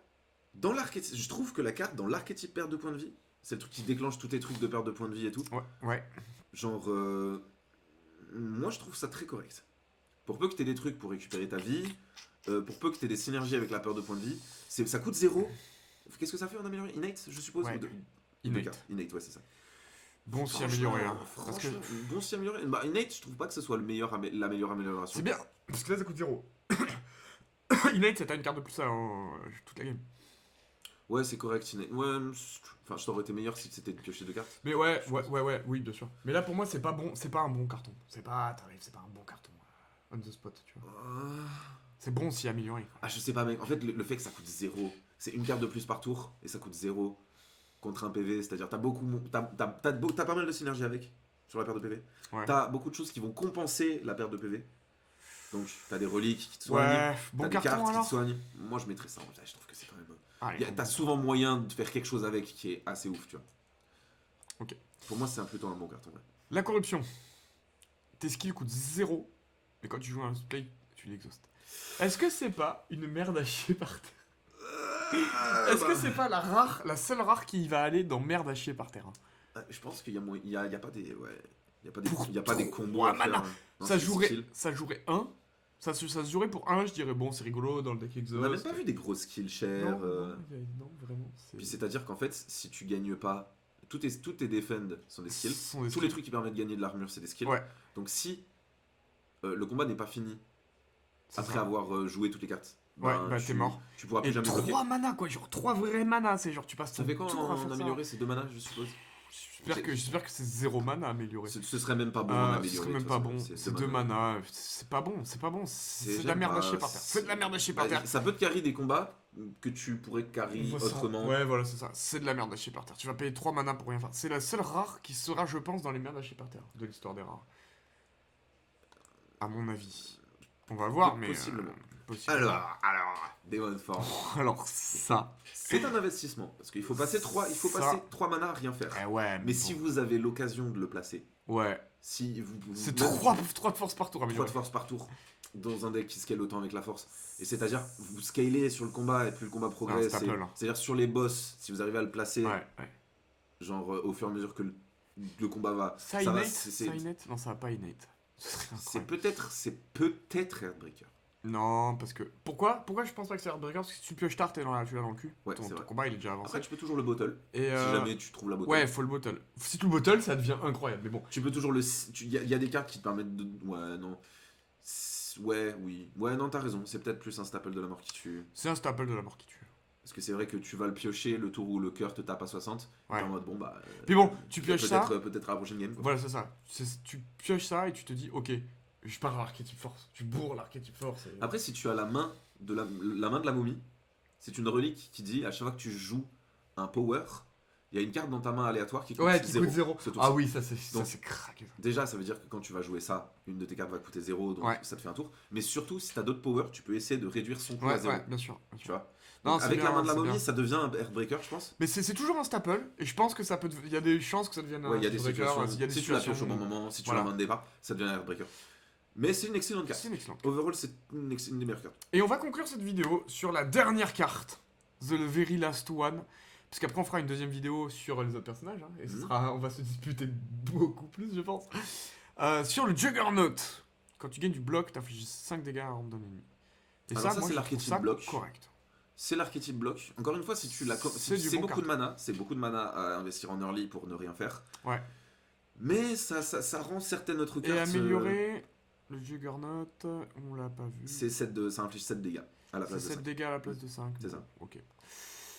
dans l'archétype, je trouve que la carte dans l'archétype perte de points de vie, c'est le truc qui déclenche tous tes trucs de perte de points de vie et tout. Ouais. Genre, moi je trouve ça très correct. Pour peu que tu aies des trucs pour récupérer ta vie, pour peu que tu aies des synergies avec la peur de points de vie, ça coûte 0. Qu'est-ce que ça fait en amélioré? Innate, je suppose Ouais. ou de Innate. cartes. Innate, ouais, c'est ça. Bon si Franchement, amélioré. Hein. Parce que Franchement, bon si amélioré. Bah, Innate, je trouve pas que ce soit la meilleure amélioration. c'est bien. Parce que là, ça coûte 0. Innate, c'est t'as une carte de plus en toute la game. Ouais, c'est correct, Innate. Ouais, enfin, je t'aurais été meilleur si c'était de piocher 2 cartes. Mais ouais, oui, bien sûr. Mais là, pour moi, c'est pas bon, c'est pas un bon carton. C'est pas un bon carton. On the spot, tu vois. C'est bon si amélioré. Quoi. Ah, je sais pas, mec. En fait, le fait que ça coûte 0, c'est une carte de plus par tour et ça coûte 0 contre un PV. C'est-à-dire, t'as pas mal de synergie avec sur la perte de PV. Ouais. T'as beaucoup de choses qui vont compenser la perte de PV. Donc, t'as des reliques qui te soignent. Ouais, T'as bon des carton cartes qui alors. te soignent. Moi, je mettrais ça. Je trouve que c'est quand même. Allez, T'as souvent moyen de faire quelque chose avec qui est assez ouf, tu vois. Ok. Pour moi, c'est plutôt un bon carton. Ouais. La corruption. Tes skills coûtent 0, mais quand tu joues un play, tu l'exhaustes. Est-ce que c'est pas une merde à chier par terre? Est-ce que c'est pas la seule rare qui va aller dans merde à chier par terre? Hein. Je pense qu'il y a pas des. Ouais. Il Pour y a pas des combos trois à faire. mana. dans Ça ces jouerait skills. 1. Ça se jouerait pour 1, je dirais bon, c'est rigolo dans le deck exhaust. On n'a même pas vu des gros skills chers. Non, vraiment. Puis c'est-à-dire qu'en fait, si tu gagnes pas, tous tes defend sont des skills. sont des Tous les trucs qui permettent de gagner de l'armure, c'est des skills. Ouais. Donc si le combat n'est pas fini C'est après ça. avoir joué toutes les cartes, Ouais, bah t'es mort. Tu pourras Et plus jamais bloquer. 3 mana quoi, genre 3 vrais mana, c'est genre tu passes Ça ton fait quoi tour à en faire ça. amélioré? C'est 2 mana, je suppose. J'espère que c'est 0 mana amélioré. Ce serait même pas bon en Ce amélioré. serait de même toute pas façon. bon, c'est 2 mana, c'est pas bon, c'est de la j'aime merde à pas, chier par terre. C'est de la merde à chier par Bah, terre. ça peut te carry des combats que tu pourrais carry autrement. Ouais, voilà, c'est ça. C'est de la merde à chier par terre. Tu vas payer 3 mana pour rien faire. C'est la seule rare qui sera, je pense, dans les merdes à chier par terre de l'histoire des rares. À mon avis. On va voir, mais. Possiblement. Possiblement. Alors, Demon Form. Alors, ça. C'est un investissement parce qu'il faut passer 3 mana à rien faire. Eh ouais, Mais si vous avez l'occasion de le placer, Ouais. si vous C'est même 3 de force par tour 3 amélioré. de force par tour dans un deck qui scale autant avec la force. Et c'est-à-dire, vous scalez sur le combat et plus le combat progresse. c'est Apple, hein. C'est-à-dire sur les boss, si vous arrivez à le placer, Ouais. genre au fur et à mesure que le combat va. Ça va, innate c'est- Ça innate Non, ça va pas innate. Ce serait C'est incroyable. peut-être Heartbreaker. Non, parce que. Pourquoi je pense pas que c'est Heartbreaker? Parce que si tu pioches tard, tu l'as dans le cul. Ouais, Ton c'est vrai. combat, il est déjà avancé. Après, tu peux toujours le bottle. Et Si jamais tu trouves la bottle. ouais, faut le bottle. Si tu le bottle, ça devient incroyable. Mais bon, Tu peux toujours le. Il y a des cartes qui te permettent de. Ouais, non. Ouais, oui. Ouais, non, t'as raison. C'est peut-être plus un staple de la mort qui tue. c'est un staple de la mort qui tue. Parce que c'est vrai que tu vas le piocher le tour où le cœur te tape à 60. Ouais. T'es en mode, bon, bah. Puis bon, tu pioches ça. Peut-être à la prochaine game. Quoi. Voilà, c'est ça. Tu pioches ça et tu te dis, ok, je pars à l'archétype force. Tu bourres l'archétype force. Après, si tu as la main de la main de la momie, c'est une relique qui dit à chaque fois que tu joues un power, il y a une carte dans ta main aléatoire qui coûte ouais, qui 0. coûte 0. Ce tour-ci. Ah oui, ça Donc, c'est craqué. Ça. Déjà, ça veut dire que quand tu vas jouer ça, une de tes cartes va coûter 0, donc Ouais. ça te fait un tour. Mais surtout, si t'as d'autres powers, tu peux essayer de réduire son coût à Ouais, 0. ouais, bien sûr. Bien Tu sûr. vois. Non, Donc, c'est avec bien, la main de la c'est momie, bien. ça devient un Heartbreaker, je pense. Mais c'est toujours un staple, et je pense que ça peut. Il y a des chances que ça devienne Ouais, un il y a des breaker, situations. il y a des Si tu la situations. pioches au bon moment, si tu Voilà. la main de départ, ça devient un Heartbreaker. Mais c'est une excellente carte. C'est une excellente. Overall, c'est une des meilleures cartes. Et on va conclure cette vidéo sur la dernière carte, The Very Last One. Parce qu'après, on fera une deuxième vidéo sur les autres personnages. Hein, et on va se disputer beaucoup plus, je pense. Sur le Juggernaut. Quand tu gagnes du bloc, t'infliges 5 dégâts à un random ennemi. Et Alors ça, moi, c'est je trouve l'archétype ça bloc. correct. C'est l'archétype bloc. Encore une fois, si tu la C'est du c'est bon beaucoup de carte. mana, c'est beaucoup de mana à investir en early pour ne rien faire. Ouais. Mais ça rend certaines autres Et cartes. améliorer le Juggernaut, on l'a pas vu. Ça inflige 7 dégâts à la C'est place de 7 5. dégâts à la place de 5. C'est ça. Ok.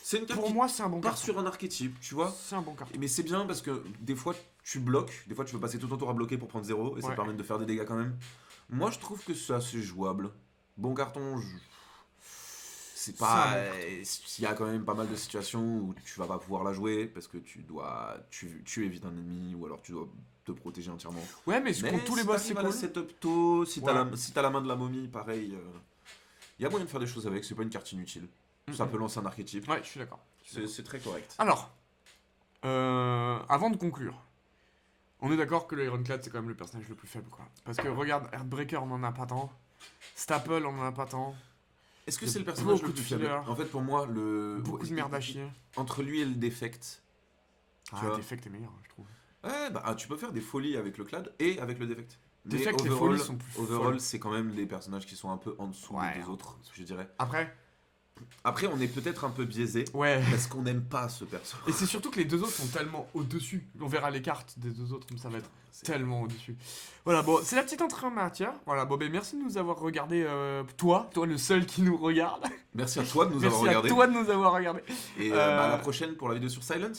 C'est une carte Pour qui moi, c'est un bon part carton. sur un archétype, tu vois. C'est un bon carton. Mais c'est bien parce que des fois tu bloques, des fois tu peux passer tout ton tour à bloquer pour prendre 0 et ça Ouais. te permet de faire des dégâts quand même. Moi je trouve que c'est assez jouable. Bon carton, c'est pas. Il y a quand même pas mal de situations où tu vas pas pouvoir la jouer parce que tu évites un ennemi ou alors tu dois te protéger entièrement. Ouais, mais contre tous les boss, c'est à cool. la setup tôt, si Voilà. t'as la main de la momie, pareil. Il y a moyen de faire des choses avec, c'est pas une carte inutile. Ça peut lancer un archétype. Ouais, je suis d'accord. C'est très correct. Alors, avant de conclure, on est d'accord que le Ironclad c'est quand même le personnage le plus faible, quoi. Parce que regarde, Heartbreaker on en a pas tant, Staple on en a pas tant, Est-ce que Il y a c'est le personnage le beaucoup plus de faible fillers. En fait, pour moi, beaucoup de merde à chier. entre lui et le Defect. Ah, vois. Defect est meilleur, je trouve. Ouais, bah tu peux faire des folies avec le Clad et avec le Defect. Mais Defect et overall, folies sont plus overall, folles. c'est quand même des personnages qui sont un peu en dessous Ouais, des deux autres, je dirais. Après, Après, on est peut-être un peu biaisé ouais. parce qu'on n'aime pas ce perso. Et c'est surtout que les deux autres sont tellement au-dessus. On verra les cartes des deux autres, comme ça va être tellement au-dessus. Voilà, bon, c'est la petite entrée en matière. Voilà, bon, ben merci de nous avoir regardé. Toi le seul qui nous regarde. Merci à toi de nous avoir Merci regardé. à toi de nous avoir regardé. Et à la prochaine pour la vidéo sur Silent.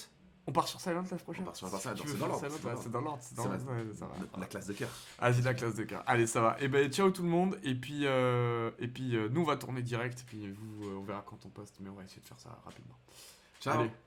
On part sur Silent la prochaine. On part sur Silent, Tu c'est veux dans faire l'ordre. Silent, ouais, c'est dans l'ordre. C'est dans C'est l'ordre. Ouais, ça va. La classe de cœur. Vas-y, la classe de cœur. Allez, ça va. Et ben, ciao tout le monde. Et puis, nous, on va tourner direct. Et puis, vous, on verra quand on poste. Mais on va essayer de faire ça rapidement. Ciao. Allez.